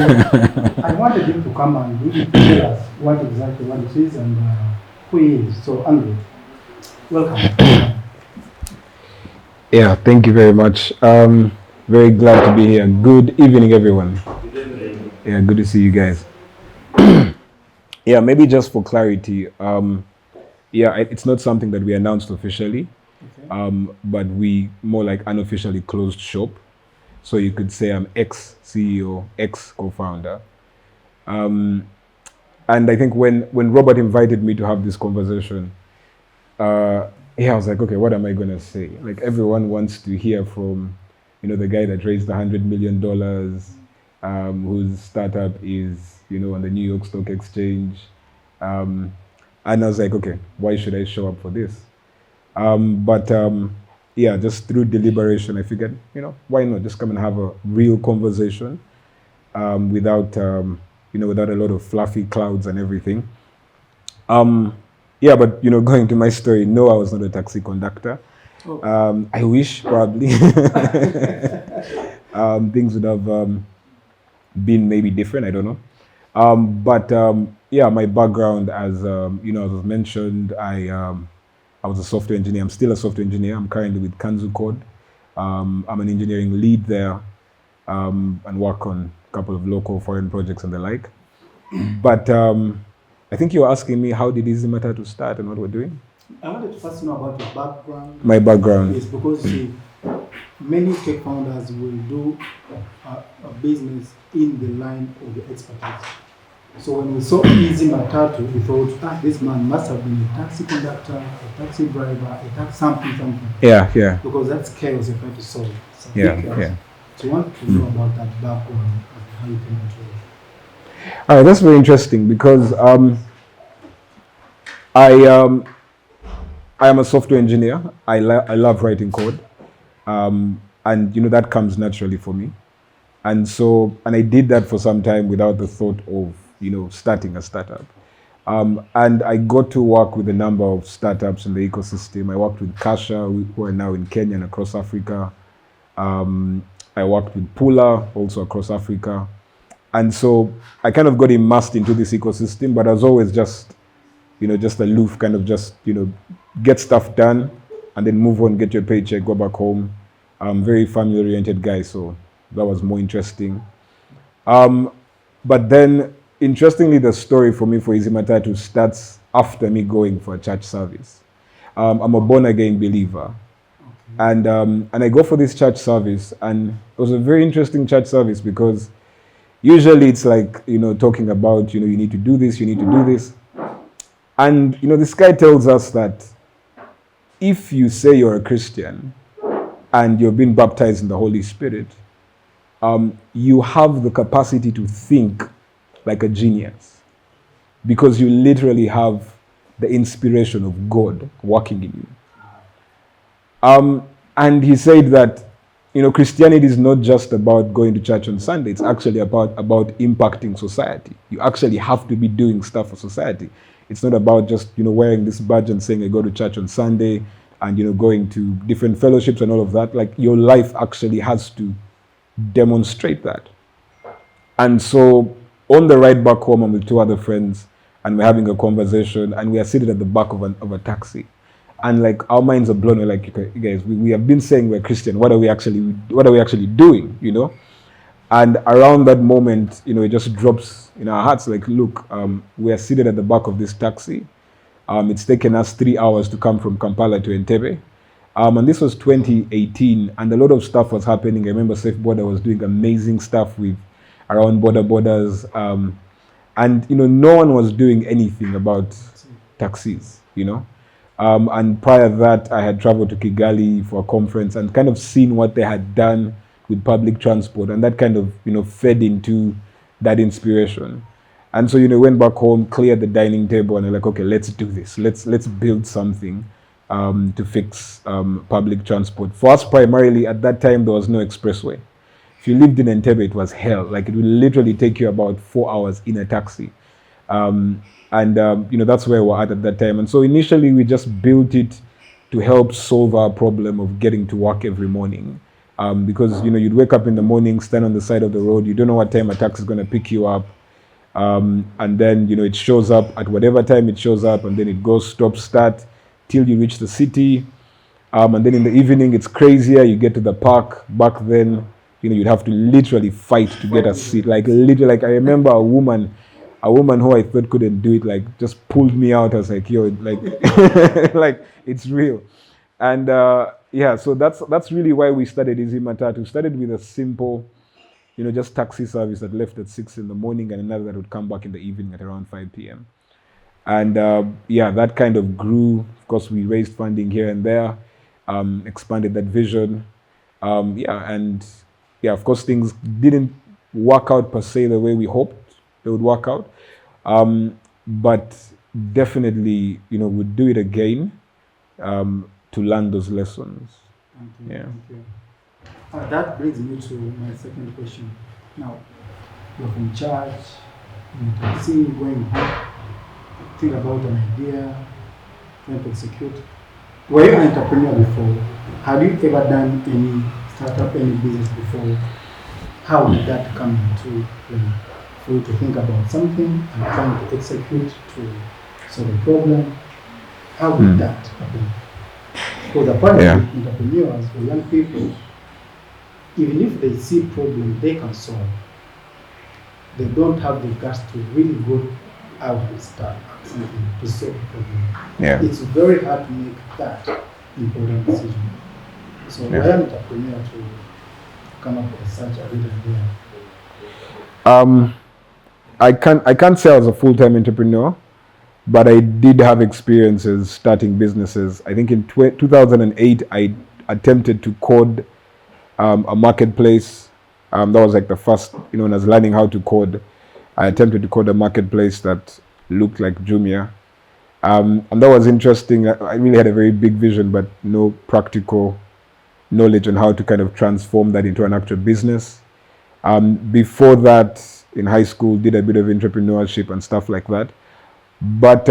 I wanted him to come and really tell us what it is and who he is. So, Andrew, welcome. Yeah, thank you very much. Very glad to be here. Good evening, everyone. Yeah, good to see you guys. Yeah, maybe just for clarity, it's not something that we announced officially, but we more like unofficially closed shop. So you could say I'm ex-CEO, ex-co-founder. And I think when Robert invited me to have this conversation, I was like, okay, what am I going to say? Like, everyone wants to hear from, the guy that raised $100 million, whose startup is, on the New York Stock Exchange. And I was like, okay, why should I show up for this? Just through deliberation, I figured, why not just come and have a real conversation without a lot of fluffy clouds and everything. But going to my story, no, I was not a taxi conductor. Oh. I wish, probably. Things would have been maybe different, I don't know. My background, as was mentioned, I was a software engineer. I'm still a software engineer. I'm currently with Kanzu Code. I'm an engineering lead there and work on a couple of local foreign projects and the like. But I think you were asking me, how did Easy Matatu start and what we're doing? I wanted to first know about your background. My background is because many tech founders will do a business in the line of the expertise. So when we saw Easy Matatu, we thought, this man must have been a taxi conductor, a taxi driver, something. Yeah. Because that's chaos you're trying to solve. Yeah. So I want to know about that background and how you came into it. All right, that's very interesting because I am a software engineer. I love writing code, and that comes naturally for me. And I did that for some time without the thought of starting a startup. And I got to work with a number of startups in the ecosystem. I worked with Kasha, who are now in Kenya and across Africa. I worked with Pula, also across Africa. And so I kind of got immersed into this ecosystem, but I was always just aloof, kind of just, get stuff done and then move on, get your paycheck, go back home. I'm a very family-oriented guy, so that was more interesting. But then, interestingly, the story for me for Easy Matatu starts after me going for a church service. I'm a born-again believer. And I go for this church service, and it was a very interesting church service because usually it's like, talking about, you need to do this, you need to do this. And, this guy tells us that if you say you're a Christian and you've been baptized in the Holy Spirit, you have the capacity to think like a genius because you literally have the inspiration of God working in you. And he said that, Christianity is not just about going to church on Sunday. It's actually about impacting society. You actually have to be doing stuff for society. It's not about just, wearing this badge and saying I go to church on Sunday and, going to different fellowships and all of that. Like, your life actually has to demonstrate that. And so on the ride back home, I'm with two other friends and we're having a conversation and we are seated at the back of a taxi. And like, our minds are blown. We're like, okay, guys, we have been saying we're Christian. What are we actually doing, And around that moment, it just drops in our hearts. Like, look, we are seated at the back of this taxi. It's taken us 3 hours to come from Kampala to Entebbe. And this was 2018, and a lot of stuff was happening. I remember Safe Border was doing amazing stuff around borders. And, no one was doing anything about taxis, And prior to that, I had traveled to Kigali for a conference and kind of seen what they had done with public transport. And that kind of, fed into that inspiration. And so, went back home, cleared the dining table, and I'm like, okay, let's do this. Let's build something to fix public transport. For us, primarily, at that time, there was no expressway. If you lived in Entebbe, it was hell. Like, it would literally take you about 4 hours in a taxi. That's where we're at that time. And so initially we just built it to help solve our problem of getting to work every morning. because you'd wake up in the morning, stand on the side of the road, you don't know what time a taxi is going to pick you up, and then it shows up at whatever time it shows up, and then it goes stop start till you reach the city, and then in the evening it's crazier. You get to the park. Back then, you'd have to literally fight to get a seat. Like literally, like I remember a woman who I thought couldn't do it, like just pulled me out. I was like, yo, like, like it's real. And yeah, so that's really why we started Easy Matatu. Started with a simple, just taxi service that left at 6 in the morning and another that would come back in the evening at around 5 p.m. And yeah, that kind of grew. Of course, we raised funding here and there, expanded that vision. Yeah, and yeah, of course, things didn't work out per se the way we hoped they would work out. But definitely, we'd do it again to learn those lessons. Thank you. Yeah. Thank you. That brings me to my second question. Now, you're from church, you can see going home, think about an idea, trying to execute. Were you an entrepreneur before? Have you ever done any startup, any business before? How did that come into play for you to think about something and trying to execute to solve a problem? How did that happen? Because apparently, entrepreneurs or young people, even if they see problem they can solve, they don't have the guts to really go out and start something to solve a problem. Yeah. It's very hard to make that important decision. So why an entrepreneur to come up with such a good idea? I can't say I was a full-time entrepreneur, but I did have experiences starting businesses. I think in 2008, I attempted to code a marketplace. That was like the first, when I was learning how to code, I attempted to code a marketplace that looked like Jumia. And that was interesting. I really had a very big vision, but no practical knowledge on how to kind of transform that into an actual business. Before that, in high school, did a bit of entrepreneurship and stuff like that. But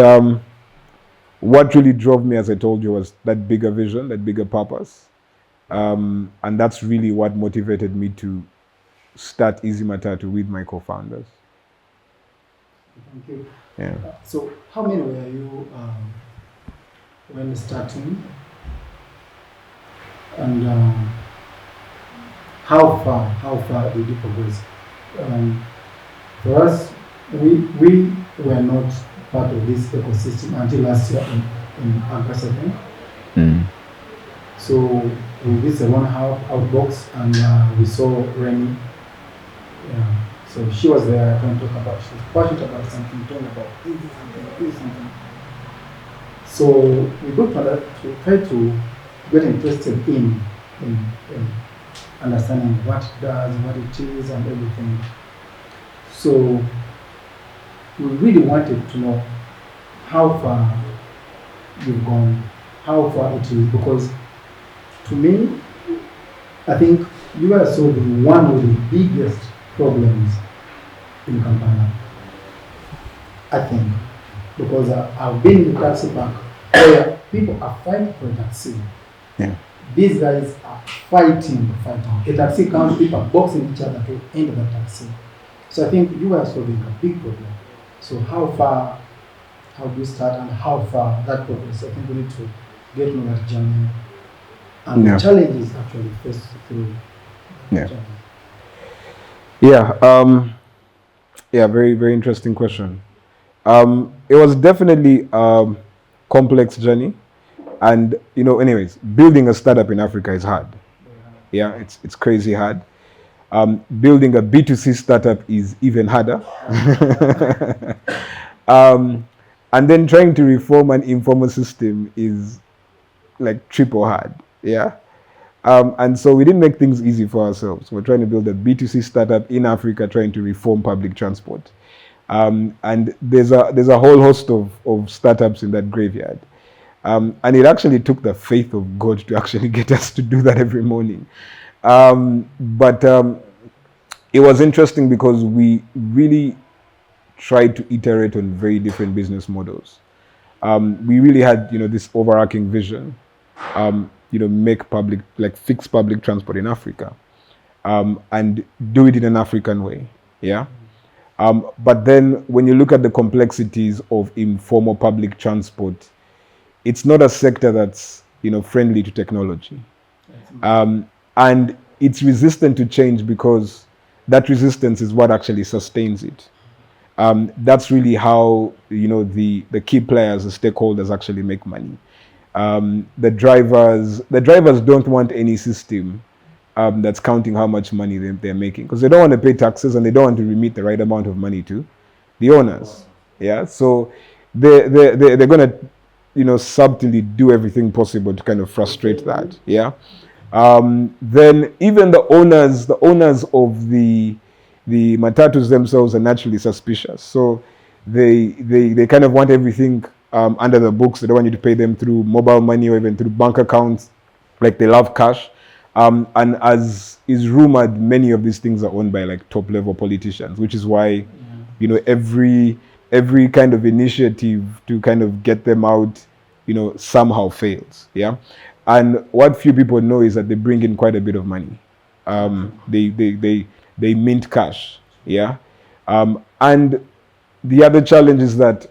what really drove me, as I told you, was that bigger vision, that bigger purpose. And that's really what motivated me to start Easy Matatu with my co-founders. Thank you. Yeah. So how many were you when starting? And how far did you progress? For us, we were not part of this ecosystem until last year in August, I think. So we visited one outbox and we saw Remy. So she was there trying to talk about, she was passionate about something, talking about something. So we got to try to get interested in understanding what it does, what it is, and everything. So we really wanted to know how far you've gone, how far it is, because to me, I think you are solving one of the biggest problems in Kampala. I think, because I've been in the taxi park where people are fighting for a taxi. Yeah. These guys are fighting. A taxi comes, people are boxing each other to enter the taxi. So I think you are solving a big problem. So how do you start and how far that progress? I think we need to get on that journey and the challenges actually faced through that journey. Yeah, very, very interesting question. It was definitely a complex journey. And, anyways, building a startup in Africa is hard. Yeah, it's crazy hard. Building a B2C startup is even harder. And then trying to reform an informal system is like triple hard. Yeah. And so we didn't make things easy for ourselves. We're trying to build a B2C startup in Africa, trying to reform public transport. And there's a whole host of startups in that graveyard. And it actually took the faith of God to actually get us to do that every morning. But it was interesting because we really tried to iterate on very different business models. We really had, this overarching vision. make public, like fix public transport in Africa, and do it in an African way. Yeah. But then when you look at the complexities of informal public transport, it's not a sector that's friendly to technology, and it's resistant to change because that resistance is what actually sustains it. That's really how the key players, the stakeholders, actually make money. The drivers don't want any system that's counting how much money they're making, because they don't want to pay taxes and they don't want to remit the right amount of money to the owners. Yeah, so they're gonna subtly do everything possible to kind of frustrate that. Yeah. Then even the owners of the matatus themselves are naturally suspicious. So they kind of want everything under the books. They don't want you to pay them through mobile money or even through bank accounts. Like, they love cash. And as is rumored, many of these things are owned by like top level politicians, which is why every kind of initiative to kind of get them out somehow fails. Yeah. And what few people know is that they bring in quite a bit of money. They mint cash. Yeah. And the other challenge is that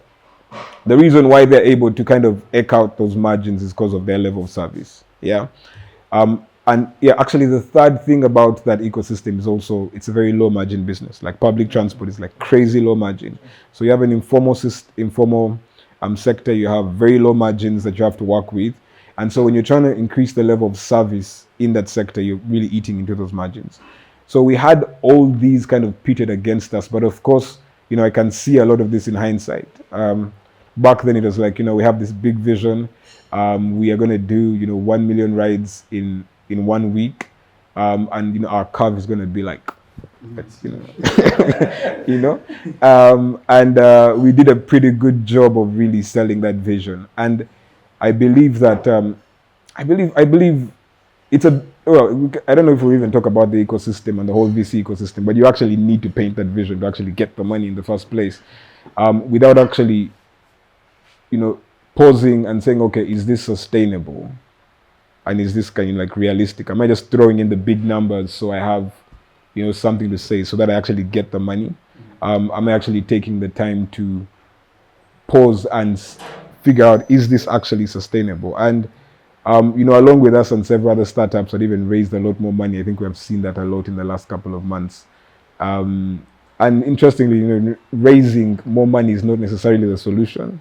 the reason why they're able to kind of eke out those margins is because of their level of service. Yeah. And yeah, actually, the third thing about that ecosystem is also it's a very low margin business. Like, public transport is like crazy low margin. So you have an informal sector, you have very low margins that you have to work with. And so when you're trying to increase the level of service in that sector, you're really eating into those margins. So we had all these kind of pitted against us. But of course, I can see a lot of this in hindsight. Back then, it was like, we have this big vision. We are going to do, 1 million rides in 1 week. And, our curve is going to be like, and we did a pretty good job of really selling that vision. And I believe that, I believe it's I don't know if we'll even talk about the ecosystem and the whole VC ecosystem, but you actually need to paint that vision to actually get the money in the first place, without actually, pausing and saying, okay, is this sustainable? And is this kind of like realistic? Am I just throwing in the big numbers so I have, something to say so that I actually get the money? Am I actually taking the time to pause and figure out, is this actually sustainable? And along with us and several other startups that even raised a lot more money, I think we have seen that a lot in the last couple of months. And interestingly, raising more money is not necessarily the solution.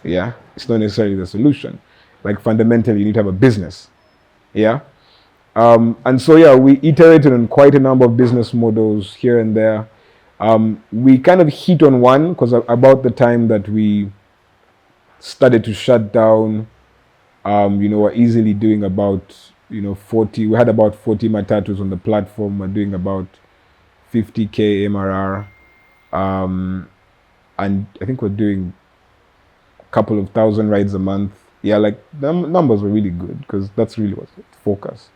Yeah, it's not necessarily the solution. Like, fundamentally, you need to have a business. Yeah. And so, yeah, we iterated on quite a number of business models here and there. We kind of hit on one because about the time that we started to shut down, we're easily doing about, 40. We had about 40 matatus on the platform. We're doing about 50K MRR. And I think we're doing a couple of thousand rides a month. Yeah, like, the numbers were really good because that's really what's the focus.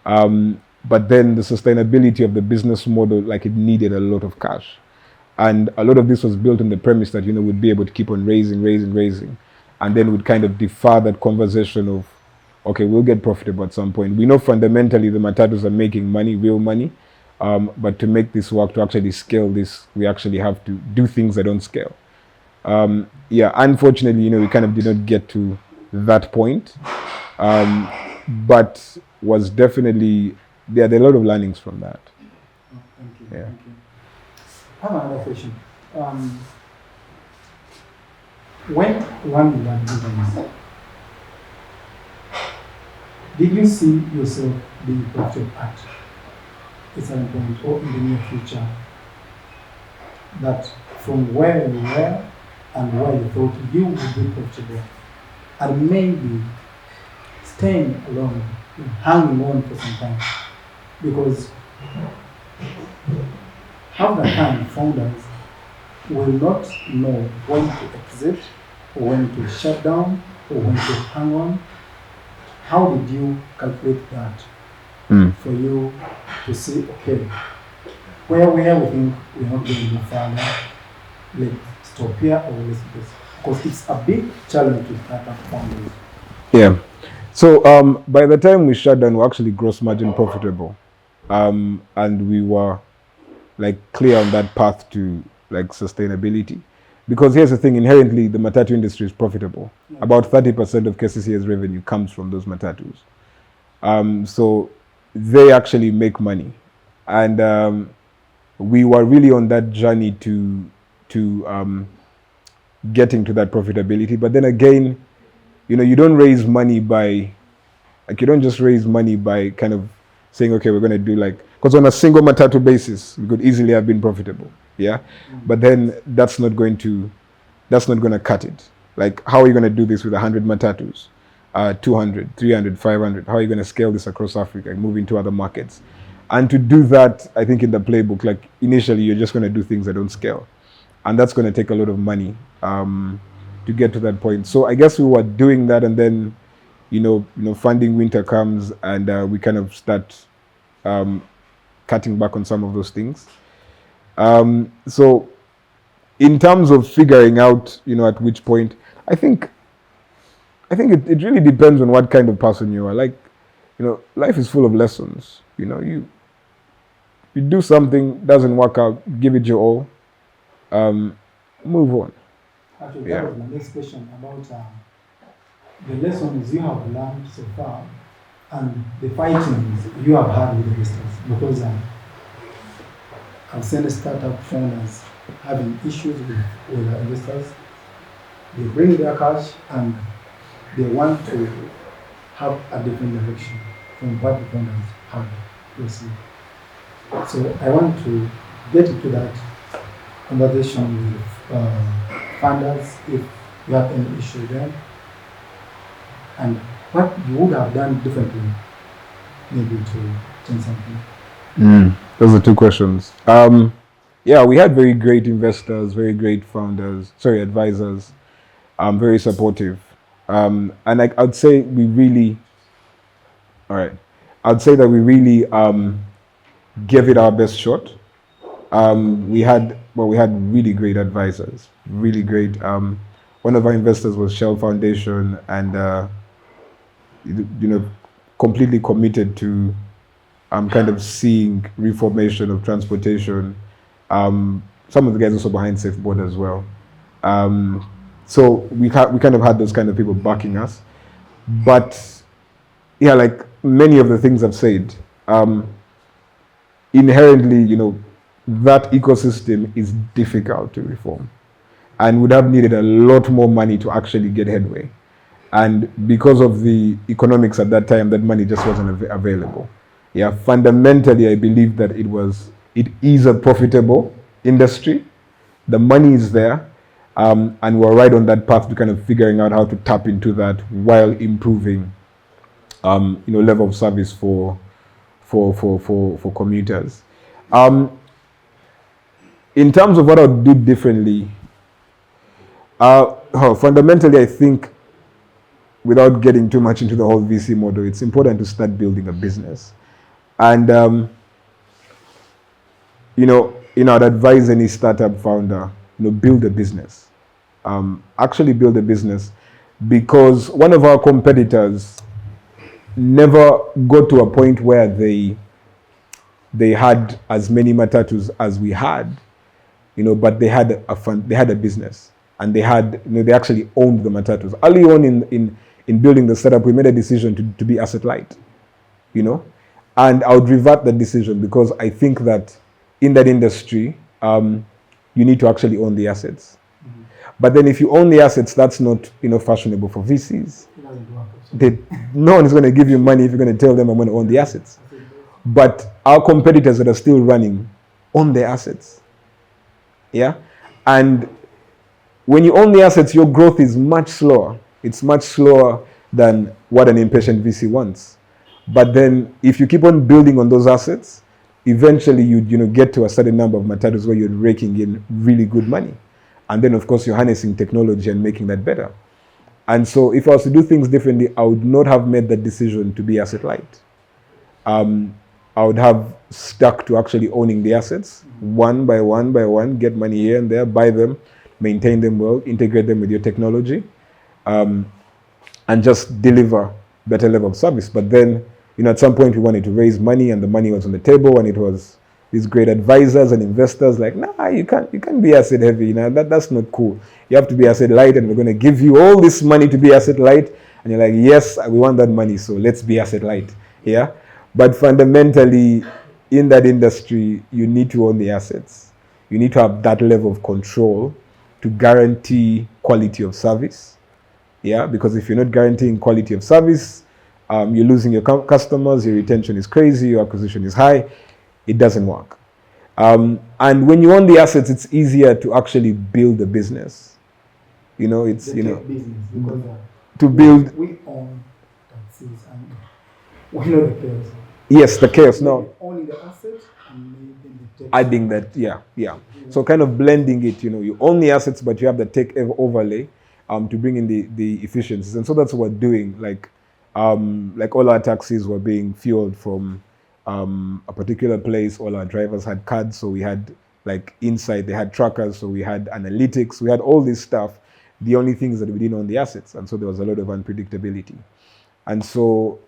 But then the sustainability of the business model, like, it needed a lot of cash. And a lot of this was built on the premise that, we'd be able to keep on raising. And then we'd kind of defer that conversation of, okay, we'll get profitable at some point. We know fundamentally the matatus are making money, real money. But to make this work, to actually scale this, we actually have to do things that don't scale. Yeah, unfortunately, we kind of did not get to that point. But was definitely, there are a lot of learnings from that. Oh, thank you. Yeah. Thank you. I have another question. When 1 million business, did you see yourself being profitable at a certain point or in the near future? That from where you were and where you thought you would be profitable, and maybe staying along, hanging on for some time, because half the time founders will not know when to exit or when to shut down or when to hang on. How did you calculate that for you to see, okay, where we think we're not going to go further, let's stop here or let's do this? Because it's a big challenge to start up founders. Yeah. So by the time we shut down, we're actually gross margin profitable, and we were like clear on that path to like sustainability. Because here's the thing: inherently, the matatu industry is profitable. Yeah. About 30% of KCCA's revenue comes from those matatus. So they actually make money, and we were really on that journey to getting to that profitability. But then again, you don't raise money by, like, you don't just raise money by kind of saying, okay, we're going to do like, because on a single matatu basis, we could easily have been profitable, yeah. But then that's not going to cut it. Like, how are you going to do this with 100 matatus, 200, 300, 500? How are you going to scale this across Africa and move into other markets? And to do that, I think in the playbook, like initially, you're just going to do things that don't scale, and that's going to take a lot of money to get to that point. So I guess we were doing that, and then funding winter comes, and we kind of start cutting back on some of those things. So in terms of figuring out, at which point, I think it really depends on what kind of person you are. Like, life is full of lessons. You do something, doesn't work out, give it your all, move on. Actually, Yeah. that was my next question about the lessons you have learned so far and the fightings you have had with investors. Because I've seen startup founders having issues with the investors. They bring their cash and they want to have a different direction from what the founders have received. So I want to get into that conversation with funders if you have any issue there, and what you would have done differently, maybe to change something. Those are two questions. Yeah, we had very great investors, very great advisors, very supportive. And I'd say we really, all right, I'd say that we really gave it our best shot. We had really great advisors, really great. One of our investors was Shell Foundation, and completely committed to kind of seeing reformation of transportation. Some of the guys also behind Safeboard as well. So we kind of had those kind of people backing us. But yeah, like many of the things I've said, inherently, that ecosystem is difficult to reform and would have needed a lot more money to actually get headway. And because of the economics at that time, that money just wasn't available. Yeah, fundamentally, I believe that it is a profitable industry. The money is there, and we're right on that path to kind of figuring out how to tap into that while improving, level of service for commuters. In terms of what I would do differently, fundamentally, I think, without getting too much into the whole VC model, it's important to start building a business. And, I'd advise any startup founder, build a business. Actually build a business, because one of our competitors never got to a point where they had as many matatus as we had, but they had a business, and they actually owned the matatus. Early on in building the startup, we made a decision to be asset light, and I would revert that decision, because I think that in that industry, you need to actually own the assets. Mm-hmm. But then if you own the assets, that's not fashionable for VCs. No one is going to give you money if you're going to tell them I'm going to own the assets. But our competitors that are still running own their assets. Yeah? And when you own the assets, your growth is much slower. It's much slower than what an impatient VC wants. But then if you keep on building on those assets, eventually you get to a certain number of matatus where you're raking in really good money. And then, of course, you're harnessing technology and making that better. And so if I was to do things differently, I would not have made that decision to be asset light. I would have stuck to actually owning the assets one by one, get money here and there, buy them, maintain them well, integrate them with your technology, and just deliver better level of service. But then, at some point we wanted to raise money, and the money was on the table, and it was these great advisors and investors like, nah, you can't be asset heavy. That's not cool. You have to be asset light, and we're going to give you all this money to be asset light. And you're like, yes, we want that money, so let's be asset light. Yeah. But fundamentally, in that industry, you need to own the assets. You need to have that level of control to guarantee quality of service. Yeah, because if you're not guaranteeing quality of service, you're losing your customers, your retention is crazy, your acquisition is high, it doesn't work. And when you own the assets, it's easier to actually build a business. It's, business because to build. We own taxis and we know the chaos. Yes, the chaos. No, owning the assets and maybe the tech. adding that, yeah. So kind of blending it. You own the assets, but you have the tech overlay to bring in the efficiencies. And so that's what we're doing. Like all our taxis were being fueled from a particular place. All our drivers had cards, so we had inside they had trackers, so we had analytics, we had all this stuff. The only thing is that we didn't own the assets, and so there was a lot of unpredictability. And so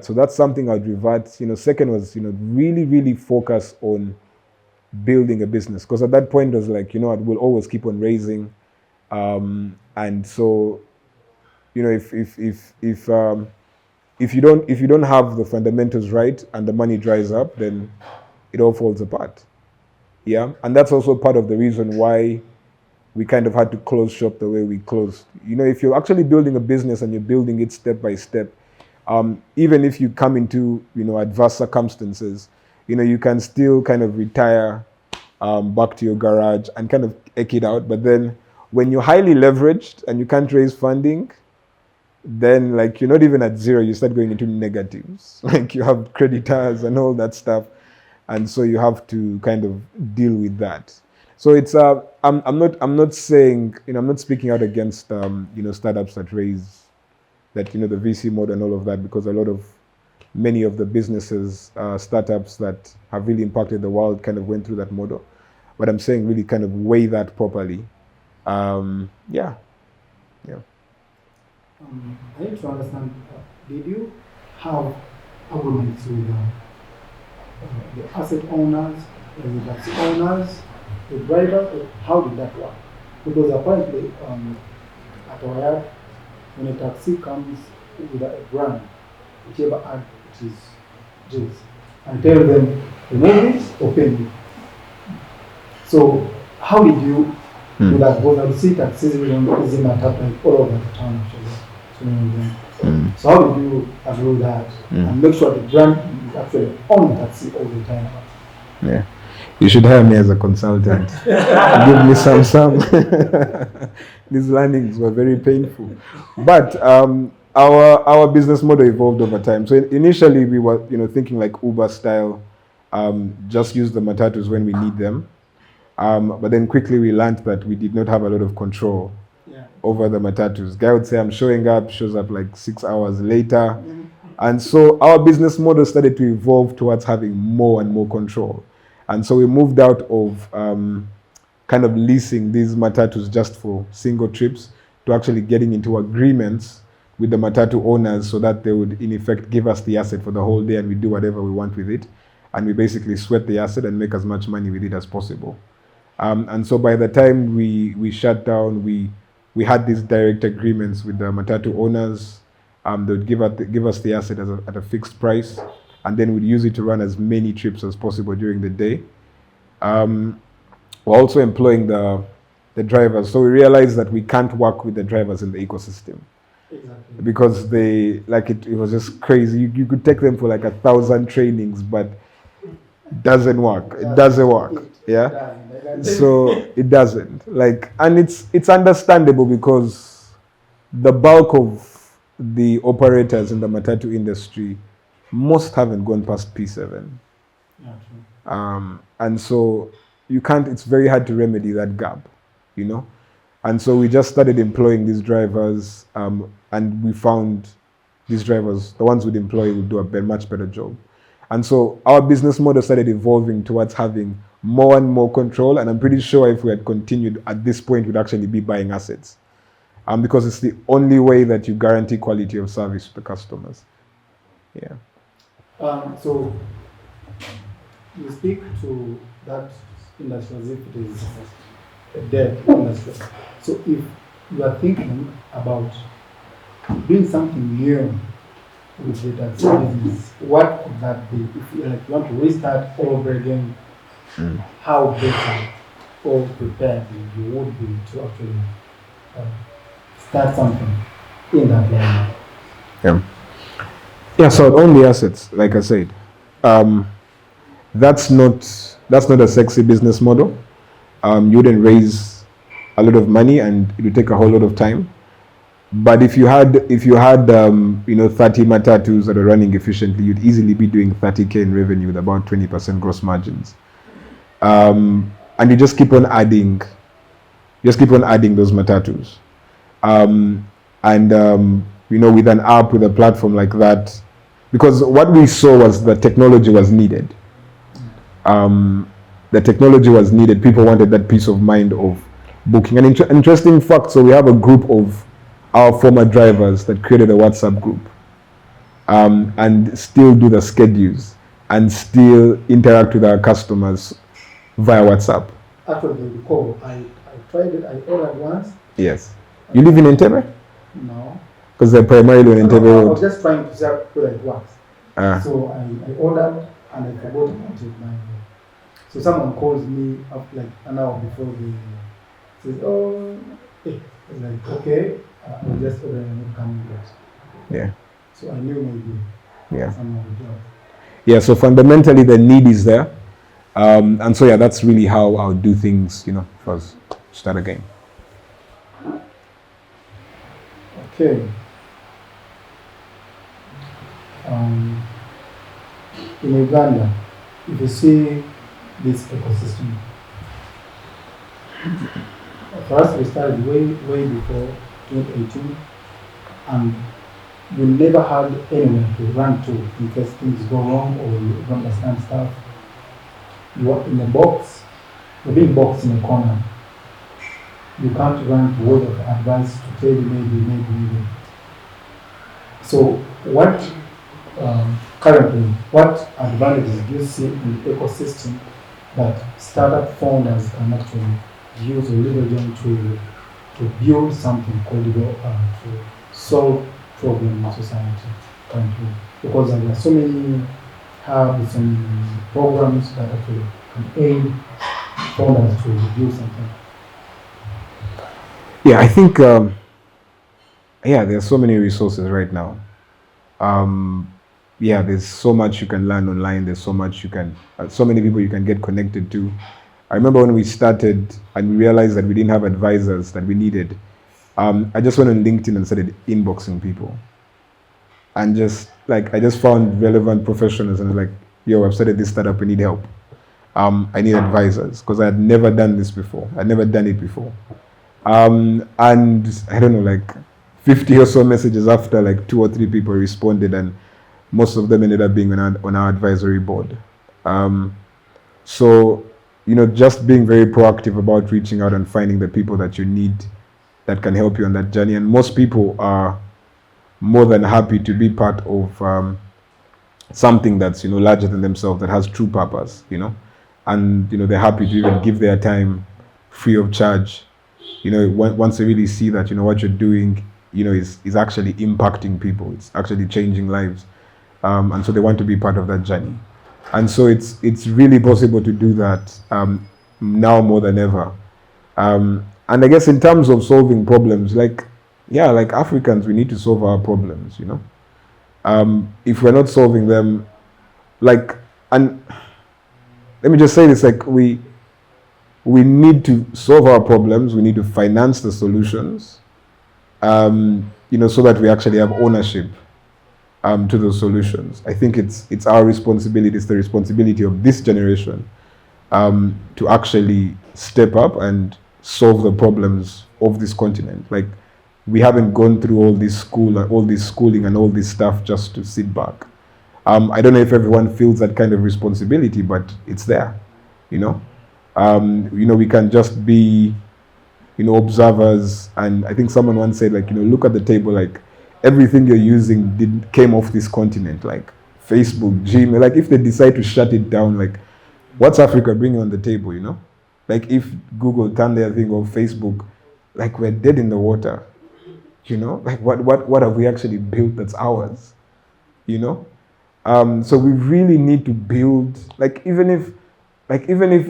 so that's something I'd revert. Second was really, really focus on building a business, because at that point it was like, we'll always keep on raising, and so if you don't have the fundamentals right and the money dries up, then it all falls apart. Yeah, and that's also part of the reason why we kind of had to close shop the way we closed. If you're actually building a business and you're building it step by step, even if you come into adverse circumstances, you can still kind of retire back to your garage and kind of eke it out. But then when you're highly leveraged and you can't raise funding, then you're not even at zero, you start going into negatives. You have creditors and all that stuff, and so you have to kind of deal with that. So it's I'm not saying, I'm not speaking out against startups that raise that the VC model and all of that, because many of the businesses, startups that have really impacted the world kind of went through that model. But I'm saying really kind of weigh that properly. Yeah. I need to understand, did you have agreements with the asset owners, the taxi owners, the drivers, or how did that work? Because apparently at our yard, when a taxi comes with a brand, whichever ad it is, and tell them remove it or pay me. So how did you do that? Because I see taxis in Matatu all over the town actually. So how did you agree with that and make sure the brand is actually on the taxi all the time? Yeah, you should hire me as a consultant. Give me some. These landings were very painful, but our business model evolved over time. So initially we were thinking like Uber style, just use the Matatus when we need them. But then quickly we learned that we did not have a lot of control over the Matatus. Guy would say, I'm showing up, shows up 6 hours later. And so our business model started to evolve towards having more and more control. And so we moved out of kind of leasing these Matatus just for single trips to actually getting into agreements with the Matatu owners so that they would in effect give us the asset for the whole day and we do whatever we want with it. And we basically sweat the asset and make as much money with it as possible. And so by the time we shut down, we had these direct agreements with the Matatu owners. They would give us the asset at a fixed price, and then we'd use it to run as many trips as possible during the day. We're also employing the drivers. So we realized that we can't work with the drivers in the ecosystem. Exactly. Because it was just crazy. You could take them for 1,000 trainings, but it doesn't work. It doesn't work. Yeah. So it doesn't. And it's understandable because the bulk of the operators in the Matatu industry, most haven't gone past P7. Yeah, true. And so it's very hard to remedy that gap, And so we just started employing these drivers, and we found these drivers, the ones we'd employ, would do a much better job. And so our business model started evolving towards having more and more control. And I'm pretty sure if we had continued at this point, we'd actually be buying assets. because it's the only way that you guarantee quality of service to the customers. Yeah. So you speak to that industry as if it is a dead industry. So if you are thinking about doing something new with the taxi business, what could that be? If you want to restart all over again, how better or prepared you would be to actually start something in that line? Yeah. Yeah. So on the assets, like I said, that's not a sexy business model. You wouldn't raise a lot of money, and it would take a whole lot of time. But if you had 30 Matatus that are running efficiently, you'd easily be doing 30K in revenue with about 20% gross margins. And you just keep on adding those Matatus. With an app, with a platform like that, because what we saw was the technology was needed. The technology was needed. People wanted that peace of mind of booking. An interesting fact, so we have a group of our former drivers that created a WhatsApp group and still do the schedules and still interact with our customers via WhatsApp. Actually, the call, I tried it, I ordered once. Yes. You live in Entebbe? No. Because they're primarily in Entebbe Road. I was just trying to see whether it works. So I ordered and I forgot about it. So someone calls me up like an hour before they says, oh, hey. I was like, okay, I'll just order and not come yet. Yeah. So I knew maybe someone would do it. Yeah, so fundamentally the need is there. And so that's really how I'll do things, first start again. Okay. In Uganda, if you see this ecosystem, for us we started way before 2018, and we never had anyone to run to in case things go wrong or you don't understand stuff. You are in a box, you're being boxed in a corner. You can't run to word of advice to tell you maybe. So what currently, what advantages do you see in the ecosystem that startup founders can actually use or leverage on to build something credible to solve problems in society currently? Because there are so many hubs and programs that actually can aid founders to build something. Yeah, I think there's so many resources right now. There's so much you can learn online. There's so much so many people you can get connected to. I remember when we started and we realized that we didn't have advisors that we needed. I just went on LinkedIn and started inboxing people. And I just found relevant professionals and I was like, yo, I've started this startup, we need help. I need advisors because I had never done this before. I'd never done it before. And I don't know, 50 or so messages after, 2 or 3 people responded, and most of them ended up being on our advisory board. So, just being very proactive about reaching out and finding the people that you need that can help you on that journey. And most people are more than happy to be part of something that's, larger than themselves, that has true purpose, and, they're happy to even give their time free of charge. Once they really see that, what you're doing, is actually impacting people. It's actually changing lives. And so they want to be part of that journey. And so it's really possible to do that now more than ever. And I guess in terms of solving problems, Africans, we need to solve our problems, if we're not solving them, and let me just say this, we need to solve our problems, we need to finance the solutions, so that we actually have ownership to those solutions. I think it's our responsibility, it's the responsibility of this generation to actually step up and solve the problems of this continent. We haven't gone through all this schooling and all this stuff just to sit back. I don't know if everyone feels that kind of responsibility, but it's there, we can just be observers. And I think someone once said, like, look at the table, like everything you're using came off this continent, like Facebook, Gmail. Like if they decide to shut it down, like what's Africa bringing on the table, Like if Google turned their thing off, Facebook, like we're dead in the water, Like what have we actually built that's ours, So we really need to build, like even if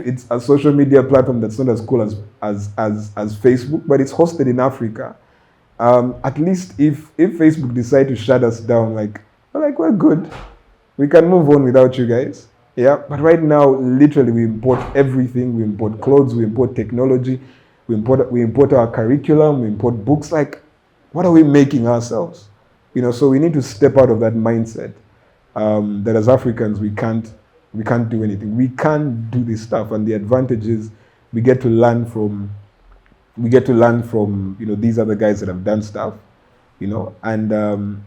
it's a social media platform that's not as cool as Facebook, but it's hosted in Africa. At least if Facebook decide to shut us down, like we're good, we can move on without you guys. Yeah, but right now, literally, we import everything. We import clothes. We import technology. We import our curriculum. We import books. Like, what are we making ourselves? So we need to step out of that mindset that as Africans we can't do anything. We can't do this stuff, and the advantage is we get to learn from these other guys that have done stuff, and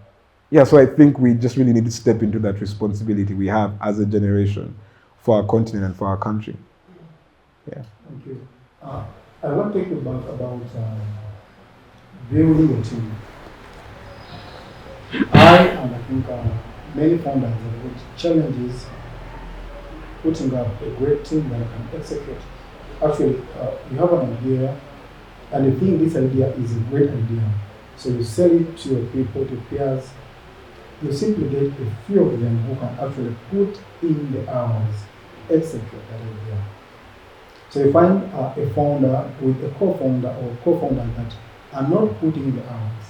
so I think we just really need to step into that responsibility we have as a generation for our continent and for our country. Yeah. Thank you. I want to talk about building a team. And I think many founders have got challenges putting up a great team that can execute. Actually, you have an idea, and you think this idea is a great idea. So you sell it to your people, to peers. You simply get a few of them who can actually put in the hours, execute that idea. So you find a founder with a co-founder or co-founders that are not putting in the hours.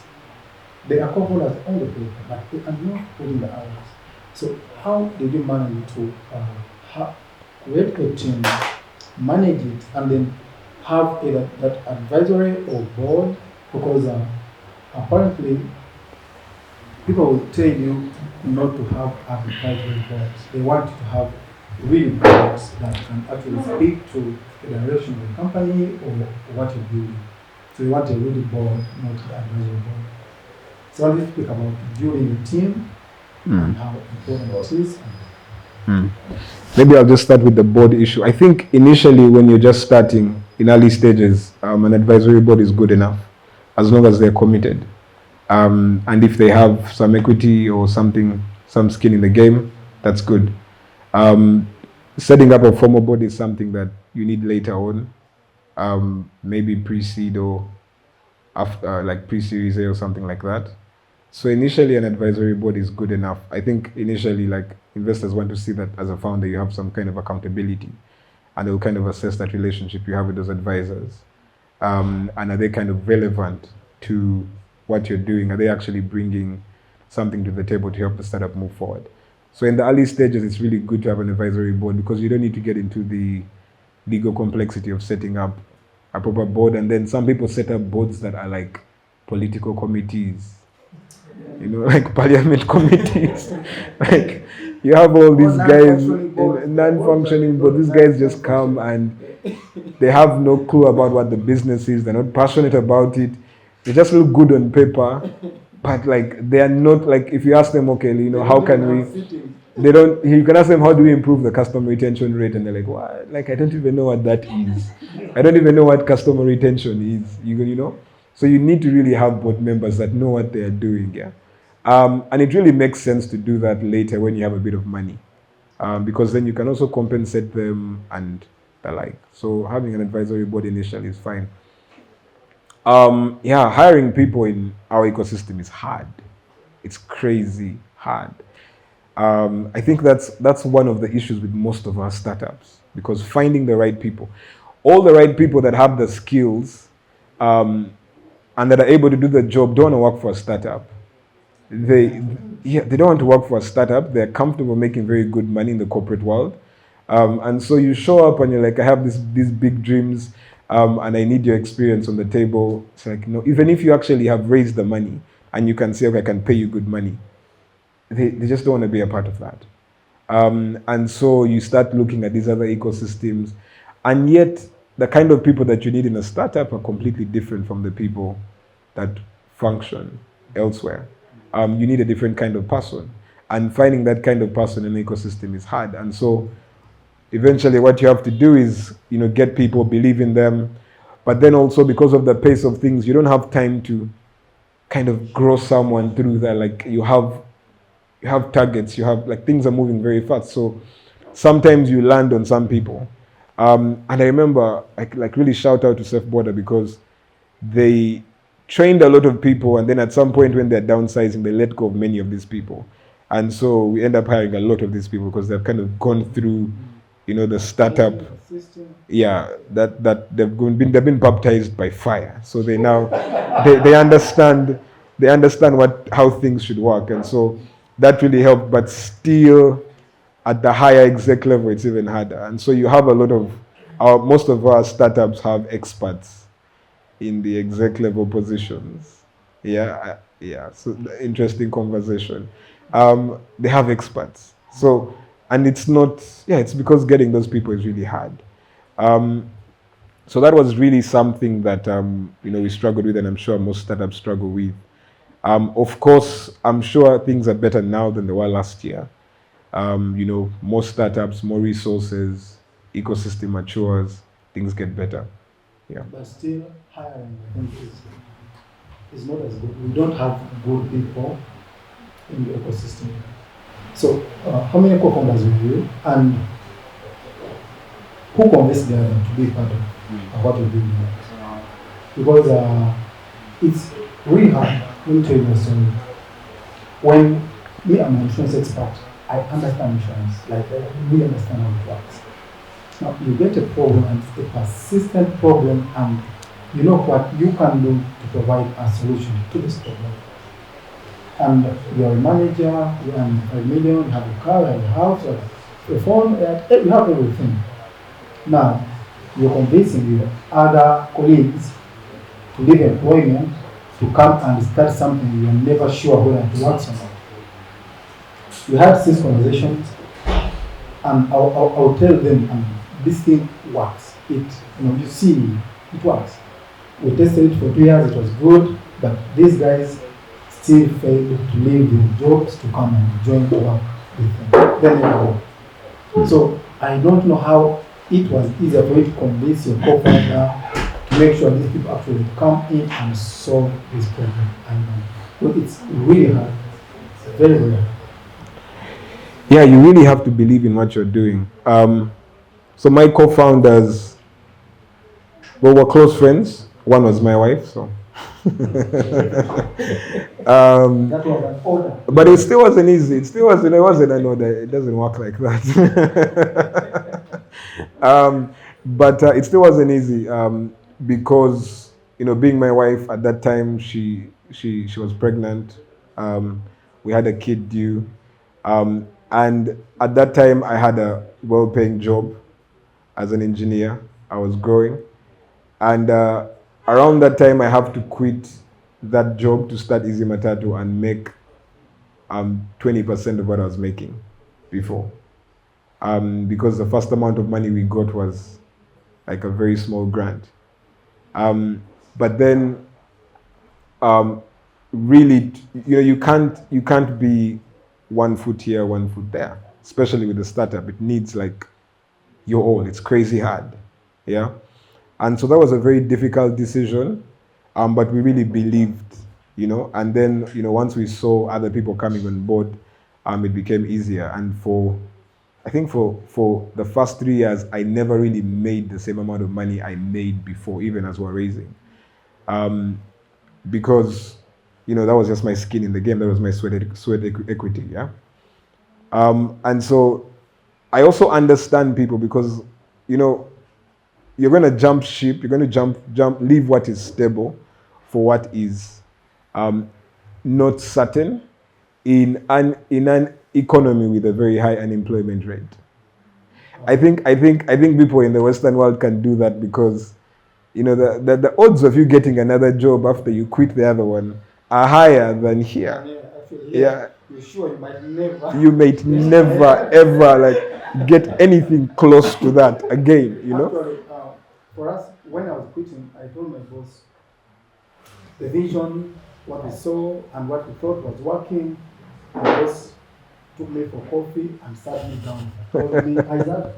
They are co-founders on the paper, but they are not putting the hours. So how did you manage to create a team, manage it, and then have either that advisory or board? Because apparently people will tell you not to have advisory boards. They want you to have really boards that can actually speak to the direction of the company or what you're doing. So you want a really board, not the advisory board. So I want to speak about building a team and how important it is. Maybe I'll just start with the board issue. I think initially when you're just starting in early stages, an advisory board is good enough as long as they're committed. And if they have some equity or something, some skin in the game, that's good. Setting up a formal board is something that you need later on, maybe pre-seed or after, like pre-series A or something like that. So initially an advisory board is good enough. I think initially, like, investors want to see that as a founder you have some kind of accountability, and they'll kind of assess that relationship you have with those advisors. And are they kind of relevant to what you're doing? Are they actually bringing something to the table to help the startup move forward? So in the early stages, it's really good to have an advisory board because you don't need to get into the legal complexity of setting up a proper board. And then some people set up boards that are like political committees, like parliament committees. Like you have all these guys in non-functioning, but these guys just come and they have no clue about what the business is. They're not passionate about it. They just look good on paper, but like they are not, like, if you ask them, okay, how can we? They don't. You can ask them, how do we improve the customer retention rate, and they're like, what? Like, I don't even know what that is. I don't even know what customer retention is. So you need to really have board members that know what they are doing. Yeah, and it really makes sense to do that later when you have a bit of money, because then you can also compensate them and the like. So having an advisory board initially is fine. Hiring people in our ecosystem is hard. It's crazy hard. I think that's one of the issues with most of our startups, because finding the right people, all the right people that have the skills and that are able to do the job don't want to work for a startup. They don't want to work for a startup. They're comfortable making very good money in the corporate world. And so you show up and you're like, I have these big dreams. And I need your experience on the table. It's like, even if you actually have raised the money and you can say, okay, I can pay you good money, they just don't want to be a part of that. And so you start looking at these other ecosystems, and yet the kind of people that you need in a startup are completely different from the people that function elsewhere. You need a different kind of person, and finding that kind of person in an ecosystem is hard. And so eventually what you have to do is, get people, believe in them, But then also because of the pace of things, you don't have time to kind of grow someone through that. Like you have targets, you have like things are moving very fast. So sometimes you land on some people. And I remember like really shout out to Self Border because they trained a lot of people, and then at some point when they're downsizing, they let go of many of these people. And so we end up hiring a lot of these people because they've kind of gone through, the startup. Yeah, that they've been baptized by fire. So they now they understand how things should work, and so that really helped. But still, at the higher exec level, it's even harder. And so you have a lot of most of our startups have experts in the exec level positions. Yeah. So interesting conversation. They have experts. So, and it's not. Yeah, it's because getting those people is really hard. So that was really something that we struggled with, and I'm sure most startups struggle with. Of course, I'm sure things are better now than they were last year. More startups, more resources, ecosystem matures, things get better. Yeah. But still, hiring, I think, is not as good. We don't have good people in the ecosystem. So, how many co-founders were you, and who convinced them to be part of what we do? Because it's really hard. Let me tell you a story. When me, I'm an insurance expert, I understand insurance. Like, I really understand how it works. Now, you get a problem, and it's a persistent problem, and you know what you can do to provide a solution to this problem. And you're a manager, you earn $5 million, you have a car, you have a house, you have a phone, you have everything. Now, you're convincing your other colleagues to leave employment to come and start something you're never sure whether it works or not. You have this conversations, and I'll tell them, this thing works. You see, it works. We tested it for 2 years, it was good, but these guys still failed to leave their jobs to come and join the work with them. Then they go. So I don't know how it was easier for you to convince your co-founder to make sure these people actually come in and solve this problem. I know. But it's really hard. It's very, very hard. Yeah, you really have to believe in what you're doing. So my co-founders, were close friends. One was my wife, so. That was an order. But it still wasn't easy. It wasn't an order. It doesn't work like that. But it still wasn't easy because, being my wife at that time, she was pregnant. We had a kid due. And at that time, I had a well-paying job as an engineer. I was growing. And around that time, I have to quit that job to start Easy Matatu and make 20% of what I was making before. Because the first amount of money we got was like a very small grant. But then, really, you can't be 1 foot here, 1 foot there, especially with a startup. It needs like your all. It's crazy hard. Yeah. And so that was a very difficult decision, but we really believed, and then, once we saw other people coming on board, it became easier. And I think for the first 3 years, I never really made the same amount of money I made before, even as we're raising. Because, that was just my skin in the game. That was my sweat equity, yeah? And so I also understand people because, you're going to jump ship, you're going to leave what is stable for what is not certain in an economy with a very high unemployment rate. I think people in the Western world can do that because, the odds of you getting another job after you quit the other one are higher than here. Yeah. You're sure you might never. You might never ever get anything close to that again, Actually, for us, when I was quitting, I told my boss the vision, what we saw, and what we thought was working. My boss took me for coffee and sat me down. Told me, Isaac,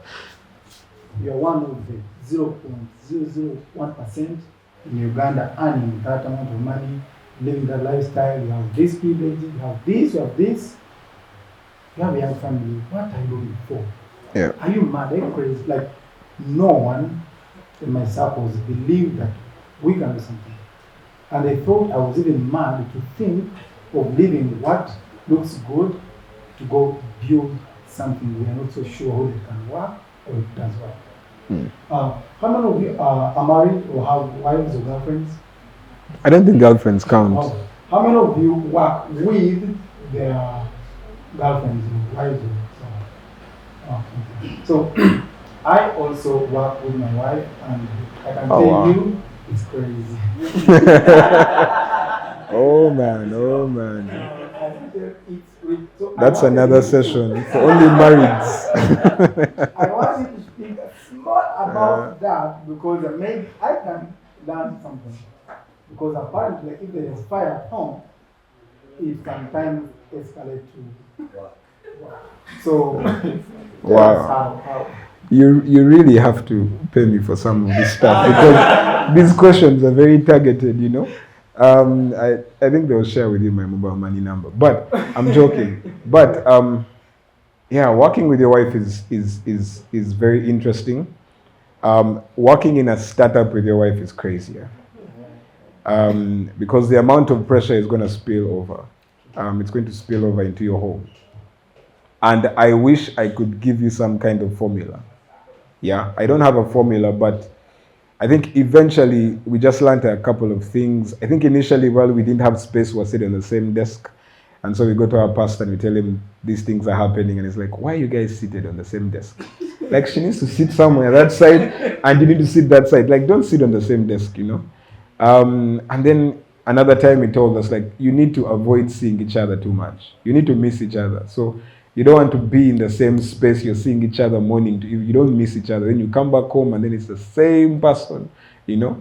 you're one of the 0.001% in Uganda earning that amount of money, living that lifestyle, you have this privilege, you have this, you have this, you have a young family, what are you doing for? Yeah. Are you mad? Are you crazy? Like, no one in my circles believed that we can do something. And they thought I was even mad to think of leaving what looks good to go build something we are not so sure how it can work or it does work. How many of you are married or have wives or girlfriends? I don't think girlfriends count. How many of you work with their girlfriends or wives? So I also work with my wife, and I can tell you it's crazy. Oh man. That's another session for only marrieds. I want you to speak more about that because maybe I can learn something. Because apparently, if there is fire at home, it sometimes escalate to. So, wow. You really have to pay me for some of this stuff because these questions are very targeted, you know. I think they'll share with you my mobile money number, but I'm joking. But yeah, working with your wife is very interesting. Working in a startup with your wife is crazier because the amount of pressure is going to spill over. It's going to spill over into your home. And I wish I could give you some kind of formula. Yeah, I don't have a formula, but I think eventually we just learned a couple of things. I think initially, while we didn't have space, we're sitting on the same desk. And so we go to our pastor and we tell him these things are happening. And it's like, why are you guys seated on the same desk? Like, she needs to sit somewhere that side and you need to sit that side. Like, don't sit on the same desk, you know? And then another time he told us, like, you need to avoid seeing each other too much. You need to miss each other. So you don't want to be in the same space. You're seeing each other morning. You don't miss each other. Then you come back home and then it's the same person, you know?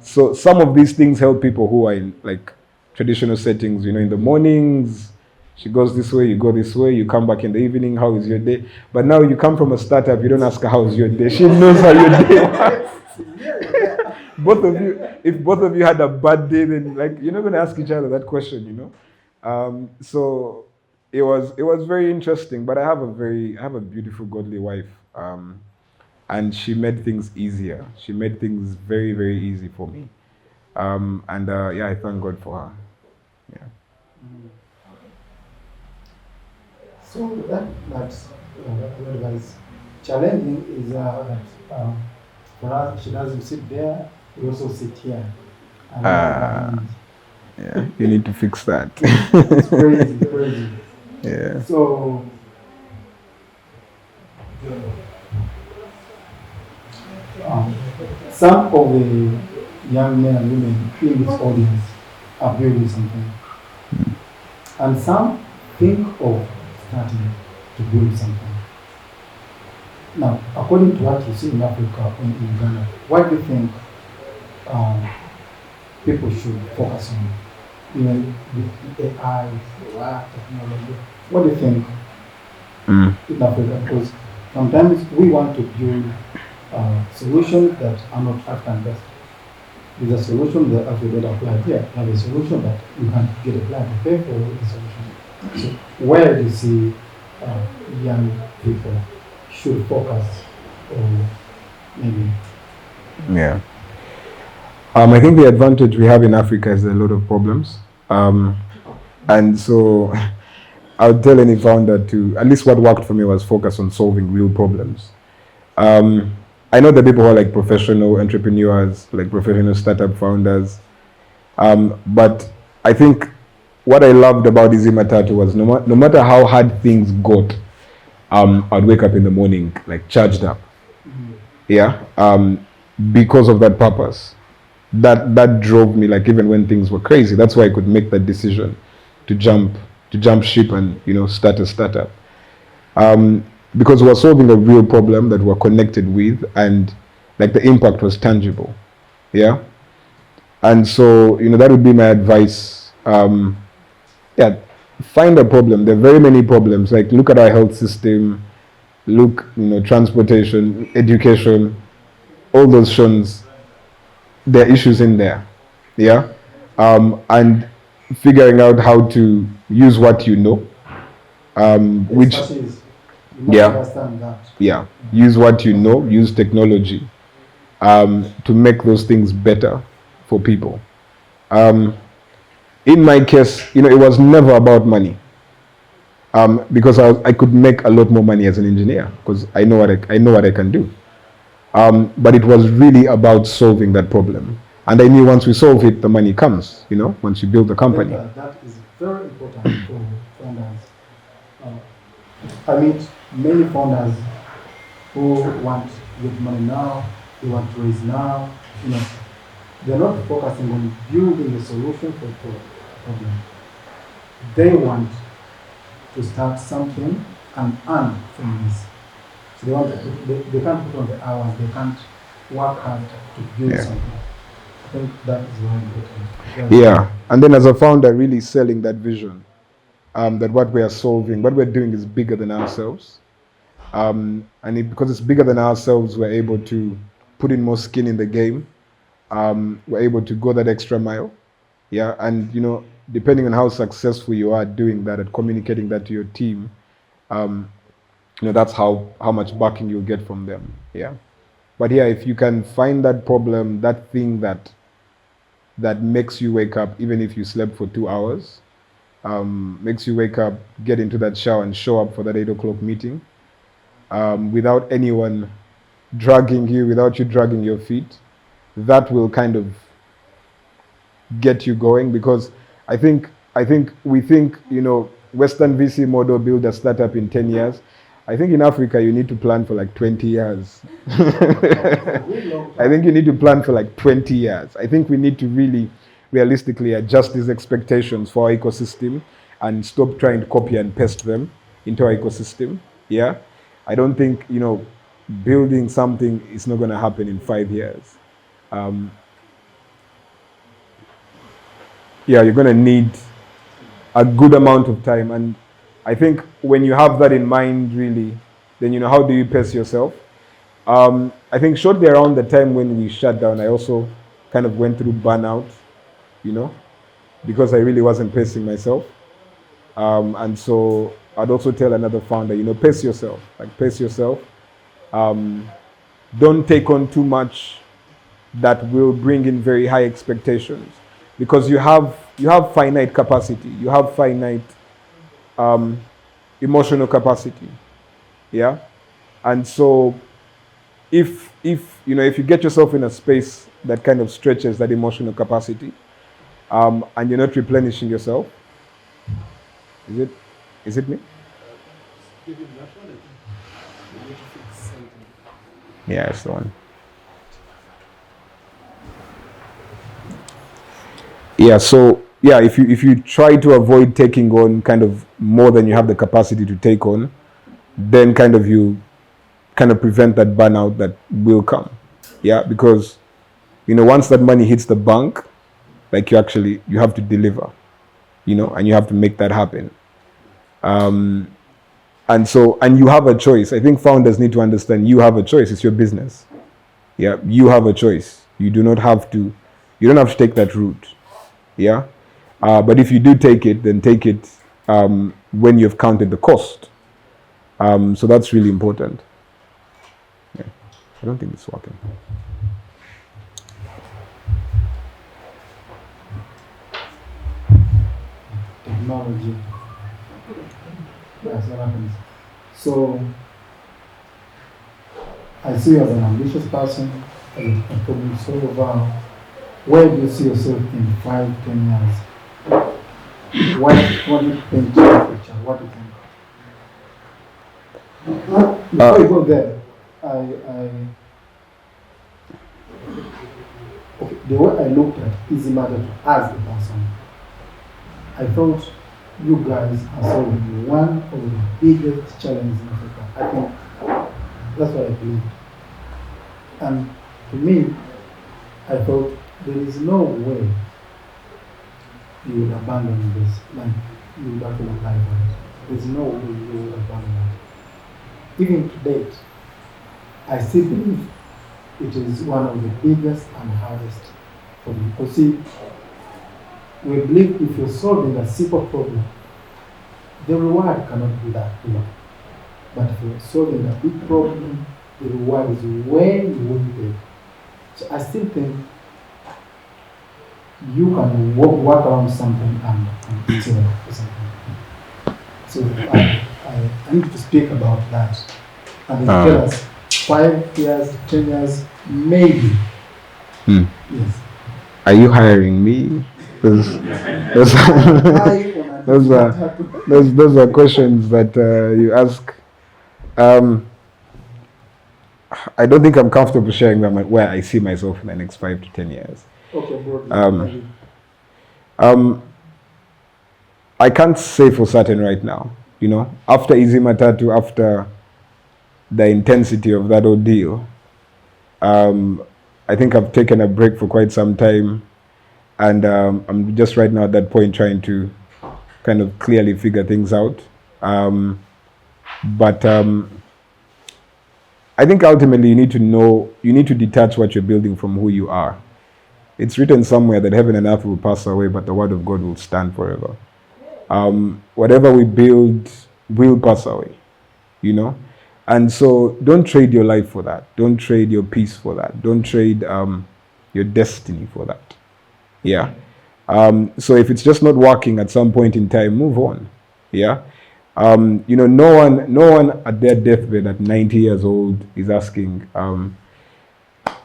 So some of these things help people who are in like traditional settings, you know, in the mornings, she goes this way, you go this way, you come back in the evening, how is your day? But now you come from a startup, you don't ask her how's your day. She knows how your day was. Both of you, if both of you had a bad day, then like you're not going to ask each other that question, you know? So it was very interesting, but I have a beautiful, godly wife. And she made things easier. She made things very, very easy for me. Yeah, I thank God for her. Yeah. So that's advice. Challenging is that for us, she doesn't sit there, we also sit here. Yeah, you need to fix that. It's crazy. Yeah. So, some of the young men and women in this audience are building something. And some think of starting to build something. Now, according to what you see in Africa and in Uganda, what do you think people should focus on? You know, with AI, technology. What do you think in Africa? Because sometimes we want to build solutions that are not African-based. With a solution that Africa don't apply here, you have a solution that you can get a client to pay for the solution. So where do you see young people should focus or maybe? Yeah. I think the advantage we have in Africa is a lot of problems. And so I would tell any founder to, at least what worked for me was focus on solving real problems. I know that people who are like professional entrepreneurs, like professional startup founders. But I think what I loved about Easy Matatu was no matter how hard things got, I'd wake up in the morning like charged up. Yeah. Because of that purpose. That drove me, like even when things were crazy. That's why I could make that decision to jump ship and, you know, start a startup. Because we're solving a real problem that we're connected with, and like the impact was tangible. Yeah. And so, you know, that would be my advice. Yeah, find a problem. There are very many problems. Like, look at our health system. look, transportation, education, all those shons, there are issues in there, yeah, and figuring out how to use what you know, which, Especially you must yeah, understand that. yeah, use what you know, use technology, to make those things better for people. In my case, it was never about money, because I could make a lot more money as an engineer because I know what I can do. But it was really about solving that problem, and I knew once we solve it, the money comes. Once you build the I think company. that is very important for founders. I meet many founders who want to get money now, they want to raise now. They're not focusing on building a solution for the problem. They want to start something and earn from this. So they can't put on the hours, they can't work hard to build Yeah. something. I think that is very important. Yeah, and then as a founder, really selling that vision, that what we are solving, what we're doing is bigger than ourselves. Because it's bigger than ourselves, we're able to put in more skin in the game. We're able to go that extra mile. Yeah, and depending on how successful you are doing that, at communicating that to your team, that's how much backing you'll get from them. Yeah, but yeah, if you can find that problem, that thing that makes you wake up, even if you slept for 2 hours, makes you wake up, get into that shower, and show up for that 8 o'clock meeting, without anyone dragging you, without you dragging your feet, that will kind of get you going. Because I think we think, Western VC model, build a startup in 10 years. I think in Africa you need to plan for like 20 years. I think you need to plan for like 20 years. I think we need to really realistically adjust these expectations for our ecosystem and stop trying to copy and paste them into our ecosystem. Yeah. I don't think, building something is not going to happen in 5 years. Yeah, you're going to need a good amount of time. And I think when you have that in mind, really, then, how do you pace yourself? I think shortly around the time when we shut down, I also kind of went through burnout, because I really wasn't pacing myself. And so I'd also tell another founder, pace yourself. Like, pace yourself. Don't take on too much that will bring in very high expectations, because you have finite capacity. You have finite emotional capacity. Yeah. And so if you get yourself in a space that kind of stretches that emotional capacity, and you're not replenishing yourself, is it me? Yeah, it's the one. Yeah, so yeah, if you try to avoid taking on kind of more than you have the capacity to take on, then you prevent that burnout that will come. Yeah, because once that money hits the bank, like, you have to deliver, and you have to make that happen. And you have a choice. I think founders need to understand you have a choice. It's your business. Yeah, you have a choice. You don't have to take that route. Yeah, but if you do take it, then take it when you've counted the cost. So that's really important. Yeah. I don't think it's working. Technology. That's what happens. So I see you as an ambitious person, as a problem solver. Where do you see yourself in 5-10 years? What do you paint your picture? What do you think? Before you go there, the way I looked at Easy Matatu as a person, I thought you guys are solving one of the biggest challenges in Africa. I think that's what I believe. And to me, I thought there is no way you would abandon this, like you would actually apply for it. There's no way you would abandon it. even to date, I still believe it is one of the biggest and hardest for me. Because see, we believe if you're solving a simple problem, the reward cannot be that big. But if you're solving a big problem, the reward is way big. So I still think you can work around something and sell for something. So I need to speak about that. And then tell us 5 years, 10 years, maybe. Yes. Are you hiring me? Those are questions that you ask. I don't think I'm comfortable sharing where I see myself in the next 5 to 10 years. Okay, I can't say for certain right now. After Easy Matatu, after the intensity of that ordeal, I think I've taken a break for quite some time, and I'm just right now at that point trying to kind of clearly figure things out. But I think ultimately you need to detach what you're building from who you are. It's written somewhere that heaven and earth will pass away, but the word of God will stand forever. Whatever we build will pass away, And so don't trade your life for that. Don't trade your peace for that. Don't trade your destiny for that. Yeah. So if it's just not working at some point in time, move on. Yeah. No one at their deathbed at 90 years old is asking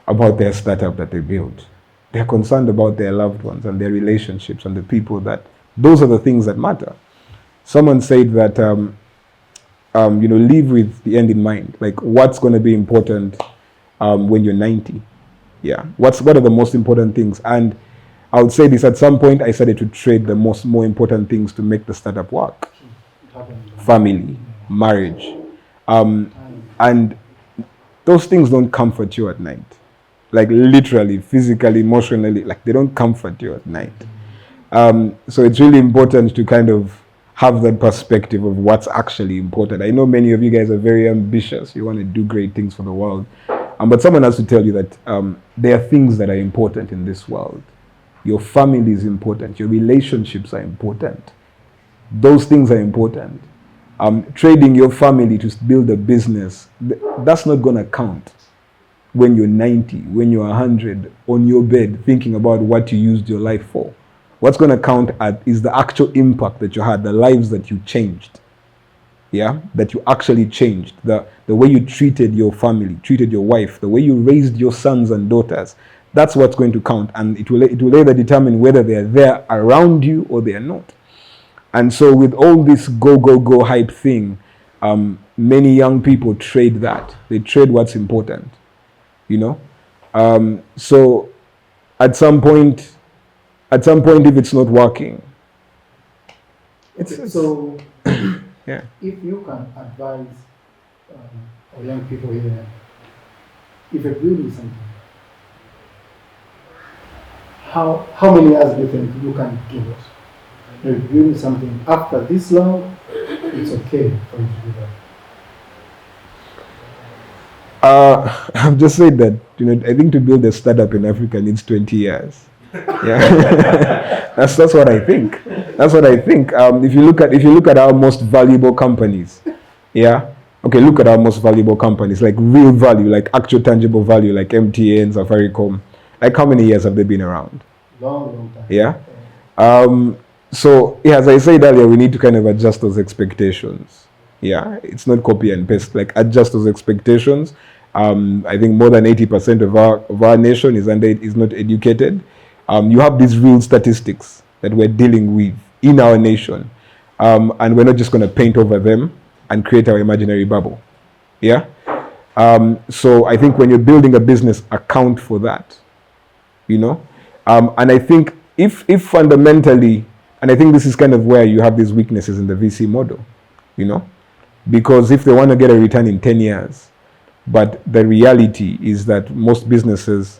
about their startup that they built. They're concerned about their loved ones and their relationships and the people those are the things that matter. Someone said that, live with the end in mind. Like, what's going to be important when you're 90? Yeah. What are the most important things? And I would say this, at some point I started to trade the more important things to make the startup work. Family, marriage. And those things don't comfort you at night. Like, literally, physically, emotionally, like, they don't comfort you at night. So it's really important to kind of have that perspective of what's actually important. I know many of you guys are very ambitious. You want to do great things for the world. But someone has to tell you that there are things that are important in this world. Your family is important. Your relationships are important. Those things are important. Trading your family to build a business, that's not going to count when you're 90, when you're 100, on your bed, thinking about what you used your life for. What's going to count is the actual impact that you had, the lives that you changed. Yeah, that you actually changed. The way you treated your family, treated your wife, the way you raised your sons and daughters. That's what's going to count. And it will either determine whether they're there around you or they are not. And so with all this go hype thing, many young people trade that. They trade what's important, So at some point, if it's not working, so yeah. If you can advise our young people here, if you're building something, how many years do you think you can give us? You're building something after this long, it's okay for you to do that. I've just said that, I think to build a startup in Africa needs 20 years. Yeah, that's what I think. That's what I think. If you look at our most valuable companies, yeah. Okay, look at our most valuable companies, like real value, like actual tangible value, like MTN, Safaricom. Like, how many years have they been around? Long time. Yeah. So, as I said earlier, we need to kind of adjust those expectations. Yeah, it's not copy and paste. Like, adjust those expectations. I think more than 80% of our nation is not educated. You have these real statistics that we're dealing with in our nation, and we're not just going to paint over them and create our imaginary bubble. Yeah. So I think when you're building a business, account for that. And I think if fundamentally, and I think this is kind of where you have these weaknesses in the VC model, because if they want to get a return in 10 years, but the reality is that most businesses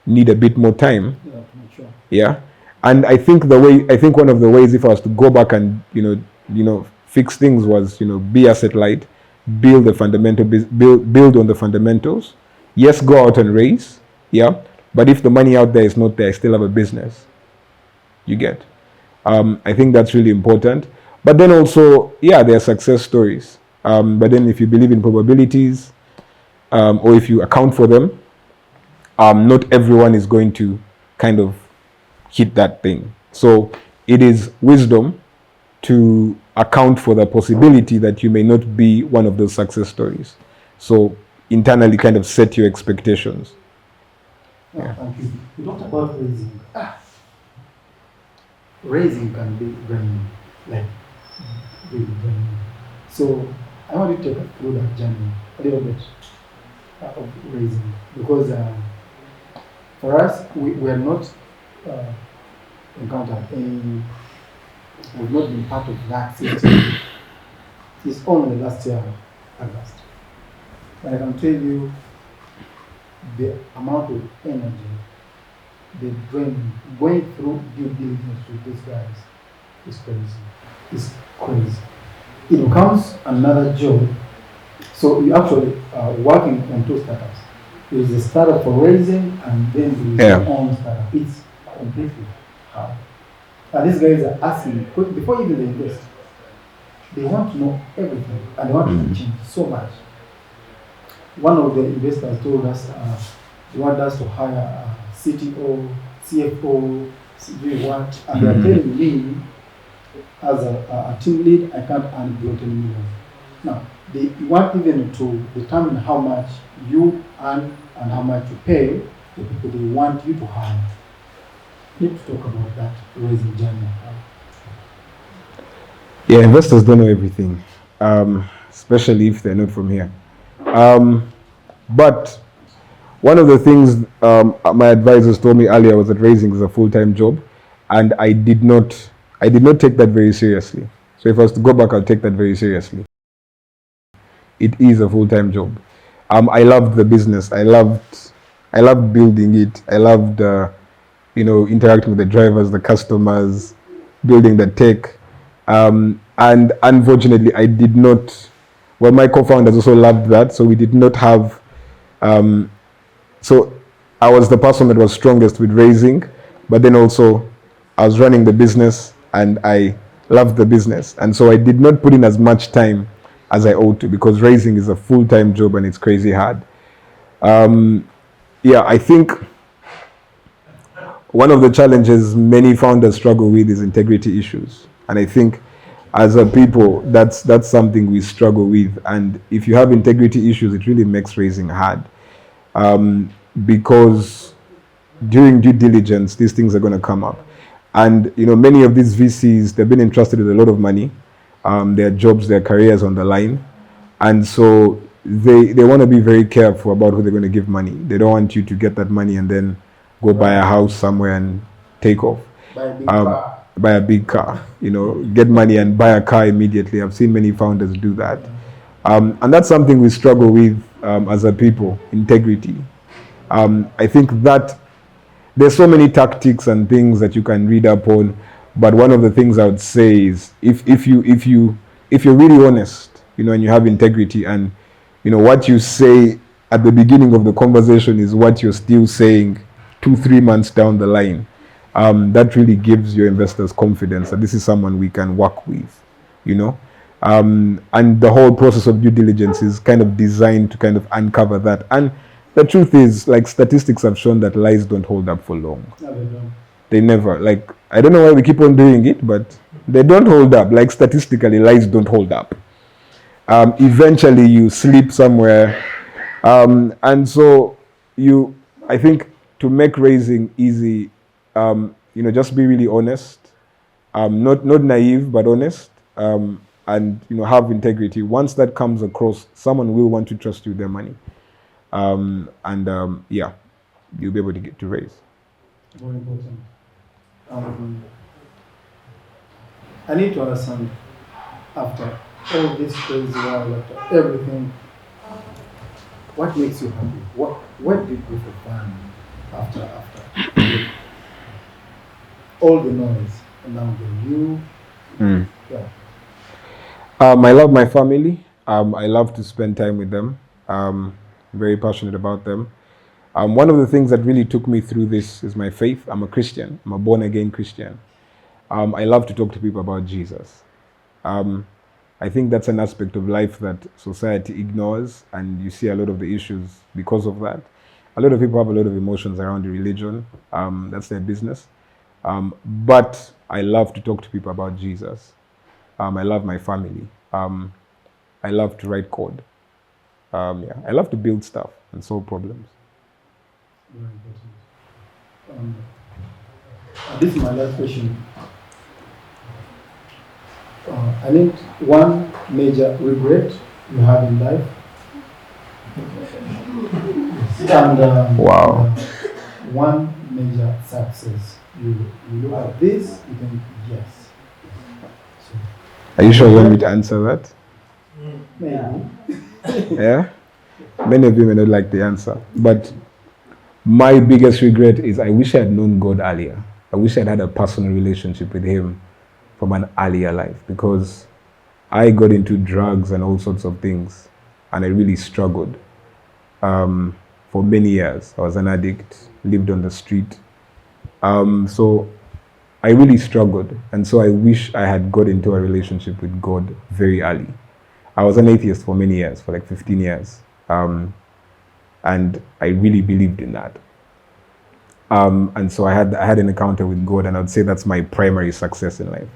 need a bit more time. Yeah. And I think one of the ways, if I was to go back and, fix things was, be asset light, build the build on the fundamentals. Yes, go out and raise, yeah. But if the money out there is not there, I still have a business. You get. I think that's really important. But then also, yeah, there are success stories. But then if you believe in probabilities, or if you account for them, not everyone is going to kind of hit that thing. So it is wisdom to account for the possibility that you may not be one of those success stories. So internally kind of set your expectations. Yeah. Thank you. You talked about raising. Raising can be draining, like really draining. So I want you to take us through that journey a little bit of raising, because for us, we are not encountered any, we've not been part of that system. It's only last year, August. But I can tell you the amount of energy, the drain, going through due diligence with these guys is crazy. It's crazy. It becomes another job. So you actually working on two startups. There is a startup for raising, and then there is your own startup. It's completely hard. And these guys are asking, before even they invest, they want to know everything, and they want to change so much. One of the investors told us they want us to hire a CTO, CFO, doing what, and they're telling me, as a team lead, I can't earn below 10 million. Now, they want even to determine how much you earn and how much you pay the people they want you to hire. You need to talk about that raising journey. Yeah, investors don't know everything, especially if they're not from here. But one of the things my advisors told me earlier was that raising is a full-time job, and I did not take that very seriously. So if I was to go back, I'll take that very seriously. It is a full-time job. I loved the business. I loved building it. I loved interacting with the drivers, the customers, building the tech. And unfortunately, I did not. Well, my co-founders also loved that, so we did not have. So I was the person that was strongest with raising, but then also I was running the business, and I loved the business, and so I did not put in as much time as I ought to, because raising is a full-time job and it's crazy hard. Yeah, I think one of the challenges many founders struggle with is integrity issues, and I think as a people, that's something we struggle with. And if you have integrity issues, it really makes raising hard, because during due diligence, these things are going to come up. And many of these VCs, they've been entrusted with a lot of money, their jobs, their careers on the line, and so they want to be very careful about who they're going to give money. They don't want you to get that money and then go buy a house somewhere and take off. Buy a big car, get money and buy a car immediately. I've seen many founders do that. And that's something we struggle with as a people, integrity. I think that there's so many tactics and things that you can read up on, but one of the things I would say is if you're really honest, and you have integrity, and what you say at the beginning of the conversation is what you're still saying 2-3 months down the line. That really gives your investors confidence that this is someone we can work with, and the whole process of due diligence is kind of designed to kind of uncover that. And the truth is, like, statistics have shown that lies don't hold up for long. No, they don't. They never. Like, I don't know why we keep on doing it, but they don't hold up. Like, statistically, lies don't hold up. Eventually you sleep somewhere, and so I think to make raising easy, just be really honest, not naive, but honest, and have integrity. Once that comes across, someone will want to trust you with their money, yeah, you'll be able to get to raise. Very important. I need to understand, after all this crazy world, after everything, what makes you happy? What do you do for fun after all the noise and now the you? Yeah. I love my family. I love to spend time with them. Very passionate about them. One of the things that really took me through this is my faith. I'm a Christian. I'm a born-again Christian. I love to talk to people about Jesus. I think that's an aspect of life that society ignores, and you see a lot of the issues because of that. A lot of people have a lot of emotions around the religion. That's their business. But I love to talk to people about Jesus. I love my family. I love to write code. I love to build stuff and solve problems. Very important. This is my last question. I need one major regret you have in life. And Wow. one major success. You look at this, you think, yes. So, Are you sure you want me to answer that? maybe. Yeah? Many of you may not like the answer. But my biggest regret is I wish I had known God earlier. I wish I'd had a personal relationship with Him from an earlier life, because I got into drugs and all sorts of things, and I really struggled for many years. I was an addict, lived on the street. So I really struggled, and so I wish I had got into a relationship with God very early. I was an atheist for many years, for like 15 years, and I really believed in that. And so I had an encounter with God, and I'd say that's my primary success in life.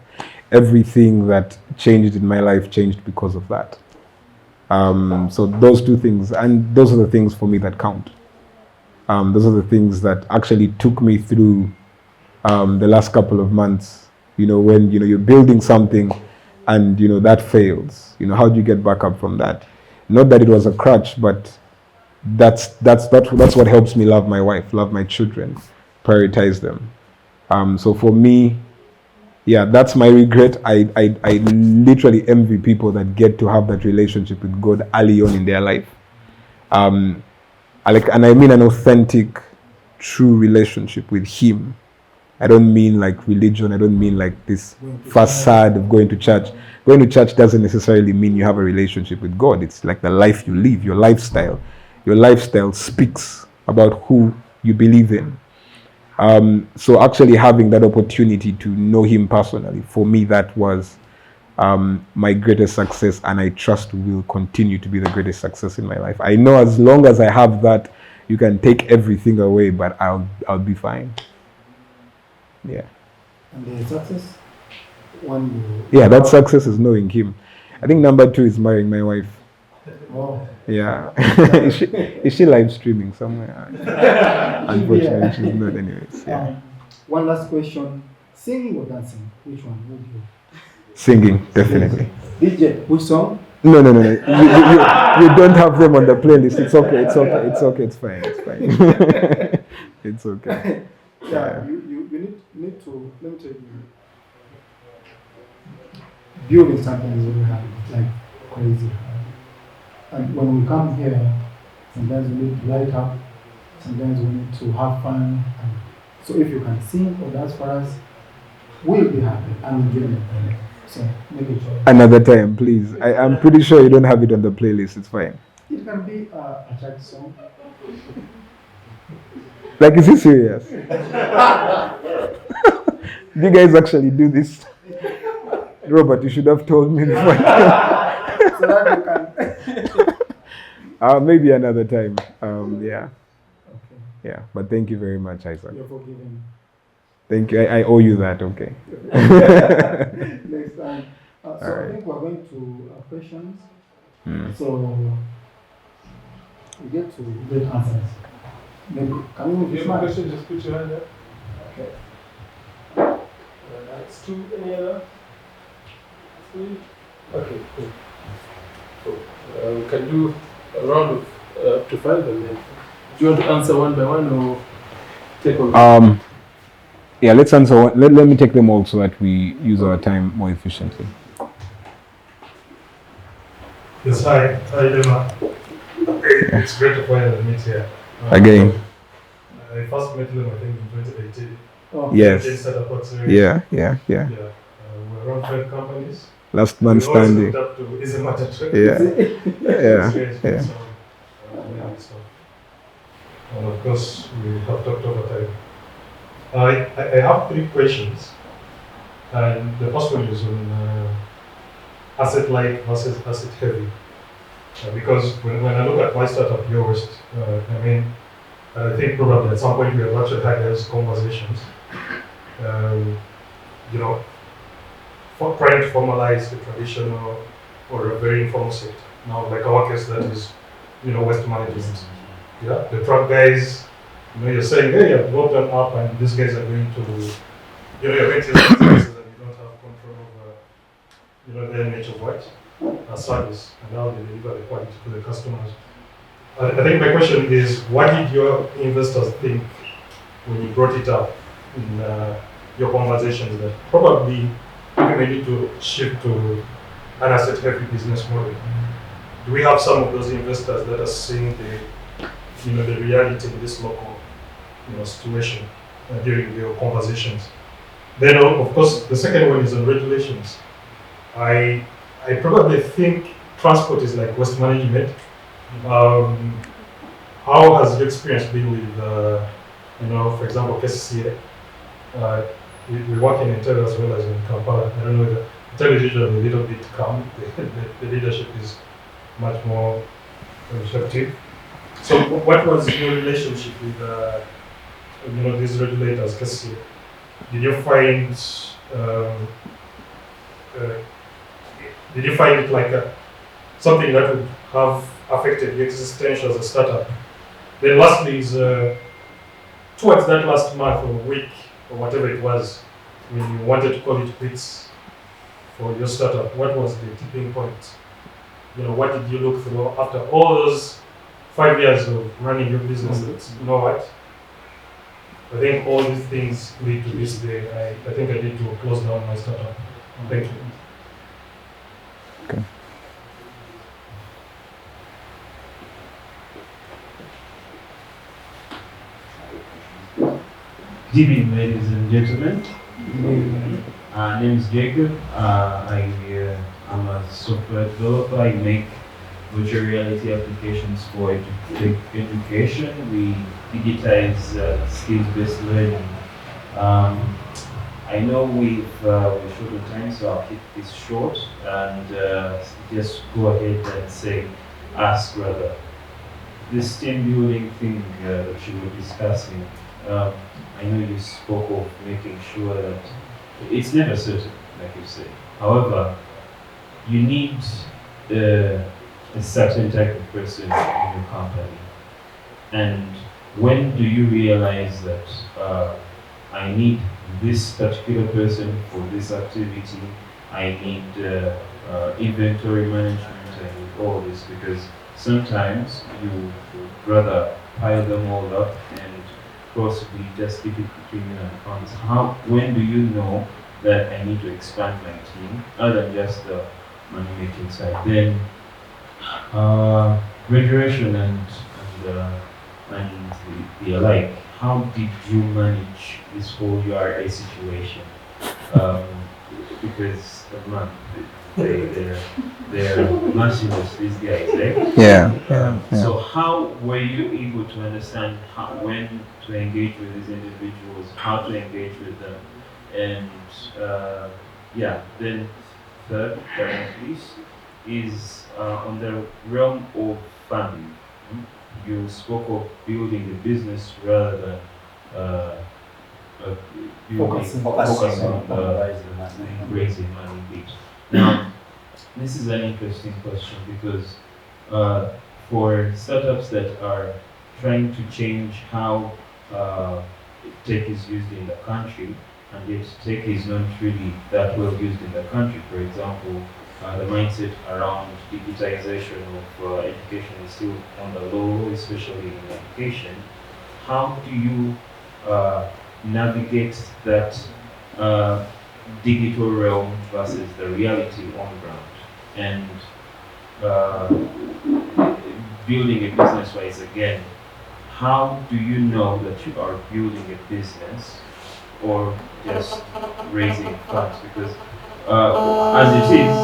Everything that changed in my life changed because of that. So those two things, and those are the things for me that count. Those are the things that actually took me through the last couple of months. When you're building something and that fails. How do you get back up from that? Not that it was a crutch, but that's what helps me love my wife, love my children, prioritize them. So for me, yeah, that's my regret. I literally envy people that get to have that relationship with God early on in their life. And I mean an authentic, true relationship with Him. I don't mean like religion. I don't mean like this facade of going to church. Going to church doesn't necessarily mean you have a relationship with God. It's like the life you live, your lifestyle. Your lifestyle speaks about who you believe in. So actually having that opportunity to know Him personally, for me, that was my greatest success, and I trust will continue to be the greatest success in my life. I know as long as I have that, you can take everything away, but I'll be fine. Yeah. And the success? Yeah, that success is knowing Him. I think number 2 is marrying my wife. Oh. Yeah. is she live streaming somewhere? Unfortunately, she's not anyways. Yeah. One last question. Singing or dancing? Which one would you? Singing, definitely. DJ, which song? No. You don't have them on the playlist. It's okay. It's fine. It's okay. Yeah, you need to, let me tell you, building something is very hard, like crazy hard. And when we come here, sometimes we need to light up, sometimes we need to have fun. And so if you can sing or dance for us, we'll be happy and we'll give it. So make it sure. Another time, please. I'm pretty sure you don't have it on the playlist. It's fine. It can be a church song. Like, is he serious? Do you guys actually do this? Robert, you should have told me before. So that you can. Maybe another time. Yeah. Okay. Yeah. But thank you very much, Isaac. You're forgiven. Thank you. I owe you that. Okay. Next time. So right. I think we're going to questions. So we get to great answers. Maybe can you move this mic? Question, just put your hand up. Okay. That's 2. Any other? 3. Okay, cool. So we can do a round of up to 5, and then do you want to answer one by one or take all? Yeah, let's answer one. Let me take them all so that we use our time more efficiently. Yes, hi, Emma. It's great to finally meet here. Again. I first met them, I think, in 2018. Oh. Yes. They set up a series. Yeah. We're around 5 companies. Last man We always standing. looked up to is a Matatu. Yeah. Yeah. So, and of course, we have talked over time. I have 3 questions, and the first one is on asset light versus asset heavy. Because when I look at my startup, Your West, I think probably at some point we have actually had those conversations. Um, you know, for trying to formalize the traditional or a very informal sector. Now, like our case, that is, waste management. Yeah, the truck guys, you're saying, hey, I've got an app and these guys are going to, you're going to use businesses and you don't have control over, their nature of what? Service and how they deliver the quality to the customers. I think my question is, what did your investors think when you brought it up in your conversations that probably we may need to shift to an asset-heavy business model? Do we have some of those investors that are seeing the reality in this local, situation during your conversations? Then, of course, the second one is on regulations. I probably think transport is like waste management. How has your experience been with, for example, KCCA? We work in Intel as well as in Kampala. I don't know, the Intel is usually a little bit calm. The leadership is much more receptive. So what was your relationship with, these regulators, KCCA? Did you find, it like something that would have affected your existence as a startup? Then lastly is, towards that last month or week or whatever it was, when you wanted to call it quits for your startup, what was the tipping point? What did you look through after all those 5 years of running your business? You know what? I think all these things lead to this day. I think I need to close down my startup. Thank you. Okay. Good evening, ladies and gentlemen. My name is Jacob. I'm a software developer. I make virtual reality applications for education. We digitize skills-based learning. I know we're short on time, so I'll keep this short and just go ahead and ask rather. This team building thing that you were discussing, I know you spoke of making sure that it's never certain, like you say. However, you need a certain type of person in your company. And when do you realize that I need this particular person for this activity, I need inventory management and all this, because sometimes you would rather pile them all up and possibly just keep it between you and accounts. When do you know that I need to expand my team other than just the money making side? Then graduation and the alike. How did you manage this whole URA situation? Because man, they're merciless, these guys, right? Yeah. So how were you able to understand when to engage with these individuals, how to engage with them, and then third, least, is on the realm of funding. You spoke of building a business rather than focusing on raising money bit. Now, this is an interesting question because for startups that are trying to change how tech is used in the country, and yet tech is not really that well used in the country. For example, the mindset around digitization of education is still on the low, especially in education. How do you navigate that digital realm versus the reality on ground? And building a business wise again, how do you know that you are building a business or just raising funds? Because as it is,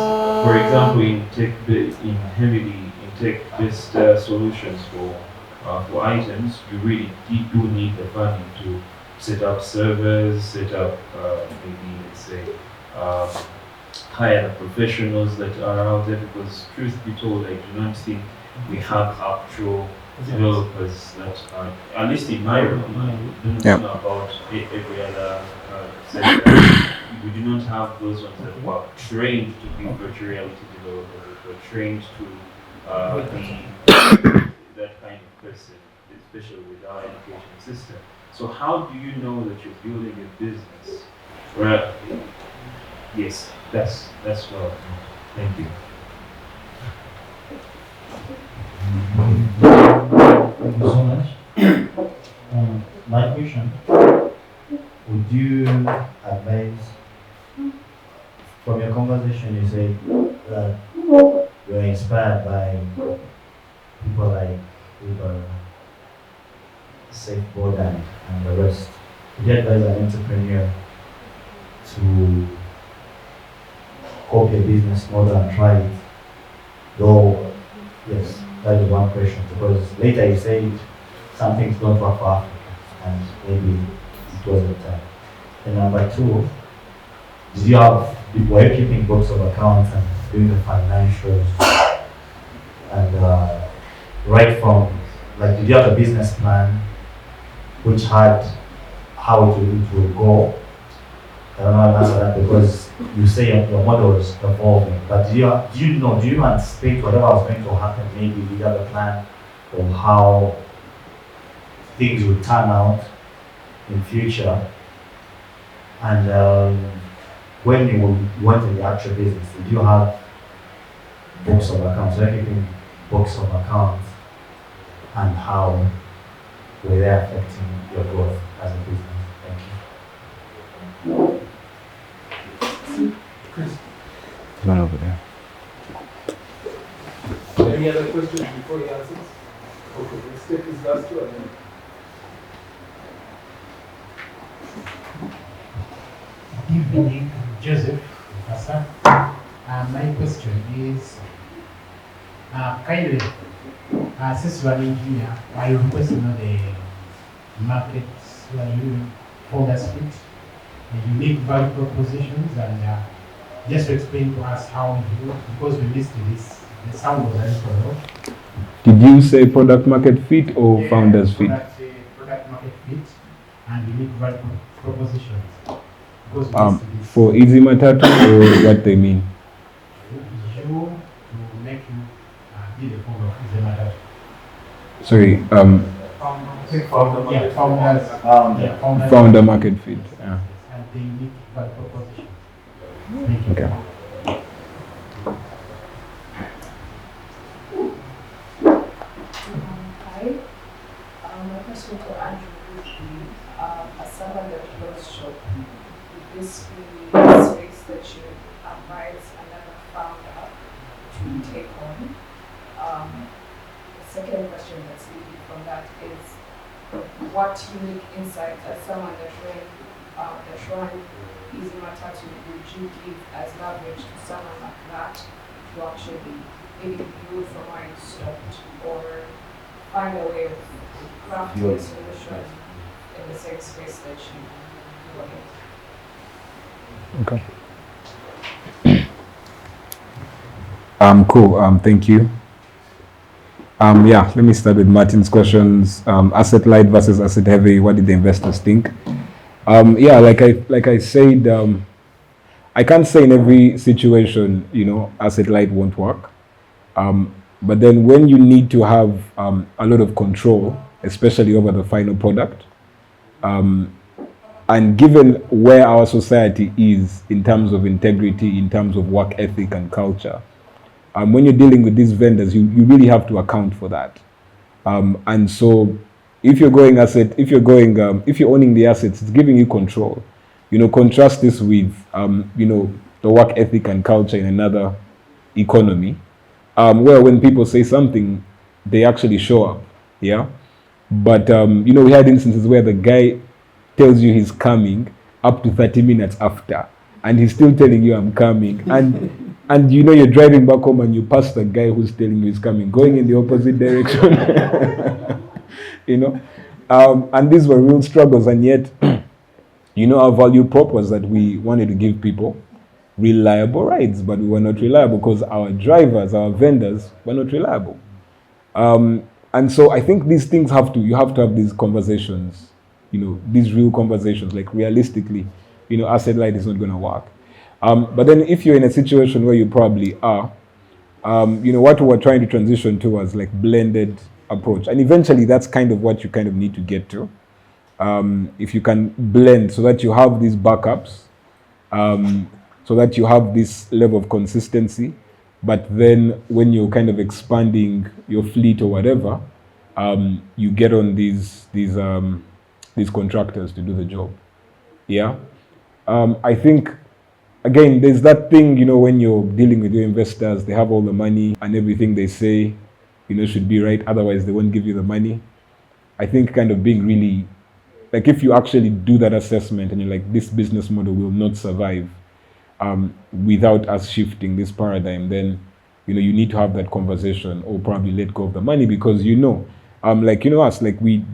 for example, in heavily in tech-based solutions for items, you really do need the funding to set up servers, set up maybe let's say um, hire the professionals that are out there. Because truth be told, I do not think we have actual developers that are, at least in my opinion, I don't know about every other sector. We do not have those ones that were trained to be virtual reality developers, that were trained to be that kind of person, especially with our education system. So how do you know that you're building a business? Well, yes, that's well. Thank you. Thank you so much. My question, would you advise, from your conversation you said that you're inspired by people like Uber, Safeboard and the rest. Would you advise an entrepreneur to copy a business model and try it? Though, yes, that is one question, because later you said some things don't work for Africa, and maybe it wasn't time. And number two, were you keeping books of accounts and doing the financials, and right from, like, did you have a business plan which had how it will go? I don't know how to answer that, because you say your model is evolving, but do you anticipate whatever was going to happen? Maybe you have a plan of how things will turn out in future, and when you went in the actual business, did you have books of accounts? Were you keeping books of accounts, and how were they affecting your growth as a business? Thank you. One over there. Any other questions before he answers? Okay, let's take his last one. Good evening, Joseph. Professor. My question is, kindly, since you are an engineer, I request to know the markets where you folders fit, the unique value propositions, and just to explain to us how you, because we missed this, the sound was a little low. Did you say product market fit or founders fit? Product market fit and unique value propositions. Because we missed this. For Easy Matatu or what they mean? You to make you be the founder of Easy Matatu. Sorry, founder market fit. Yeah. And the unique value proposition. Okay. Hi. My question to Andrew would be, as someone that loves shop, would this be a space that you advise another founder to take on? The second question that's leading from that is, what unique insights as someone that run Easy Matatu would you give as leverage to someone like that to actually maybe build from where it stopped, or find a way of crafting a solution in the same space that you were in? Okay. Cool. Thank you. Yeah, let me start with Martin's questions. Asset light versus asset heavy. What did the investors think? Yeah, like I said, I can't say in every situation, asset light won't work. But then when you need to have a lot of control, especially over the final product, and given where our society is in terms of integrity, in terms of work ethic and culture, when you're dealing with these vendors, you really have to account for that. And so if you're owning the assets, it's giving you control. Contrast this with, the work ethic and culture in another economy, where when people say something, they actually show up. Yeah. But, we had instances where the guy tells you he's coming up to 30 minutes after. and he's still telling you I'm coming, and you know you're driving back home and you pass the guy who's telling you he's coming, going in the opposite direction. You know, and these were real struggles, and yet, you know, our value prop was that we wanted to give people reliable rides, but we were not reliable because our drivers, our vendors were not reliable. And so I think these things you have to have these conversations, you know, these real conversations, like realistically, you know, asset light is not going to work. But then if you're in a situation where you probably are, you know, what we're trying to transition towards like blended approach. And eventually that's kind of what you kind of need to get to. If you can blend so that you have these backups, so that you have this level of consistency, but then when you're kind of expanding your fleet or whatever, you get on these contractors to do the job. Yeah. I think, again, there's that thing, you know, when you're dealing with your investors, they have all the money and everything they say, you know, should be right. Otherwise, they won't give you the money. I think kind of being really, like if you actually do that assessment and you're like, this business model will not survive without us shifting this paradigm, then, you know, you need to have that conversation or probably let go of the money because, you know, like, you know, us, like we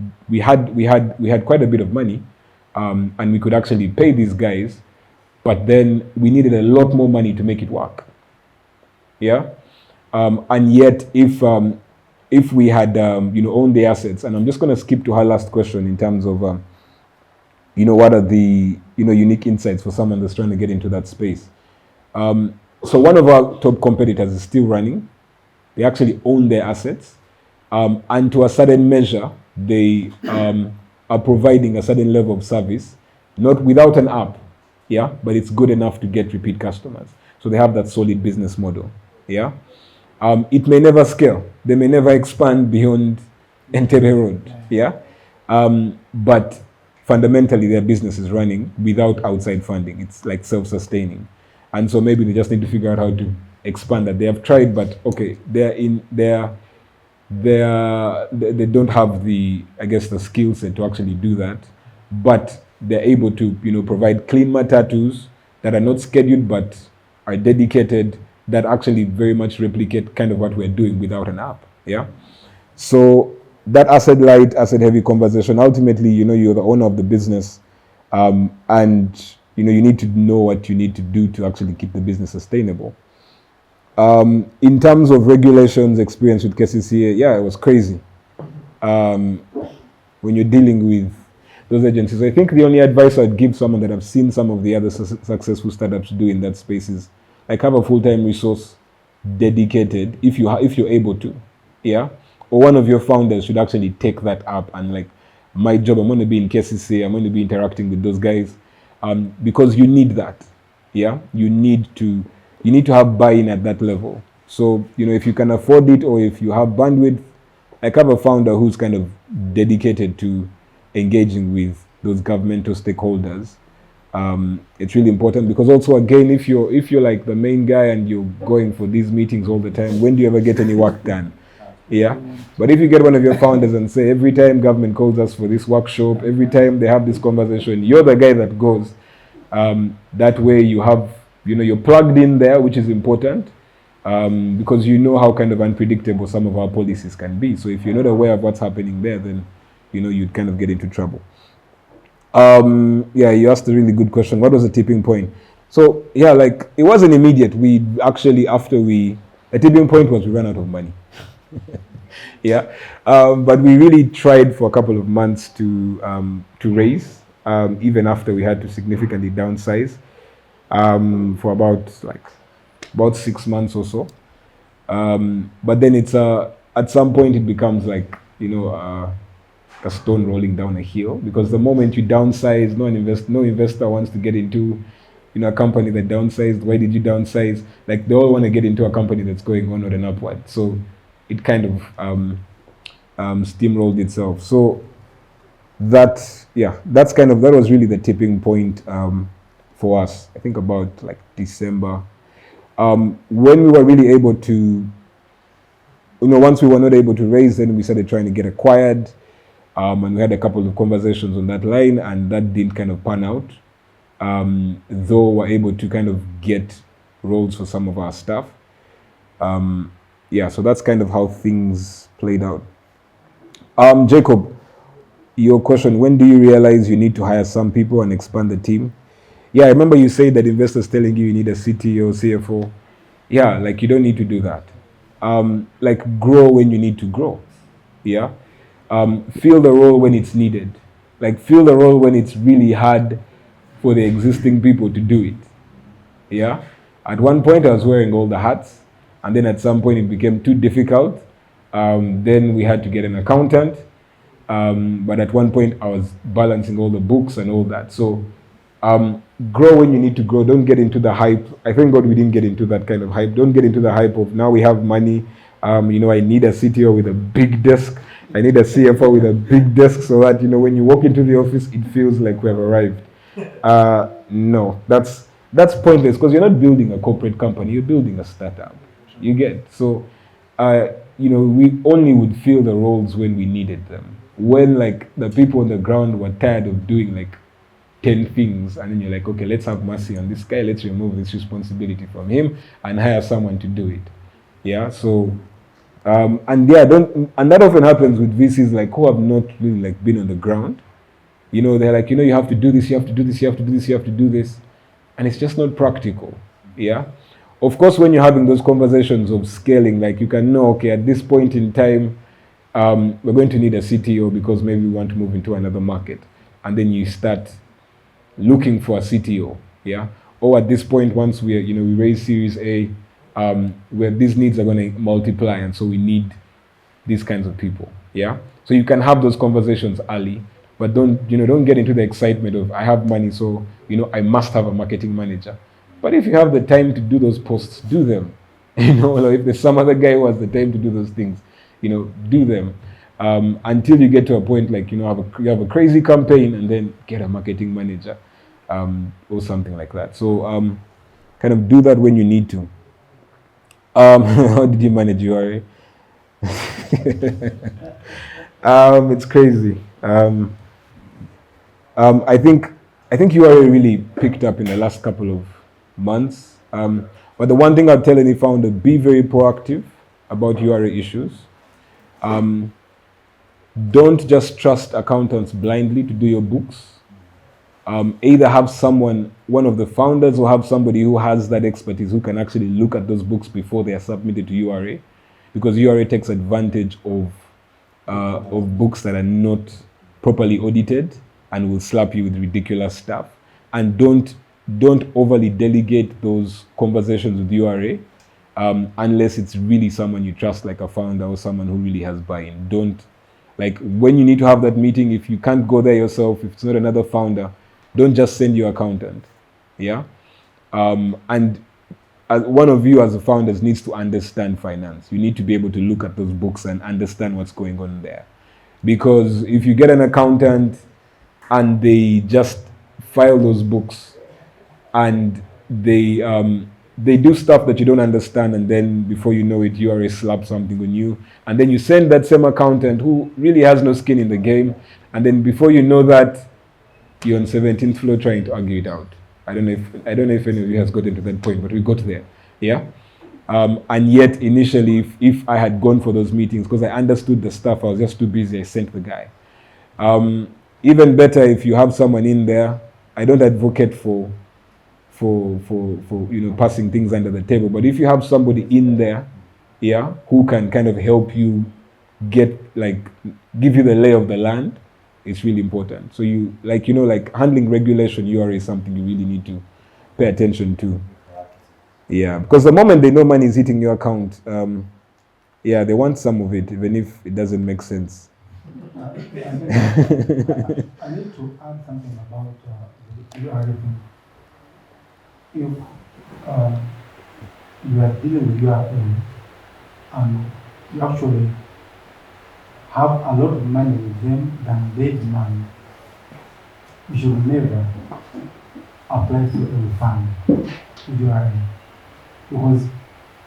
had quite a bit of money and we could actually pay these guys, but then we needed a lot more money to make it work. Yeah. And yet if we had, you know, owned the assets, and I'm just going to skip to her last question in terms of, you know, what are the, you know, unique insights for someone that's trying to get into that space. So one of our top competitors is still running. They actually own their assets. And to a certain measure, they are providing a certain level of service, not without an app, yeah, but it's good enough to get repeat customers. So they have that solid business model, yeah. It may never scale. They may never expand beyond Entebbe Road, yeah. But fundamentally, their business is running without outside funding. It's like self-sustaining. And so maybe they just need to figure out how to expand that. They have tried, but okay, they don't have the, I guess, the skill set to actually do that. But they're able to, you know, provide clean Matatus that are not scheduled but are dedicated, that actually very much replicate kind of what we're doing without an app. Yeah. So that asset light, asset heavy conversation, ultimately, you know, you're the owner of the business, and you know, you need to know what you need to do to actually keep the business sustainable. In terms of regulations, experience with KCCA, yeah, it was crazy. When you're dealing with those agencies, I think the only advice I'd give someone that I've seen some of the other successful startups do in that space is like have a full-time resource dedicated if you're able to, yeah. Or one of your founders should actually take that up and like, my job, I'm going to be in KCCA, I'm going to be interacting with those guys, because you need that, yeah. You need to have buy-in at that level. So, you know, if you can afford it or if you have bandwidth, like have a founder who's kind of dedicated to engaging with those governmental stakeholders. It's really important because also, again, if you're like the main guy and you're going for these meetings all the time, when do you ever get any work done? Yeah. But if you get one of your founders and say, every time government calls us for this workshop, every time they have this conversation, you're the guy that goes. That way you have, you know, you're plugged in there, which is important, because you know how kind of unpredictable some of our policies can be. So if you're not aware of what's happening there, then, you know, you'd kind of get into trouble. Yeah, you asked a really good question. What was the tipping point? So yeah, like it wasn't immediate. We actually, a tipping point was we ran out of money. Yeah, but we really tried for a couple of months to raise, even after we had to significantly downsize, for about 6 months or so. But then it's at some point it becomes like, you know, a stone rolling down a hill, because the moment you downsize, no investor wants to get into, you know, a company that downsized. Why did you downsize? Like they all want to get into a company that's going onward and upward. So it kind of steamrolled itself. So that was really the tipping point for us. I think about like December, when we were really able to, you know, once we were not able to raise, then we started trying to get acquired. And we had a couple of conversations on that line, and that didn't kind of pan out. though we're able to kind of get roles for some of our staff. Yeah, so that's kind of how things played out. Jacob, your question, when do you realize you need to hire some people and expand the team? Yeah, I remember you said that investors telling you need a CTO, CFO. Yeah, like you don't need to do that. Like grow when you need to grow. Yeah. Fill the role when it's needed. Like fill the role when it's really hard for the existing people to do it. Yeah. At one point I was wearing all the hats, and then at some point it became too difficult. Then we had to get an accountant. But at one point I was balancing all the books and all that. So grow when you need to grow. Don't get into the hype. I thank God we didn't get into that kind of hype. Don't get into the hype of now we have money. I need a CTO with a big desk. I need a CFO with a big desk so that, when you walk into the office, it feels like we have arrived. No, that's pointless because you're not building a corporate company. You're building a startup. You get? So, we only would fill the roles when we needed them. When, like, the people on the ground were tired of doing, like, 10 things, and then you're like, okay, let's have mercy on this guy, let's remove this responsibility from him and hire someone to do it. Yeah, so and that often happens with VCs like who have not really like been on the ground. They're like, you have to do this, you have to do this, you have to do this, you have to do this, and it's just not practical. Yeah, of course, when you're having those conversations of scaling, like you can know, okay, at this point in time, we're going to need a CTO because maybe we want to move into another market, and then you start looking for a CTO, yeah. Or at this point, once we raise Series A, where these needs are going to multiply, and so we need these kinds of people, yeah. So you can have those conversations early, but don't get into the excitement of I have money, so I must have a marketing manager. But if you have the time to do those posts, do them. If there's some other guy who has the time to do those things, do them. Until you get to a point like you have a crazy campaign and then get a marketing manager or something like that. So kind of do that when you need to. How did you manage URA? It's crazy. I think URA really picked up in the last couple of months. But the one thing I'd tell any founder, be very proactive about URA issues. Don't just trust accountants blindly to do your books. Either have one of the founders, or have somebody who has that expertise who can actually look at those books before they are submitted to URA, because URA takes advantage of books that are not properly audited and will slap you with ridiculous stuff. And don't overly delegate those conversations with URA unless it's really someone you trust, like a founder or someone who really has buy-in. Don't. Like when you need to have that meeting, if you can't go there yourself, if it's not another founder, don't just send your accountant. Yeah. And one of you as a founders needs to understand finance. You need to be able to look at those books and understand what's going on there. Because if you get an accountant and they just file those books and they do stuff that you don't understand, and then before you know it, you already slap something on you, and then you send that same accountant who really has no skin in the game, and then before you know that, you're on 17th floor trying to argue it out. I don't know if any of you has gotten to that point, but we got there. Yeah. And yet initially, if I had gone for those meetings, because I understood the stuff, I was just too busy, I sent the guy. Even better if you have someone in there. I don't advocate for passing things under the table, but if you have somebody in there, yeah, who can kind of help you give you the lay of the land, it's really important. So handling regulation, URA is something you really need to pay attention to. Yeah, because the moment they know money is hitting your account, they want some of it, even if it doesn't make sense. I need to add something about the URA thing. If you are dealing with URA and you actually have a lot of money with them than they demand, you should never apply for a refund with URA. Because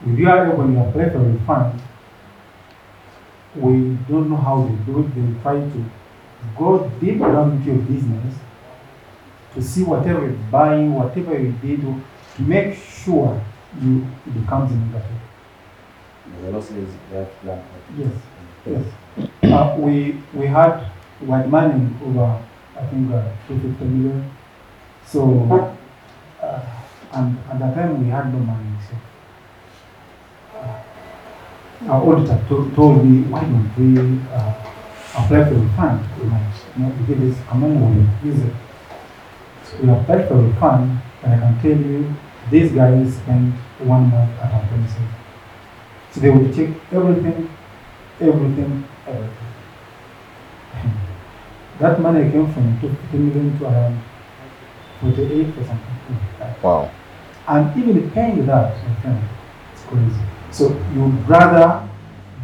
with URA, when you apply for a refund, we don't know how they do it. They try to go deep down into your business to see whatever you buy, whatever you did, to make sure it becomes negative. The law says you have to plan. Yes, yes. We had money over, I think, 250 million. So, and at that time we had no money. So, our auditor told me, why don't we apply for refund? Because this amount we use it. So we applied for refund, and I can tell you, these guys spent 1 month at our premises. So they would check everything. That money came from 250 million to around 48 or something. Wow. And even paying that, my friend, it's crazy. So you'd rather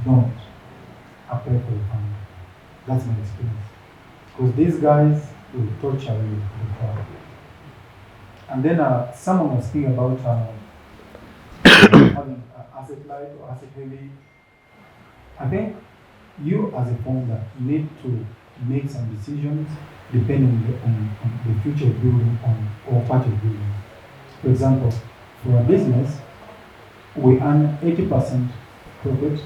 don't apply for the fund. That's my experience. Because these guys will torture you before. And then someone was speaking about having asset light or asset heavy. I think you as a founder need to make some decisions depending on the future of building or part of building. For example, for a business, we earn 80% profit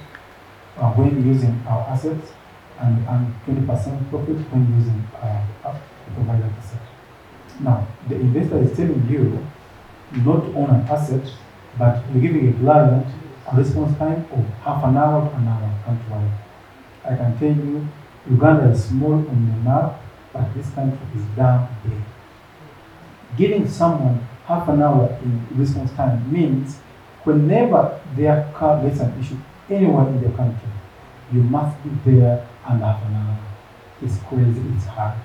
when using our assets and 20% profit when using a provider asset. Now, the investor is telling you not to own an asset, but we're giving a client a response time of half an hour to an hour countrywide. I can tell you, Uganda is small on the map, but this country is damn big. Giving someone half an hour in response time means whenever their car gets an issue anywhere in the country, you must be there under half an hour. It's crazy, it's hard.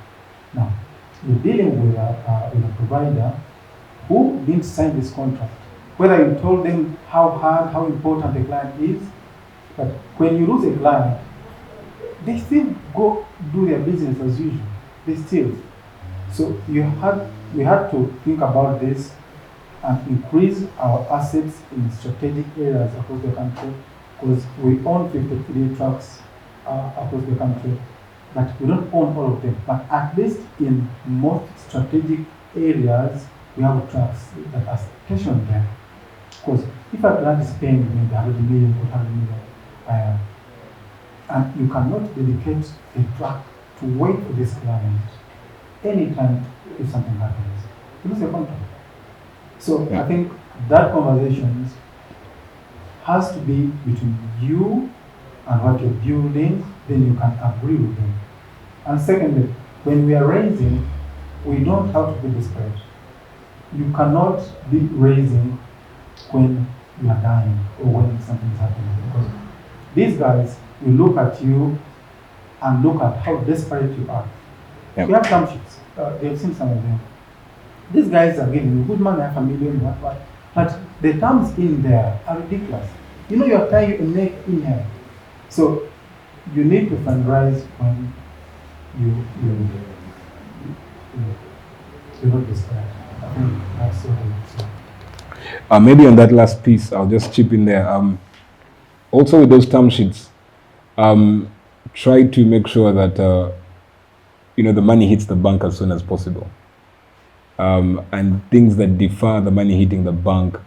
Now, you're dealing with a provider who didn't sign this contract. Whether you told them how hard, how important the client is, but when you lose a client, they still go do their business as usual. They still. So we had to think about this and increase our assets in strategic areas across the country, because we own 53 trucks across the country, but we don't own all of them. But at least in most strategic areas, we have trucks that are stationed there. Because if Atalanta is paying maybe 100 million or 100 million, and you cannot dedicate a truck to wait for this client anytime if something happens, you lose the contract. So I think that conversation has to be between you and what you're building, then you can agree with them. And secondly, when we are raising, we don't have to be desperate. You cannot be raising when you are dying or when something is happening, because these guys will look at you and look at how desperate you are. Yep. We have term sheets. They've seen some of them. These guys are giving you good money, half a million, what. But the terms in there are ridiculous. You know you're tying your neck in here. So you need to fundraise when you're not desperate. I think that's what I would say. Maybe on that last piece, I'll just chip in there. Also with those term sheets, try to make sure that the money hits the bank as soon as possible. And things that defer the money hitting the bank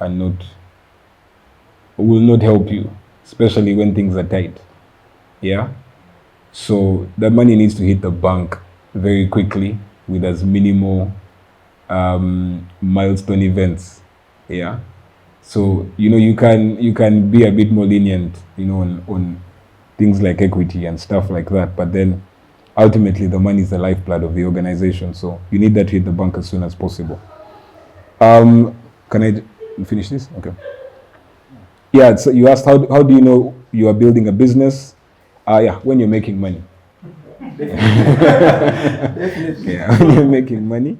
will not help you, especially when things are tight. Yeah. So that money needs to hit the bank very quickly with as minimal milestone events. Yeah. So you can be a bit more lenient, on things like equity and stuff like that. But then ultimately the money is the lifeblood of the organization. So you need that to hit the bank as soon as possible. Can I finish this? Okay. Yeah. So you asked how do you know you are building a business? When you're making money. Definitely. Yeah, when you're making money.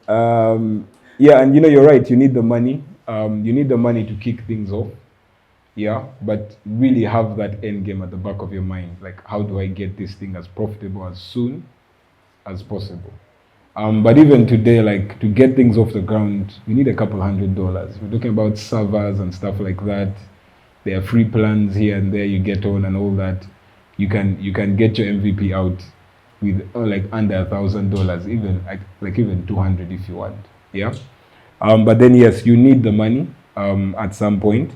And you're right. You need the money. You need the money to kick things off. Yeah, but really have that end game at the back of your mind. Like, how do I get this thing as profitable as soon as possible? But even today, like, to get things off the ground, you need a couple $100. We're talking about servers and stuff like that. There are free plans here and there you get on and all that. You can get your MVP out with like under $1,000, even like even 200 if you want. Yeah. But then yes, you need the money at some point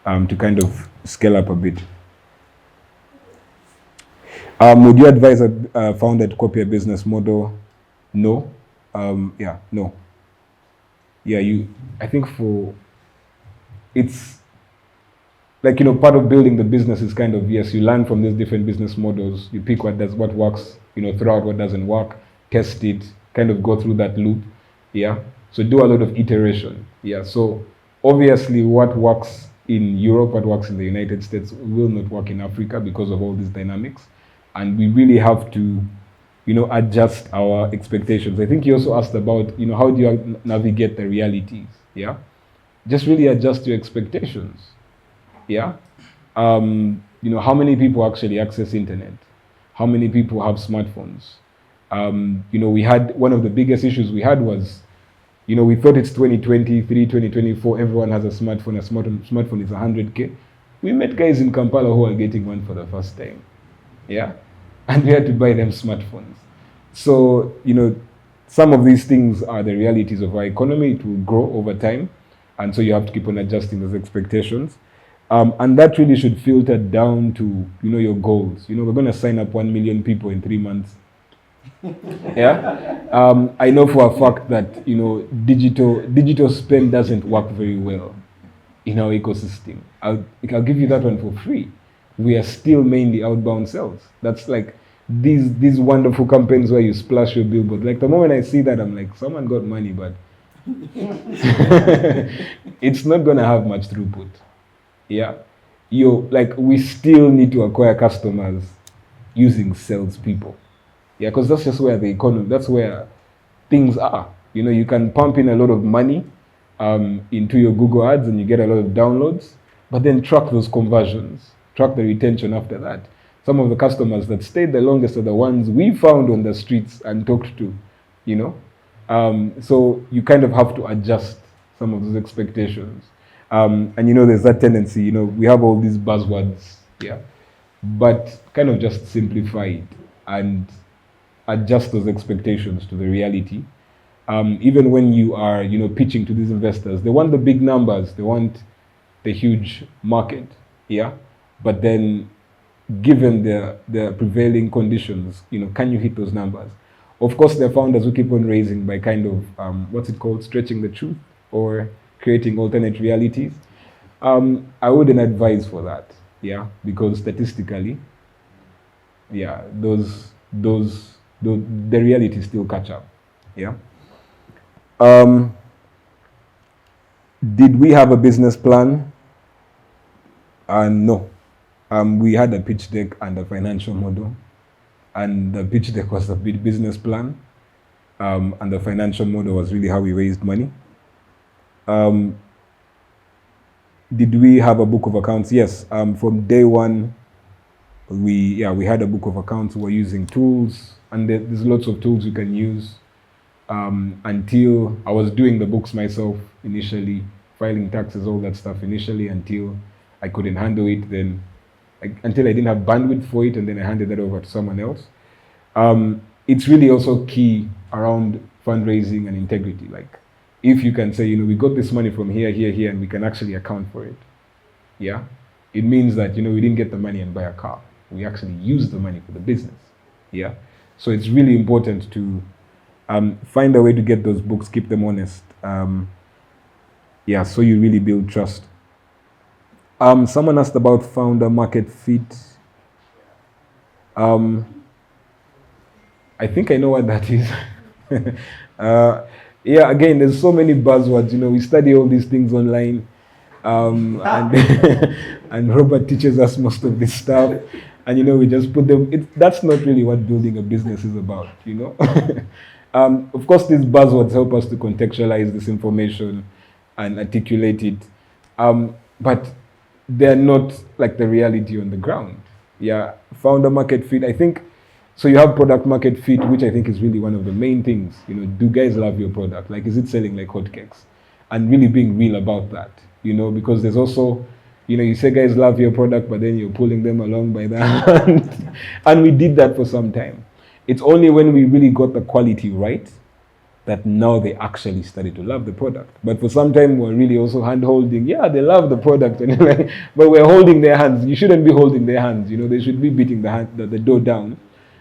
to kind of scale up a bit. Would you advise a founder to copy a business model? No. Yeah, no. Yeah, I think it's like, part of building the business is kind of, yes, you learn from these different business models, you pick what works, throw out what doesn't work, test it, kind of go through that loop. Yeah. So do a lot of iteration. Yeah. So obviously what works in Europe, what works in the United States will not work in Africa because of all these dynamics. And we really have to, adjust our expectations. I think you also asked about, how do you navigate the realities? Yeah. Just really adjust your expectations. Yeah. How many people actually access internet? How many people have smartphones? We had one of the biggest issues we had was, we thought it's 2023, 2024, everyone has a smartphone. A smartphone is 100K. We met guys in Kampala who are getting one for the first time. Yeah. And we had to buy them smartphones. So, some of these things are the realities of our economy. It will grow over time. And so you have to keep on adjusting those expectations. And that really should filter down to, your goals. We're going to sign up 1 million people in 3 months. Yeah. I know for a fact that, digital spend doesn't work very well in our ecosystem. I'll give you that one for free. We are still mainly outbound sales. That's like these wonderful campaigns where you splash your billboard. Like the moment I see that, I'm like, someone got money, but it's not going to have much throughput. Yeah. We still need to acquire customers using salespeople. Yeah, because that's just where the economy, that's where things are. You can pump in a lot of money into your Google ads and you get a lot of downloads, but then track those conversions, track the retention after that. Some of the customers that stayed the longest are the ones we found on the streets and talked to, So you kind of have to adjust some of those expectations. And there's that tendency, we have all these buzzwords, yeah, but kind of just simplify it and adjust those expectations to the reality. Even when you are, pitching to these investors, they want the big numbers, they want the huge market, yeah. But then, given the prevailing conditions, can you hit those numbers? Of course, there are founders who keep on raising by kind of stretching the truth or creating alternate realities. I wouldn't advise for that, yeah, because statistically, yeah, the reality still catch up, yeah. Did we have a business plan? No. We had a pitch deck and a financial model, and the pitch deck was the business plan, and the financial model was really how we raised money. Did we have a book of accounts? Yes. From day one, we had a book of accounts. We were using tools, and there's lots of tools you can use. Until I was doing the books myself initially, filing taxes, all that stuff initially, until I couldn't handle it. Then, until I didn't have bandwidth for it, and then I handed that over to someone else. It's really also key around fundraising and integrity. Like, if you can say, we got this money from here, here, here, and we can actually account for it. Yeah, it means that, we didn't get the money and buy a car. We actually used the money for the business. Yeah, so it's really important to find a way to get those books, keep them honest. So you really build trust. Someone asked about founder market fit. I think I know what that is. Again, there's so many buzzwords. We study all these things online, and and Robert teaches us most of this stuff, and we just put them. That's not really what building a business is about. Of course, these buzzwords help us to contextualize this information and articulate it, but they're not like the reality on the ground. Yeah, founder market fit, I think. So you have product market fit, which I think is really one of the main things. Do guys love your product? Like, is it selling like hotcakes? And really being real about that, because there's also, you say guys love your product, but then you're pulling them along by the hand. And we did that for some time. It's only when we really got the quality right that now they actually started to love the product. But for some time, we're really also hand-holding. Yeah, they love the product, and but we're holding their hands. You shouldn't be holding their hands. They should be beating the door down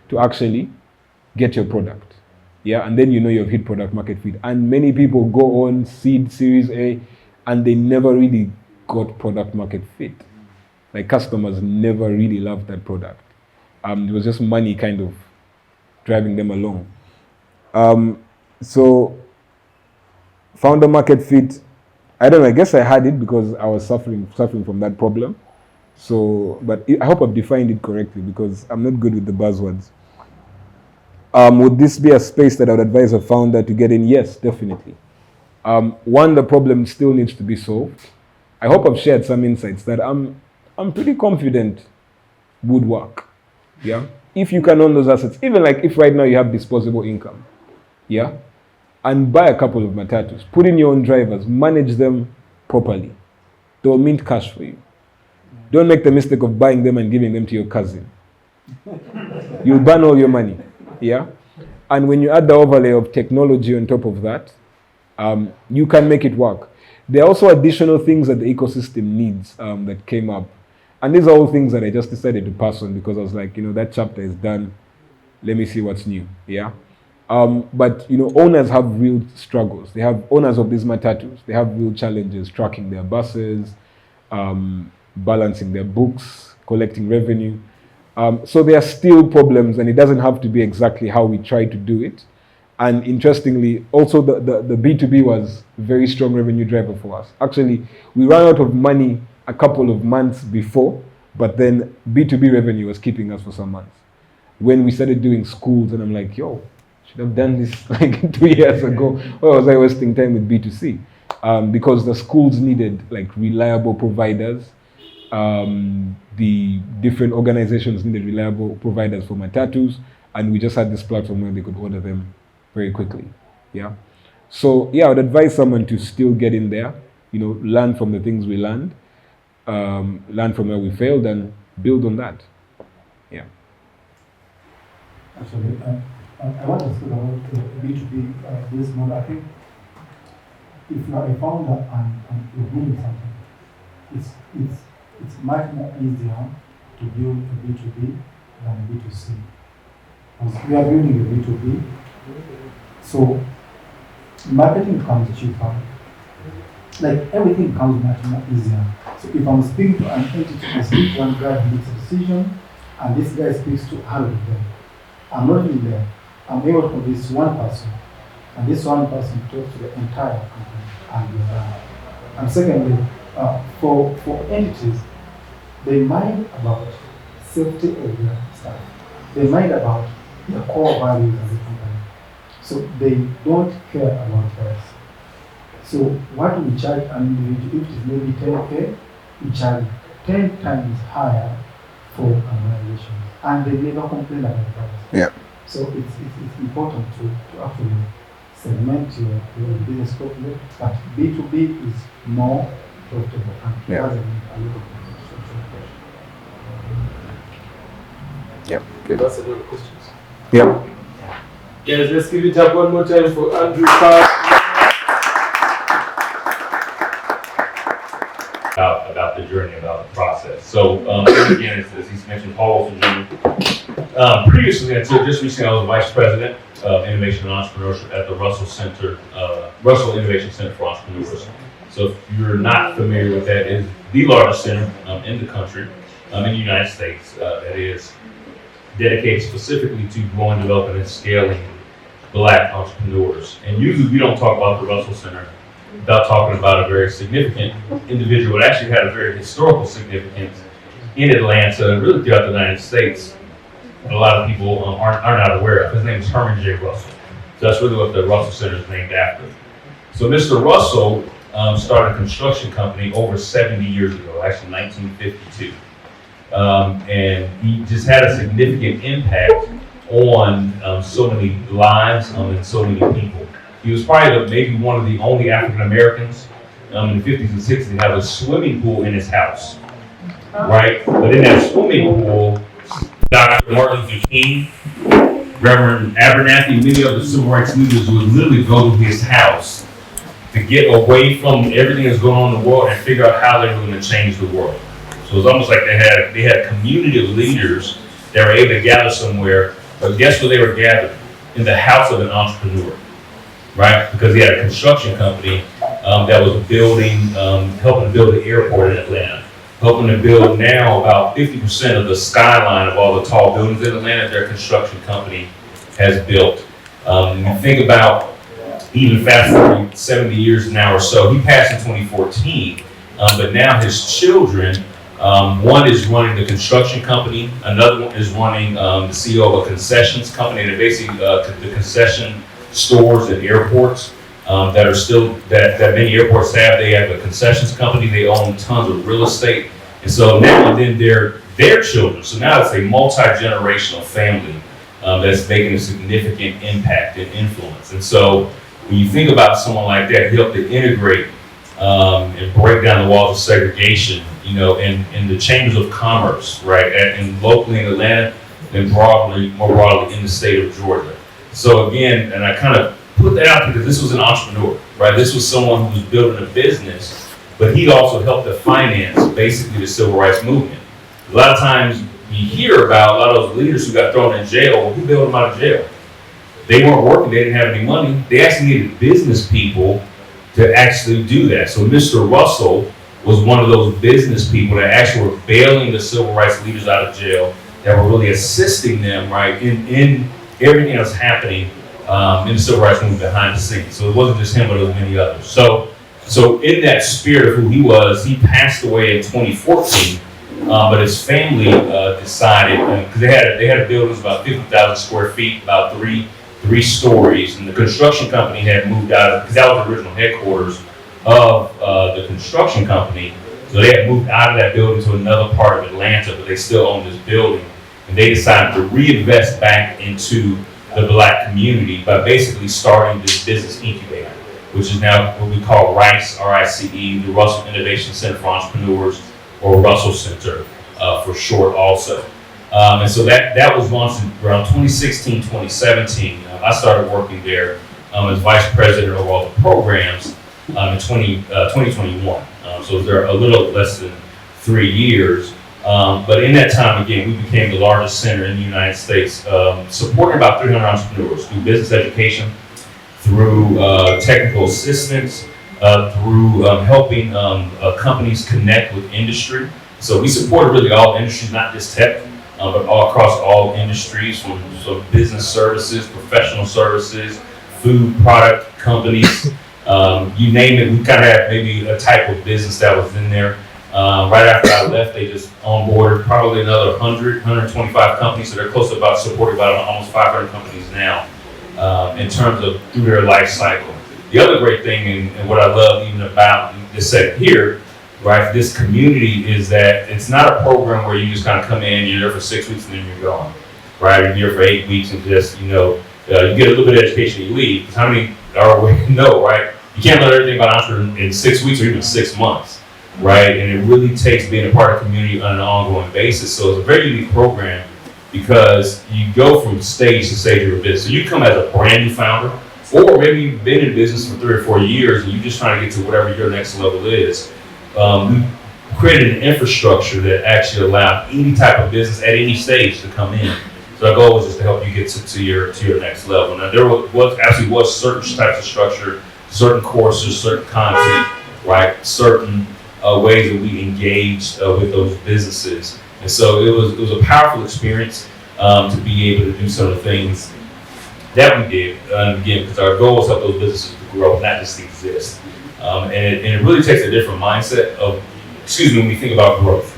to actually get your product. Yeah, and then you've hit product market fit. And many people go on seed Series A, and they never really got product market fit. Like customers never really loved that product. It was just money kind of driving them along. So founder market fit, I don't know, I guess I had it because I was suffering from that problem. So, but I hope I've defined it correctly because I'm not good with the buzzwords. Would this be a space that I would advise a founder to get in? Yes, definitely. One, the problem still needs to be solved. I hope I've shared some insights that I'm pretty confident would work. Yeah, if you can own those assets, even like if right now you have disposable income, yeah, and buy a couple of Matatus, put in your own drivers, manage them properly. They'll mint cash for you. Don't make the mistake of buying them and giving them to your cousin. You'll burn all your money. Yeah, and when you add the overlay of technology on top of that, you can make it work. There are also additional things that the ecosystem needs that came up. And these are all things that I just decided to pass on because I was like, that chapter is done. Let me see what's new. Yeah. But owners have real struggles. They have owners of these Matatus. They have real challenges tracking their buses, balancing their books, collecting revenue. So there are still problems, and it doesn't have to be exactly how we try to do it. And interestingly, also the B2B was a very strong revenue driver for us. Actually, we ran out of money a couple of months before, but then B2B revenue was keeping us for some months. When we started doing schools, and I'm like, should have done this like 2 years ago. Why was I wasting time with B2C? Because the schools needed like reliable providers. The different organizations needed reliable providers for Matatus, and we just had this platform where they could order them very quickly. Yeah. So I would advise someone to still get in there, learn from the things we learned, learn from where we failed, and build on that. Yeah. Actually, I want to speak about B2B business model. I think if you are a founder and you're doing something, it's much more easier to build a B2B than a B2C. Because we are building a B2B, so marketing comes cheaper. Like everything comes much more easier. So if I'm speaking to an entity, I speak to one guy who makes a decision, and this guy speaks to 100 of them. I'm not in there. I'm able to convince one person, and this one person talks to the entire company, and we're done. And secondly, for entities, they mind about safety of their staff. They mind about the core values of the company. So they don't care about price. So what we charge an individual, if it is maybe 10K, we charge 10 times higher for organizations, and they never complain about price. Yeah. So it's important to actually segment your business properly, but B2B is more profitable and doesn't need a lot of infrastructure. Yeah. That's a lot of questions. Yeah. Guys, let's give it up one more time for Andrew Park. About the journey, about the process. So again, as he's mentioned, Paul Wilson Jr. Previously, until just recently, I was vice president of innovation and entrepreneurship at the Russell Center, Russell Innovation Center for Entrepreneurs. So if you're not familiar with that, it is the largest center in the country, in the United States, that is dedicated specifically to growing, developing, and scaling Black entrepreneurs. And usually we don't talk about the Russell Center without talking about a very significant individual. It actually had a very historical significance in Atlanta, really throughout the United States. A lot of people are not aware of. His name is Herman J. Russell. So that's really what the Russell Center is named after. So Mr. Russell started a construction company over 70 years ago, actually 1952. And he just had a significant impact on so many lives and so many people. He was probably maybe one of the only African Americans in the 50s and 60s to have a swimming pool in his house, right? But in that swimming pool, Dr. Martin Luther King Reverend Abernathy, many of the civil rights leaders would literally go to his house to get away from everything that's going on in the world and figure out how they're going to change the world. So it's almost like they had a community of leaders that were able to gather somewhere. But guess where they were gathered? In the house of an entrepreneur, right? Because he had a construction company that was building, helping to build the airport in Atlanta, helping to build now about 50% of the skyline of all the tall buildings in Atlanta. Their construction company has built. You think about even fast forward 70 years now or so. He passed in 2014, but now his children. One is running the construction company. Another one is running the CEO of a concessions company that basically the concession stores at airports that are still that many airports have. They have a concessions company. They own tons of real estate, and so now and then their children. So now it's a multi-generational family that's making a significant impact and influence. And so when you think about someone like that, he helped to integrate and break down the walls of segregation, you know, in the chambers of commerce, right, and locally in Atlanta, and more broadly in the state of Georgia. So again, and I kind of put that out because this was an entrepreneur, right? This was someone who was building a business, but he also helped to finance basically the civil rights movement. A lot of times you hear about a lot of those leaders who got thrown in jail. Well, who bailed them out of jail? They weren't working. They didn't have any money. They actually needed business people to actually do that. So Mr. Russell was one of those business people that actually were bailing the civil rights leaders out of jail, that were really assisting them, right, in everything that's happening in the civil rights movement behind the scenes. So it wasn't just him, but there was many others. So in that spirit of who he was, he passed away in 2014, but his family decided, because they had a building that was about 50,000 square feet, about three stories, and the construction company had moved out, because that was the original headquarters of the construction company. So they had moved out of that building to another part of Atlanta, but they still own this building. And they decided to reinvest back into the Black community by basically starting this business incubator, which is now what we call RICE, R-I-C-E, the Russell Innovation Center for Entrepreneurs, or Russell Center for short also. And so that was launched around 2016, 2017. I started working there as vice president of all the programs in 2021. So they're a little less than 3 years. But in that time, again, we became the largest center in the United States, supporting about 300 entrepreneurs through business education, through technical assistance, through helping companies connect with industry. So we supported really all industries, not just tech, but all across all industries, from business services, professional services, food product companies, you name it. We kind of had maybe a type of business that was in there. Right after I left, they just onboarded probably another 125 companies. So they're close to supporting about almost 500 companies now in terms of through their life cycle. The other great thing, and what I love even about this set here, right, this community, is that it's not a program where you just kind of come in, you're there for 6 weeks and then you're gone, right? You're here for 8 weeks and just, you get a little bit of education and you leave. Because how many know, right? You can't learn everything about entrepreneurship in 6 weeks or even 6 months, right? And it really takes being a part of the community on an ongoing basis. So it's a very unique program because you go from stage to stage of your business. So you come as a brand new founder, or maybe you've been in business for 3 or 4 years and you're just trying to get to whatever your next level is. We created an infrastructure that actually allowed any type of business at any stage to come in. So our goal was just to help you get to your next level. Now there was certain types of structure, certain courses, certain content, right? Certain ways that we engaged with those businesses, and so it was a powerful experience to be able to do some of the things that we did. Again, because our goal was to help those businesses to grow, not just exist. And it really takes a different mindset of, when we think about growth,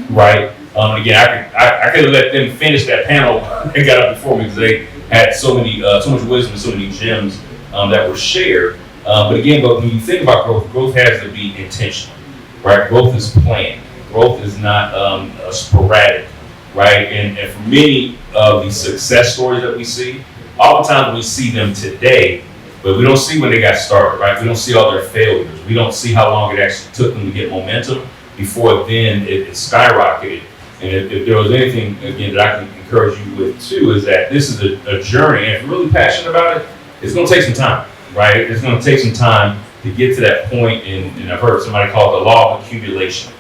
right? Again, I could have let them finish that panel and got up before me because they had so much wisdom and so many gems that were shared. But when you think about growth has to be intentional, right? Growth is planned. Growth is not sporadic, right? And for many of these success stories that we see, oftentimes we see them today, but we don't see when they got started, right? We don't see all their failures. We don't see how long it actually took them to get momentum before then it skyrocketed. And if there was anything, again, that I can encourage you with too, is that this is a journey. And if you're really passionate about it, it's going to take some time, right? It's going to take some time to get to that point. And I've heard somebody call it the law of accumulation,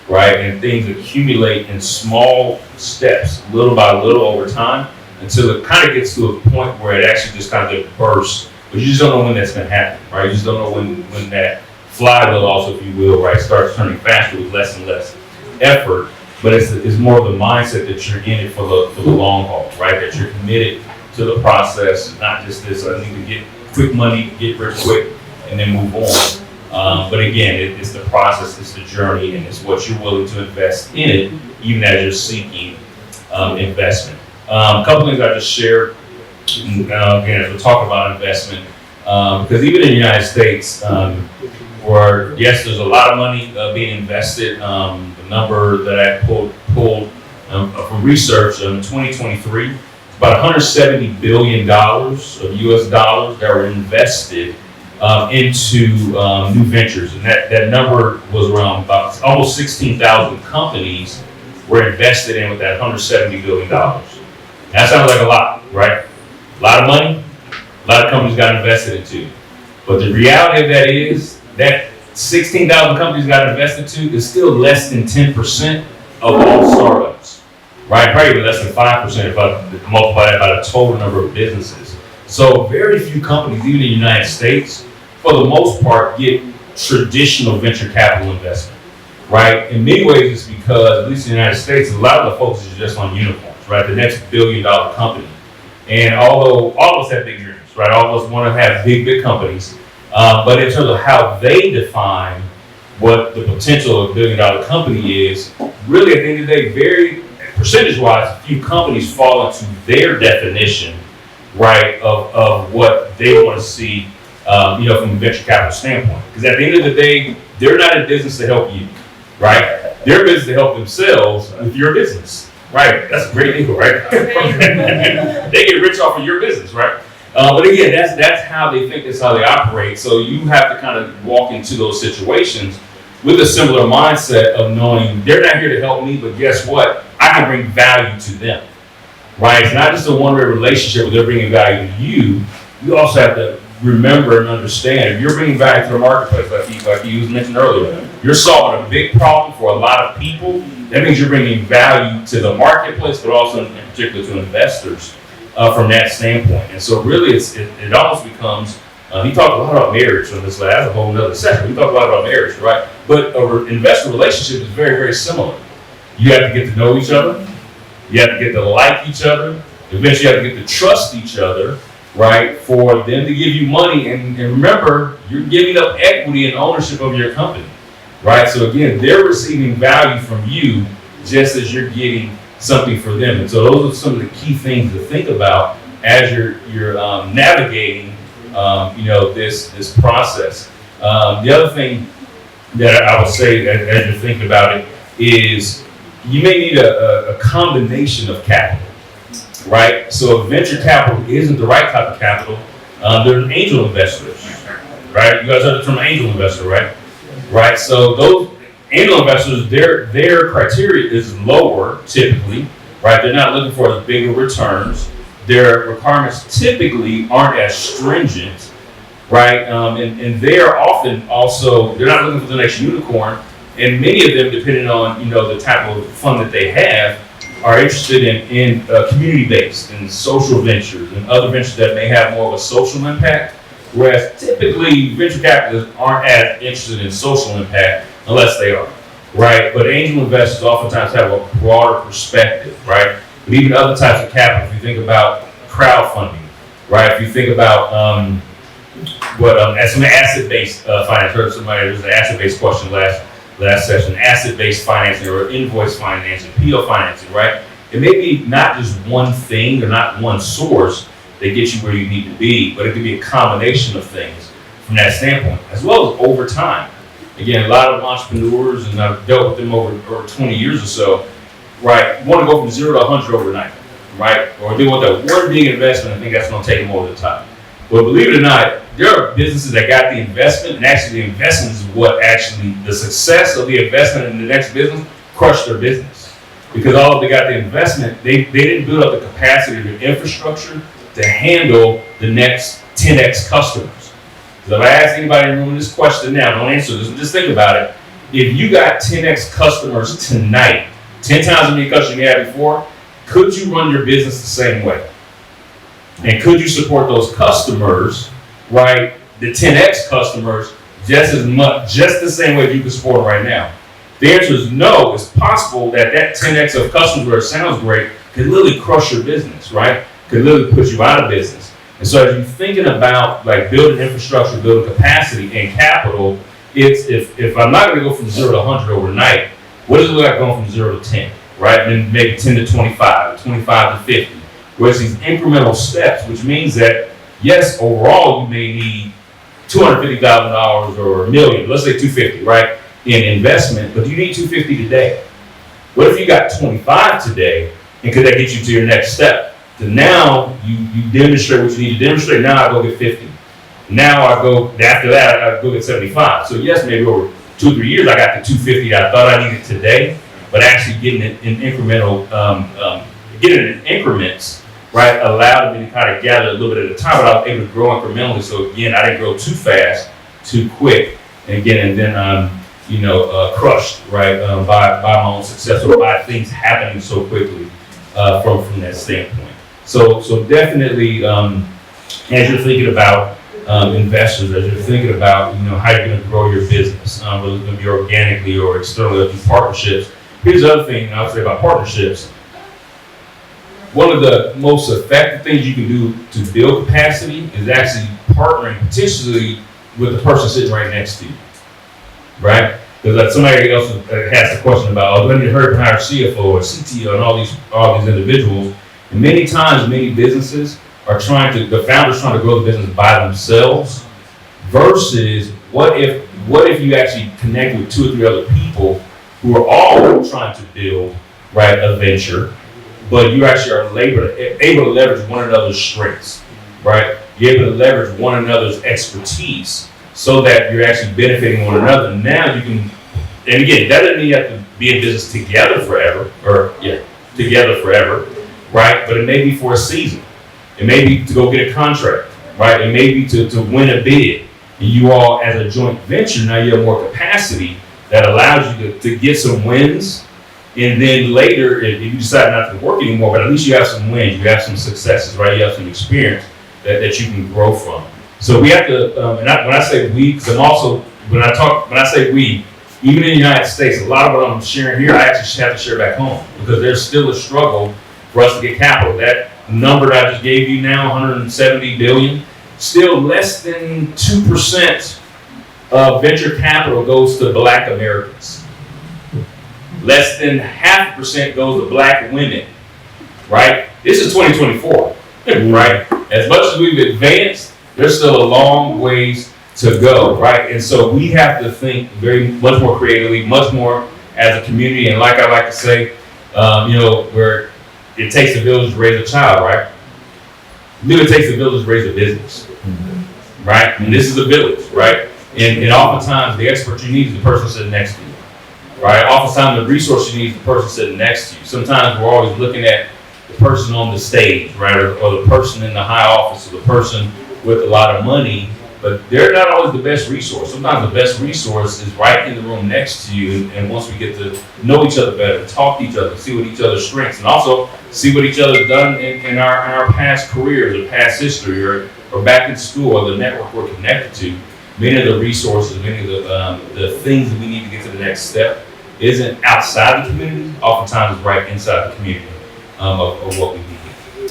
right? And things accumulate in small steps, little by little over time, until it kind of gets to a point where it actually just kind of bursts. But you just don't know when that's going to happen, right? You just don't know when that flywheel, also, if you will, right, starts turning faster with less and less effort. But it's more of the mindset that you're in it for the long haul, right? That you're committed to the process, not just this, I need to get quick money, get rich quick, and then move on. But again, it's the process, it's the journey, and it's what you're willing to invest in it, even as you're seeking investment. A couple things I just shared, again, as we talk about investment, because even in the United States, where yes, there's a lot of money being invested. The number that I pulled from research in 2023, about $170 billion of U.S. dollars that were invested into new ventures, and that number was around about almost 16,000 companies were invested in with that $170 billion. That sounds like a lot, right? A lot of money, a lot of companies got invested into. But the reality of that is that 16,000 companies got invested to is still less than 10% of all startups, right? Probably less than 5% if I multiply that by the total number of businesses. So very few companies, even in the United States, for the most part, get traditional venture capital investment, right? In many ways, it's because, at least in the United States, a lot of the focus is just on unicorns, right? The next billion-dollar company. And although all of us have big dreams, right? All of us want to have big companies. But in terms of how they define what the potential of a billion-dollar company is, really at the end of the day, very percentage-wise, few companies fall into their definition, right, of what they want to see, from a venture capital standpoint. Because at the end of the day, they're not in business to help you, right? They're in business to help themselves with your business, right? That's a great deal, right? They get rich off of your business, right? But again, that's how they think, that's how they operate. So you have to kind of walk into those situations with a similar mindset of knowing they're not here to help me, but guess what? I can bring value to them, right? It's not just a one-way relationship where they're bringing value to you. You also have to remember and understand if you're bringing value to the marketplace, like you mentioned earlier, you're solving a big problem for a lot of people. That means you're bringing value to the marketplace, but also in particular to investors. From that standpoint. And so really it almost becomes, he talked a lot about marriage on this last, a whole other session. We talked a lot about marriage, right? But an investor relationship is very, very similar. You have to get to know each other. You have to get to like each other. Eventually you have to get to trust each other, right? For them to give you money. And remember, you're giving up equity and ownership of your company, right? So again, they're receiving value from you just as you're getting something for them. And so those are some of the key things to think about as you're navigating this process. The other thing that I would say as you're thinking about it is you may need a combination of capital, right? So if venture capital isn't the right type of capital, there's angel investors, right? You guys heard the term angel investor, right? Right. So those angel investors, their criteria is lower typically, right? They're not looking for the bigger returns. Their requirements typically aren't as stringent, right? And they are often also, they're not looking for the next unicorn. And many of them, depending on the type of fund that they have, are interested in community-based and social ventures and other ventures that may have more of a social impact. Whereas typically venture capitalists aren't as interested in social impact unless they are, right? But angel investors oftentimes have a broader perspective, right? But even other types of capital, if you think about crowdfunding, right? If you think about some asset-based finance, heard somebody, there was an asset-based question last session, asset-based financing or invoice financing, PO financing, right? It may be not just one thing or not one source that gets you where you need to be, but it could be a combination of things from that standpoint, as well as over time. Again, a lot of entrepreneurs, and I've dealt with them over 20 years or so, right, want to go from 0 to 100 overnight, right? Or they want that one big investment and think that's going to take them over the top. But believe it or not, there are businesses that got the investment, and actually the investment is what actually, the success of the investment in the next business crushed their business, Because although they got the investment, they didn't build up the capacity of the infrastructure to handle the next 10x customers. So if I ask anybody in the room this question now, don't answer this, just think about it. If you got 10x customers tonight, 10 times as many customers you had before, could you run your business the same way? And could you support those customers, right, the 10x customers, just as much, just the same way you can support them right now? The answer is no. It's possible that 10x of customers, where it sounds great, could literally crush your business, right? Could literally put you out of business. And so as you're thinking about like building infrastructure, building capacity and capital, it's if I'm not going to go from 0 to 100 overnight, what does it look like going from 0 to 10, right? And then maybe 10 to 25, 25 to 50. Where it's these incremental steps, which means that, yes, overall you may need $250,000 or $1 million, let's say 250, right, in investment, but you need 250 today. What if you got 25 today, and could that get you to your next step? So now you demonstrate what you need to demonstrate. Now I go get 50. Now I go, after that, I go get 75. So yes, maybe over 2 or 3 years, I got the 250 that I thought I needed today, but actually getting it in incremental, getting it in increments, right, allowed me to kind of gather a little bit at a time, but I was able to grow incrementally. So again, I didn't grow too fast, too quick, and then crushed, right, by my own success or by things happening so quickly from that standpoint. So definitely, as you're thinking about investors, as you're thinking about how you're going to grow your business, whether it's going to be organically or externally through partnerships. Here's the other thing I would say about partnerships. One of the most effective things you can do to build capacity is actually partnering potentially with the person sitting right next to you, right? Because like somebody else has the question about, do I need to hurry up and hire a CFO or CTO and all these individuals? And many times, many businesses are the founders trying to grow the business by themselves versus what if you actually connect with 2 or 3 other people who are all trying to build, right, a venture, but you actually are able to leverage one another's strengths, right? You're able to leverage one another's expertise so that you're actually benefiting one another. Now you can, and again, that doesn't mean you have to be in business together forever, right? But it may be for a season. It may be to go get a contract, right? It may be to win a bid. And you all, as a joint venture, now you have more capacity that allows you to get some wins. And then later, if you decide not to work anymore, but at least you have some wins, you have some successes, right? You have some experience that you can grow from. So we have to, when I say we, because I'm also, when I say we, even in the United States, a lot of what I'm sharing here, I actually have to share back home because there's still a struggle for us to get capital. That number that I just gave you now, 170 billion, still less than 2% of venture capital goes to Black Americans. Less than 0.5% goes to Black women, right? This is 2024, right? As much as we've advanced, there's still a long ways to go, right? And so we have to think much more creatively, much more as a community. And like I like to say, where it takes a village to raise a child, right? It takes a village to raise a business, right? And this is a village, right? And oftentimes the expert you need is the person sitting next to you, right? Oftentimes the resource you need is the person sitting next to you. Sometimes we're always looking at the person on the stage, right? Or the person in the high office or the person with a lot of money, but they're not always the best resource. Sometimes the best resource is right in the room next to you. And once we get to know each other better, talk to each other, see what each other's strengths, and also see what each other's done in our past careers or past history or back in school or the network we're connected to, many of the resources, many of the things that we need to get to the next step isn't outside the community. Oftentimes it's right inside the community of what we need.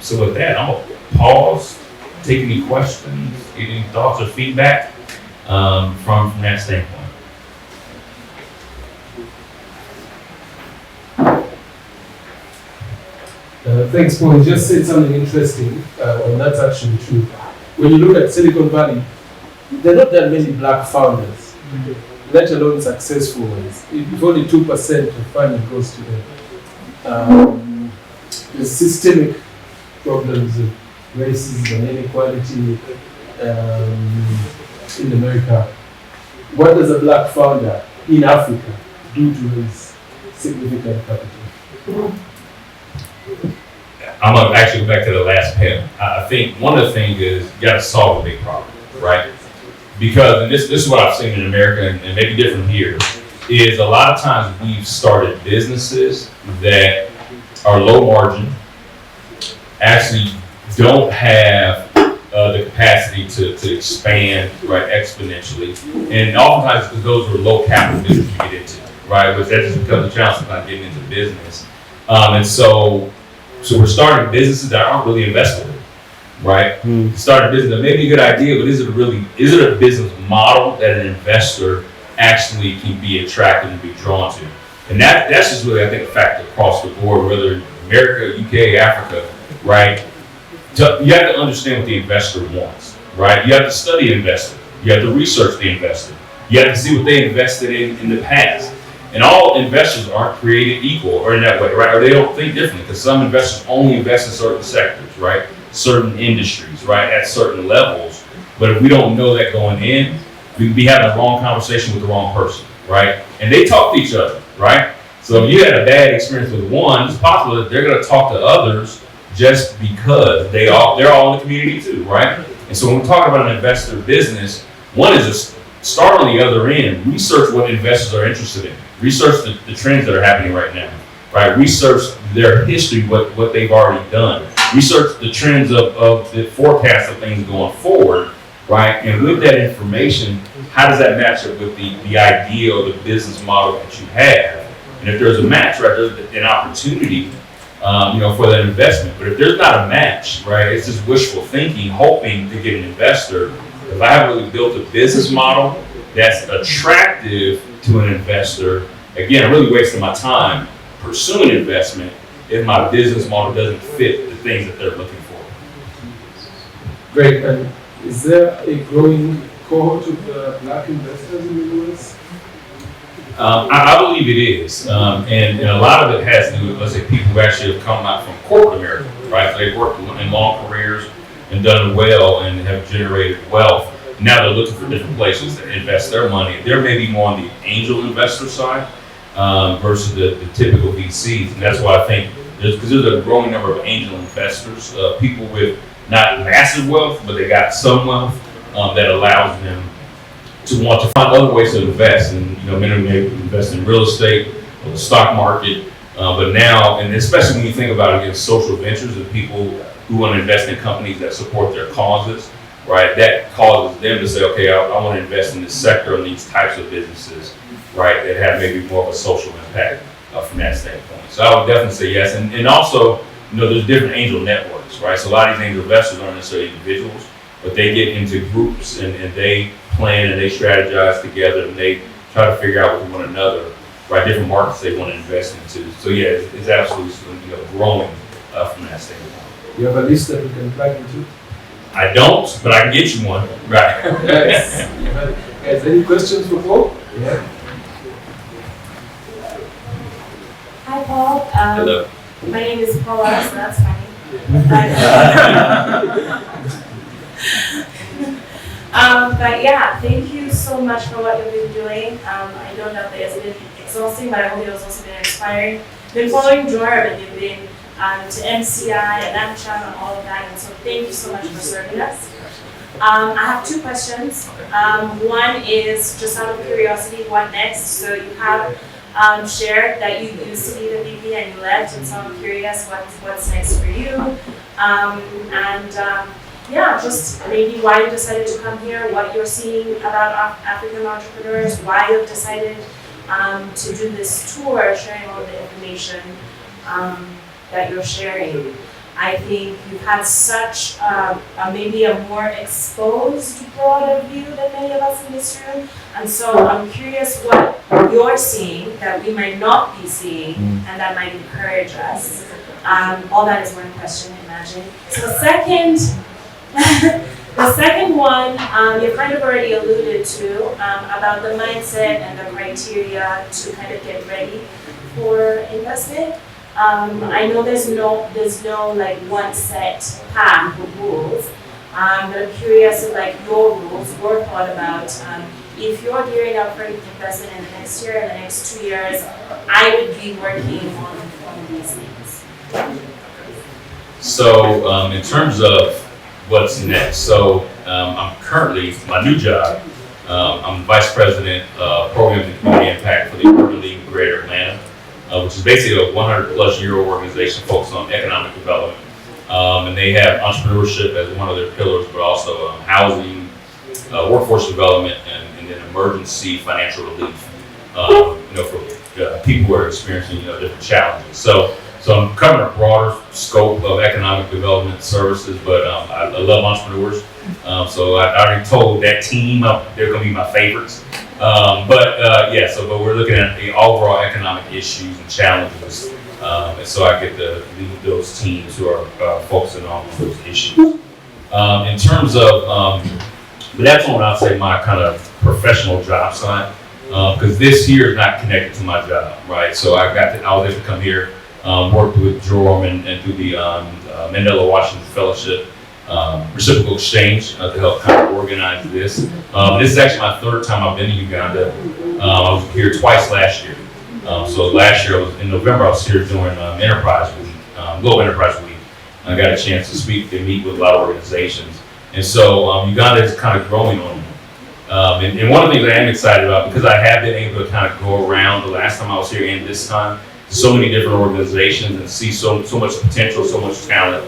So with that, I'm going to pause, take any questions, get any thoughts or feedback from that standpoint. Thanks, Paul. You just said something interesting, and that's actually true. When you look at Silicon Valley, there are not that many Black founders, let alone successful ones. If only 2% of funding goes to them. There's systemic problems of racism and inequality in America. What does a Black founder in Africa do to raise significant capital? I'm gonna actually go back to the last panel. I think one of the things is you got to solve a big problem, right? Because, and this is what I've seen in America, and maybe different here, is a lot of times we've started businesses that are low margin, actually don't have the capacity to expand, right, exponentially, and oftentimes because those are low capital businesses to get into, right? Which that just becomes a challenge sometimes getting into business, and so we're starting businesses that aren't really investable, right? Start a business that may be a good idea, but is it a business model that an investor actually can be attracted and be drawn to? And that's just really, I think, a factor across the board, whether in America, UK, Africa, right? You have to understand what the investor wants, right? You have to study an investor. You have to research the investor. You have to see what they invested in the past. And all investors aren't created equal or in that way, right? Or they don't think differently, because some investors only invest in certain sectors, right? Certain industries, right? At certain levels. But if we don't know that going in, we can be having a wrong conversation with the wrong person, right? And they talk to each other, right? So if you had a bad experience with one, it's possible that they're going to talk to others just because they're all in the community too, right? And so when we talk about an investor business, one is just start on the other end. Research what investors are interested in. Research the trends that are happening right now, right? Research their history, what they've already done. Research the trends of the forecast of things going forward, right? And with that information, how does that match up with the idea or the business model that you have? And if there's a match, right, there's an opportunity, for that investment. But if there's not a match, right, it's just wishful thinking, hoping to get an investor. If I haven't really built a business model that's attractive to an investor, again, I'm really wasting my time pursuing investment if my business model doesn't fit the things that they're looking for. Great. And is there a growing cohort of black investors in the US? I believe it is, and a lot of it has to do with, let's say, people who actually have come out from corporate America, right? So they've worked in long careers and done well and have generated wealth. Now they're looking for different places to invest their money. They're maybe more on the angel investor side versus the typical VCs, and that's why I think there's a growing number of angel investors, people with not massive wealth, but they got some wealth that allows them to want to find other ways to invest. And many may invest in real estate or the stock market, but now, and especially when you think about again social ventures and people who want to invest in companies that support their causes, right? That causes them to say, okay, I want to invest in this sector and these types of businesses, right? That have maybe more of a social impact from that standpoint. So I would definitely say yes, and also there's different angel networks, right? So a lot of these angel investors aren't necessarily individuals, but they get into groups and they plan and they strategize together and they try to figure out with one another, right, different markets they want to invest into. So yeah, it's absolutely growing from that standpoint. You have a list that we can plug into? I don't, but I can get you one. Right. Yes. Guys, any questions for Paul? Yeah. Hi, Paul. Hello. My name is Paula, so that's funny. But yeah, thank you so much for what you've been doing. I know that it's been exhausting, but I hope it has also been inspiring. Been following Jorb, and you've been to MCI and AmCham and all of that, and so thank you so much for serving us. I have two questions. One is just out of curiosity, what next? So you have shared that you used to be the VP and you left, and so I'm curious what's next for you. Yeah, just maybe why you decided to come here, what you're seeing about African entrepreneurs, why you've decided to do this tour, sharing all the information that you're sharing. I think you've had such maybe a more exposed, broader view than many of us in this room. And so I'm curious what you're seeing that we might not be seeing and that might encourage us. All that is one question, imagine. So the second one, you kind of already alluded to about the mindset and the criteria to kind of get ready for investment. I know there's no like one set path of rules, but I'm curious if like your rules were thought about. If you're gearing up for investment in the next year, in the next 2 years, I would be working on these things? So in terms of what's next, so I'm currently, my new job, I'm Vice President of Programs and Community Impact for the Urban League of Greater Atlanta, which is basically a 100-plus-year organization focused on economic development. And they have entrepreneurship as one of their pillars, but also housing, workforce development, and then emergency financial relief, for people who are experiencing, different challenges. So I'm covering a broader scope of economic development services, but I love entrepreneurs. So I already told that team they're going to be my favorites. But we're looking at the overall economic issues and challenges. And so I get to lead those teams who are focusing on those issues. In terms of, but that's on, I'll say, my kind of professional job side, because this here is not connected to my job, right? So I was able to come here, worked with Jerome and do the Mandela Washington Fellowship reciprocal exchange to help kind of organize this. This is actually my third time I've been to Uganda. I was here twice last year. So last year, in November, I was here during Enterprise Week, Global Enterprise Week. I got a chance to speak and meet with a lot of organizations. And so Uganda is kind of growing on me. And one of the things I am excited about, because I have been able to kind of go around the last time I was here and this time, so many different organizations and see so much potential, so much talent,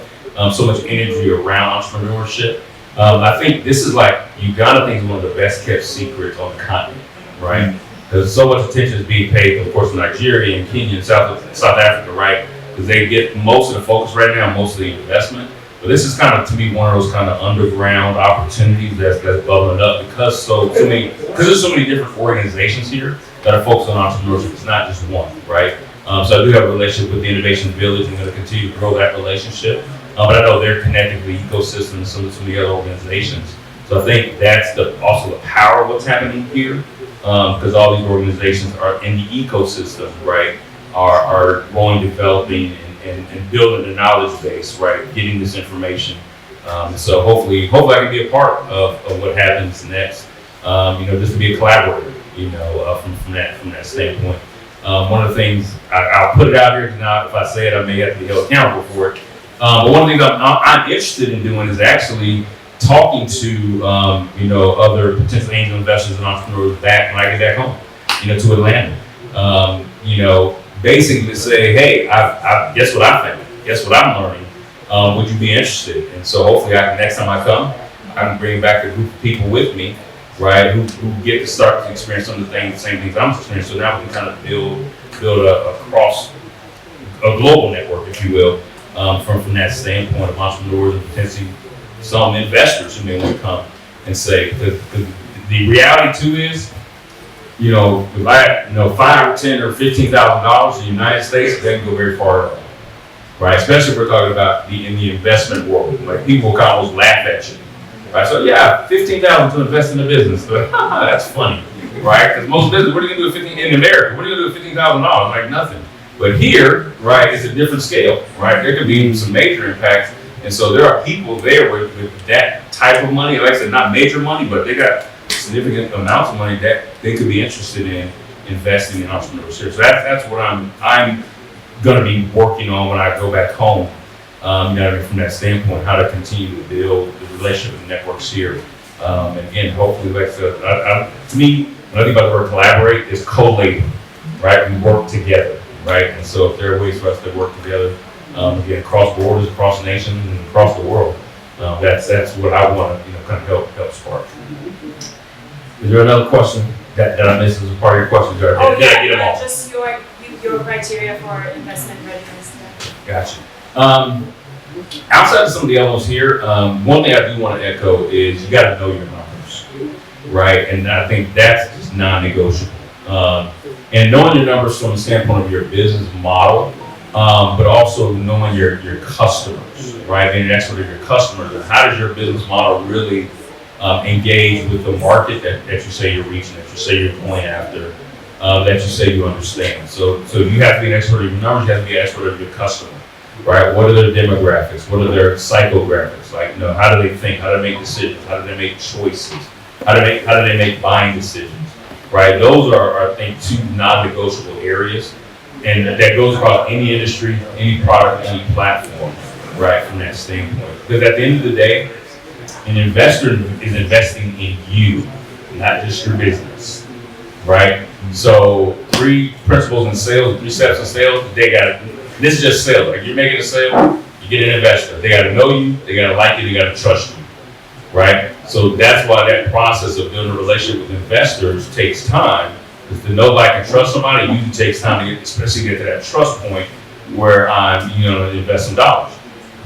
so much energy around entrepreneurship. I think this is like, Uganda thinks is one of the best kept secrets on the continent, right? Because so much attention is being paid, of course, to Nigeria and Kenya and South Africa, right? Because they get most of the focus right now, most of the investment. But this is kind of, to me, one of those kind of underground opportunities that's bubbling up because there's so many different organizations here that are focused on entrepreneurship. It's not just one, right? So I do have a relationship with the Innovation Village. I'm going to continue to grow that relationship. But I know they're connected to the ecosystem and some of the other organizations. So I think that's also the power of what's happening here. Because all these organizations are in the ecosystem, right? Are growing, developing, and building a knowledge base, right? Getting this information. So hopefully I can be a part of what happens next. Just to be a collaborator, from that standpoint. One of the things I'll put it out here because now if I say it, I may have to be held accountable for it. But one of the things I'm interested in doing is actually talking to other potential angel investors and entrepreneurs back when I get back home, to Atlanta. Basically to say, hey, I guess what I think, guess what I'm learning. Would you be interested? And so hopefully next time I come, I can bring back a group of people with me, right, who get to start to experience some of the same things I'm experiencing. So now we can kind of build a global network, if you will, from that standpoint of entrepreneurs and potentially some investors who may want to come and say, the reality too is, if I had, $5 or $10 or $15,000 in the United States, they can go very far, right? Especially if we're talking about in the investment world, like people will kind of almost laugh at you, right? So yeah, $15,000 to invest in a business, but that's funny, right? Because most business, what are you gonna do with in America? What are you gonna do with $15,000? Like nothing. But here, right, it's a different scale, right? There could be some major impacts. And so there are people there with that type of money, like I said, not major money, but they got significant amounts of money that they could be interested in investing in entrepreneurship. So that's what I'm going to be working on when I go back home. From that standpoint, how to continue to build the relationship and networks here. And again, hopefully, like I said, to me, when I think about the word collaborate, it's co-labor, right? We work together, right? And so if there are ways for us to work together, again, across borders, across nations, and across the world, that's what I want to kind of help spark. Is there another question that I missed as a part of your questions? Get them all. Just your criteria for investment readiness. Gotcha. Outside of some of the elements here, one thing I do want to echo is you got to know your numbers, right? And I think that's just non-negotiable. And knowing your numbers from the standpoint of your business model, but also knowing your customers, right? Being an expert of your customers, and how does your business model really engage with the market that you say you're reaching, that you say you're going after, that you say you understand. So you have to be an expert of your numbers, you have to be an expert of your customer, right? What are their demographics? What are their psychographics? Like, how do they think? How do they make decisions? How do they make choices? How do they make buying decisions, right? Those are I think, two non-negotiable areas And that goes across any industry, any product, any platform, right, from that standpoint. Because at the end of the day, an investor is investing in you, not just your business, right? So 3 principles in sales, 3 steps in sales, this is just sales. Like you're making a sale, you get an investor. They got to know you, they got to like you, they got to trust you, right? So that's why that process of building a relationship with investors takes time. Because to know, like, and trust somebody, it usually takes time to get, especially get to that trust point where I'm, invest some dollars.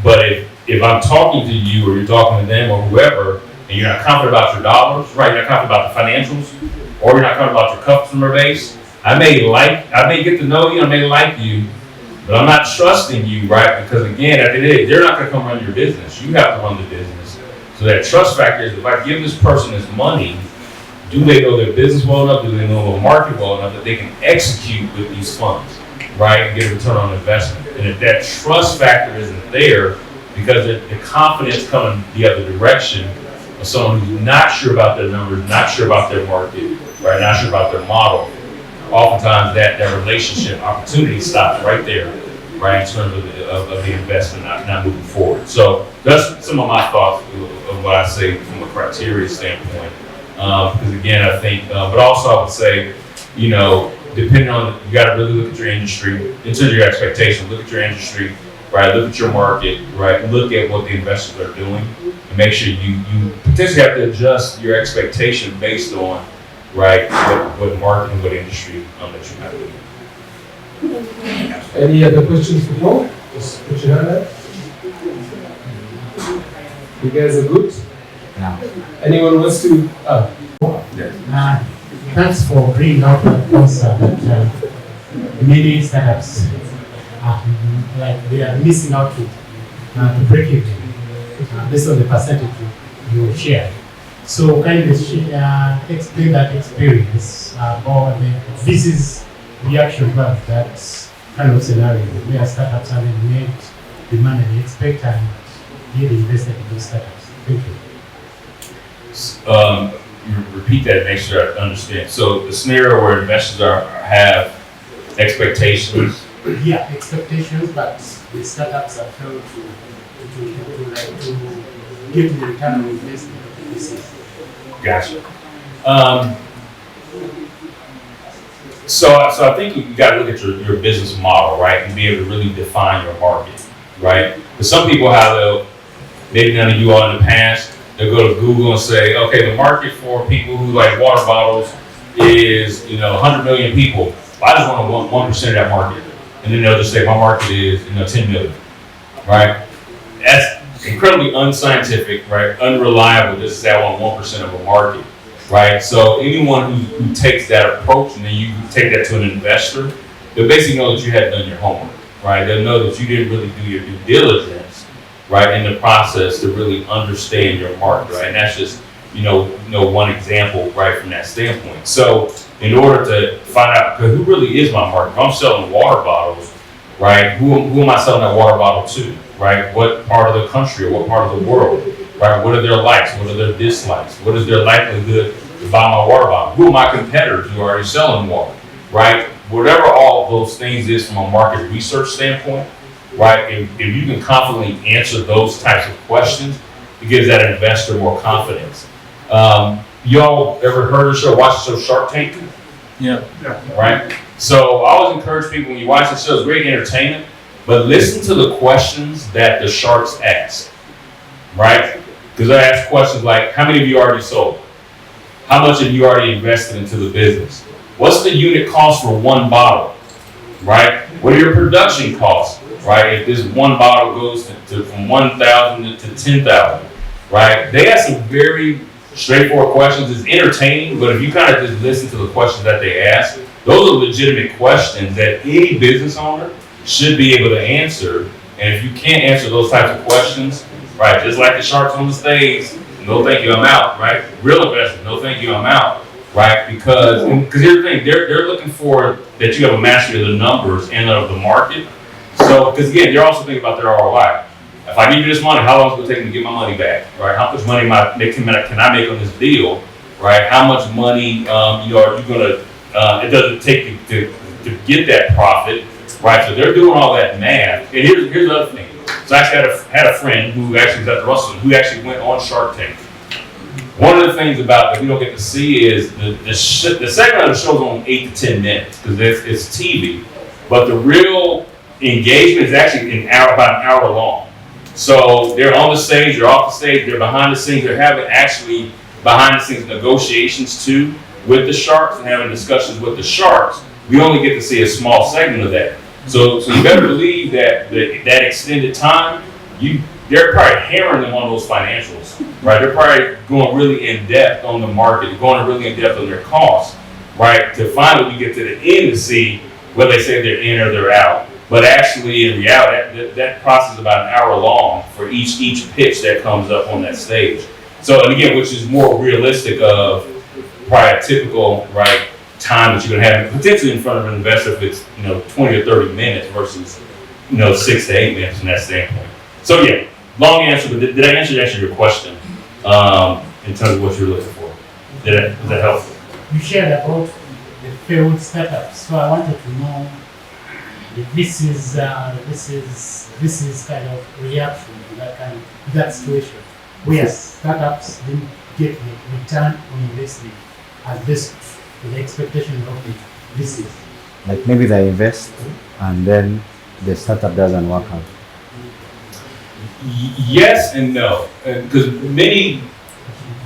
But if I'm talking to you or you're talking to them or whoever, and you're not confident about your dollars, right? You're not confident about the financials, or you're not confident about your customer base. I may get to know you, I may like you, but I'm not trusting you, right? Because again, at the end of the day, they're not going to come run your business. You have to run the business. So that trust factor is, if I give this person this money, do they know their business well enough? Do they know the market well enough that they can execute with these funds, right? And get a return on investment. And if that trust factor isn't there, because the confidence coming the other direction of someone who's not sure about their numbers, not sure about their market, right? Not sure about their model, oftentimes that relationship opportunity stops right there, right? In terms of the investment, not moving forward. So that's some of my thoughts of what I say from a criteria standpoint. Because again, I think, but also I would say, depending on, you got to really look at your industry, in terms of your expectations, look at your industry, right? Look at your market, right? Look at what the investors are doing, and make sure you potentially have to adjust your expectation based on, right, what market and what industry that you have. Any other questions for Paul? Just put your hand up. You guys are good? Yeah. Anyone wants to? Thanks for bringing out the concept that many startups they are missing out to break even based on the percentage you share. So kind of explain that experience or the business reaction to that kind of scenario where startups haven't made the money they expect and get invested in those startups. Thank you. Repeat that to make sure I understand. So the scenario where investors have expectations. Yeah, expectations, but the startups are failed to get the return on investment of the business. Gotcha. So I think you got to look at your business model, right, and be able to really define your market, right? Because some people maybe none of you all in the past, they'll go to Google and say, okay, the market for people who like water bottles is 100 million people. I just want 1% of that market, and then they'll just say my market is 10 million, right? That's incredibly unscientific, right? Unreliable. Just say I want 1% of a market, right? So anyone who takes that approach and then you take that to an investor, they'll basically know that you hadn't done your homework, right? They'll know that you didn't really do your due diligence, right, in the process to really understand your market, right? And that's just one example, right, from that standpoint. So in order to find out, because who really is my market? If I'm selling water bottles, right, who am I selling that water bottle to, right? What part of the country or what part of the world, right? What are their likes? What are their dislikes? What is their likelihood to buy my water bottle? Who are my competitors who are already selling water, right? Whatever all of those things is from a market research standpoint, right? If you can confidently answer those types of questions, it gives that investor more confidence. Y'all ever heard the show, watch the show Shark Tank? Yeah. Right? So I always encourage people, when you watch the show, it's great entertainment, but listen to the questions that the sharks ask, right? Because they ask questions like, how many of you already sold? How much have you already invested into the business? What's the unit cost for one bottle, right? What are your production costs, right? If this one bottle goes from 1,000 to 10,000, right? They ask some very straightforward questions. It's entertaining, but if you kind of just listen to the questions that they ask, those are legitimate questions that any business owner should be able to answer. And if you can't answer those types of questions, right, just like the sharks on the stage, no thank you, I'm out, right? Real investors, no thank you, I'm out, right? Because here's the thing, they're looking for that you have a mastery of the numbers and of the market. So, because again, they're also thinking about their ROI. If I give you this money, how long is it going to take me to get my money back, right? How much money can I make on this deal, right? How much money are you going to? It doesn't take to to get that profit, right? So they're doing all that math. And here's the other thing. So I actually had a friend who actually was at the Russell, who actually went on Shark Tank. One of the things about that we don't get to see is the segment of the show's only 8 to 10 minutes because it's TV, but the real engagement is actually about an hour long. So they're on the stage, they're off the stage, they're behind the scenes, they're having actually behind the scenes negotiations too with the sharks and having discussions with the sharks. We only get to see a small segment of that. So you better believe that that extended time, they're probably hammering them on those financials, right? They're probably going really in depth on the market, going really in depth on their costs, right? To finally we get to the end to see whether they say they're in or they're out. But actually, in reality, that process is about an hour long for each pitch that comes up on that stage. So, and again, which is more realistic of probably a typical, right, time that you're going to have potentially in front of an investor if it's 20 or 30 minutes versus 6 to 8 minutes from that standpoint. So yeah, long answer, but did I answer your question in terms of what you're looking for? Was that helpful? You shared about the failed startups, so I wanted to know if this is kind of reaction to that situation where startups didn't get the return on investment as this to the expectation of the VCs. Like maybe they invest and then the startup doesn't work out. Yes and no, because many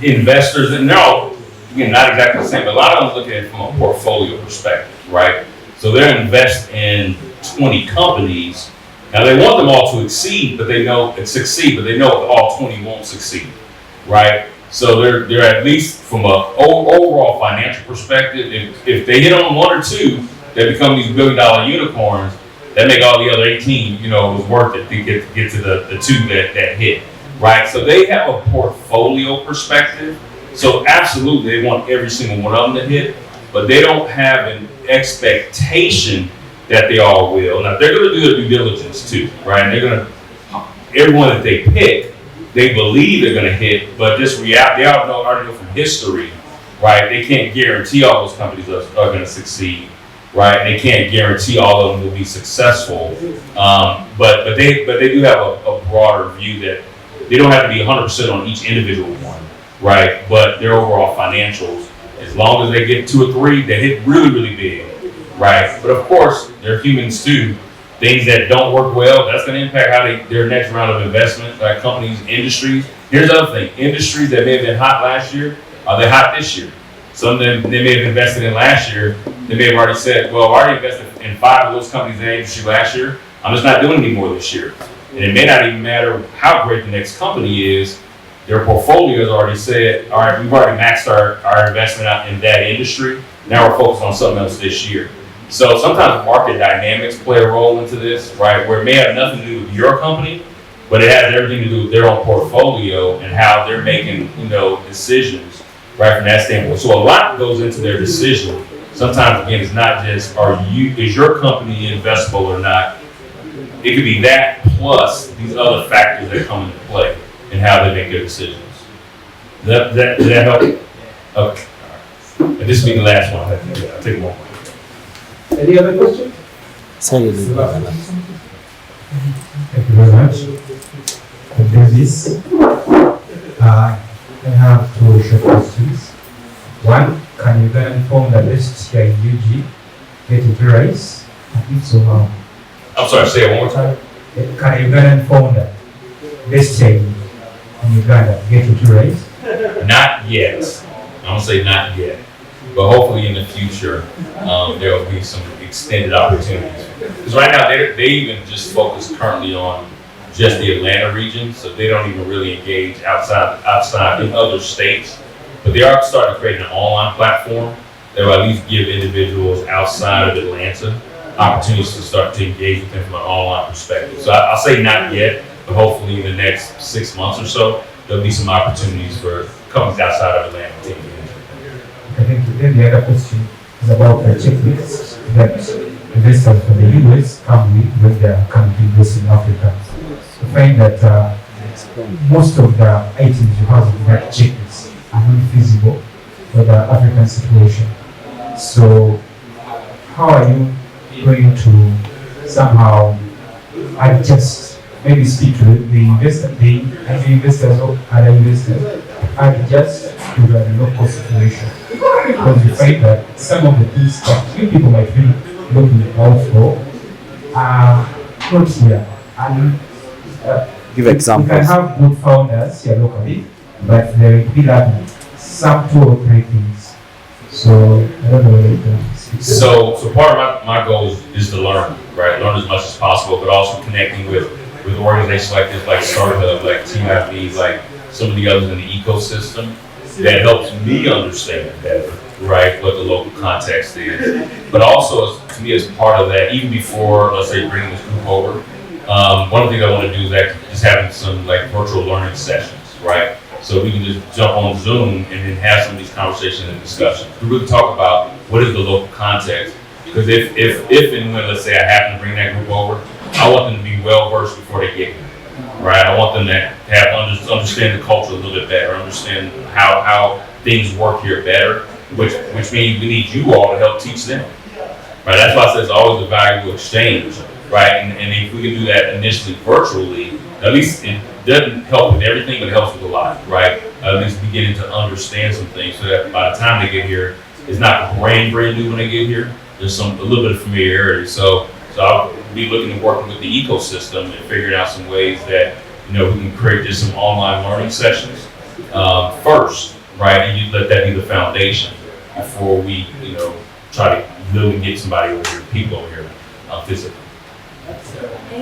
investors, and no, again, not exactly the same, but a lot of them look at it from a portfolio perspective, right? So they'll invest in 20 companies. Now they want them all to succeed, but they know all 20 won't succeed, right? So they're at least from an overall financial perspective, if they hit on one or two, they become these billion-dollar unicorns. That make all the other 18, it was worth it to get to the two that hit, right? So they have a portfolio perspective. So absolutely, they want every single one of them to hit, but they don't have an expectation that they all will. Now they're going to do their due diligence too, right? And they're going to everyone that they pick, they believe they're going to hit, but this reality, they already know from history, right? They can't guarantee all those companies are going to succeed. Right, they can't guarantee all of them will be successful, but they do have a broader view that they don't have to be 100% on each individual one, right? But their overall financials, as long as they get 2 or 3, they hit really big, right? But of course, they're humans too. Things that don't work well, that's going to impact how their next round of investment, like companies, industries. Here's the other thing: industries that may have been hot last year, are they hot this year? Some of them they may have invested in last year. They may have already said, well, I already invested in 5 of those companies in the industry last year. I'm just not doing any more this year. And it may not even matter how great the next company is. Their portfolio has already said, all right, we've already maxed our investment out in that industry. Now we're focused on something else this year. So sometimes market dynamics play a role into this, right? Where it may have nothing to do with your company, but it has everything to do with their own portfolio and how they're making, decisions, right, from that standpoint. So a lot goes into their decision. Sometimes, again, it's not just is your company investable or not. It could be that plus these other factors that come into play in how they make their decisions. Does that help? Okay. And this will be the last one. I'll take one. Any other questions? Thank you very much. Davis, I have 2 short questions. One, can you then inform the best here in UG get it raise? And if so, how? I'm sorry, say it one more time. Can you then inform the best here in Uganda get it raise? Not yet. I'm going to say not yet. But hopefully in the future, there will be some extended opportunities. Because right now, they even just focus currently on just the Atlanta region, so they don't even really engage outside in other states. But they are starting to create an online platform that will at least give individuals outside of Atlanta opportunities to start to engage with them from an online perspective. So I'll say not yet, but hopefully in the next 6 months or so, there'll be some opportunities for companies outside of Atlanta to engage. I think then the other question is about the checklist that investors from the US come with when they are coming to invest in Africa. We find that most of the items you have in that checklist are not feasible for the African situation. So how are you going to somehow adjust, maybe speak to the investor, the investors or other investors, adjust to the local situation. Because you find that some of the things that you people might be looking out for are not here. And Give you can examples. have good founders here locally, but they will be lacking some 2 or 3 things. So I don't know whether you can speak to that. So part of my goal is to learn, right? Learn as much as possible, but also connecting with organizations like this, like Startup, like TIV, like some of the others in the ecosystem that helps me understand better, right, what the local context is. But also, to me, as part of that, even before, let's say, bringing this group over, one of the things I want to do is actually just having some like virtual learning sessions, right? So we can just jump on Zoom and then have some of these conversations and discussions. We really talk about what is the local context. Because if and when, let's say, I happen to bring that group over, I want them to be well versed before they get here, right? I want them to understand the culture a little bit better, understand how things work here better, which means we need you all to help teach them, right? That's why I say it's always a valuable exchange, right? And if we can do that initially virtually, at least it doesn't help with everything, but it helps with a lot, right? At least beginning to understand some things so that by the time they get here, it's not brand new when they get here. There's a little bit of familiarity. So I'll be looking at working with the ecosystem and figuring out some ways that, we can create just some online learning sessions first, right? And you let that be the foundation before we, try to literally get somebody over here, people over here physically.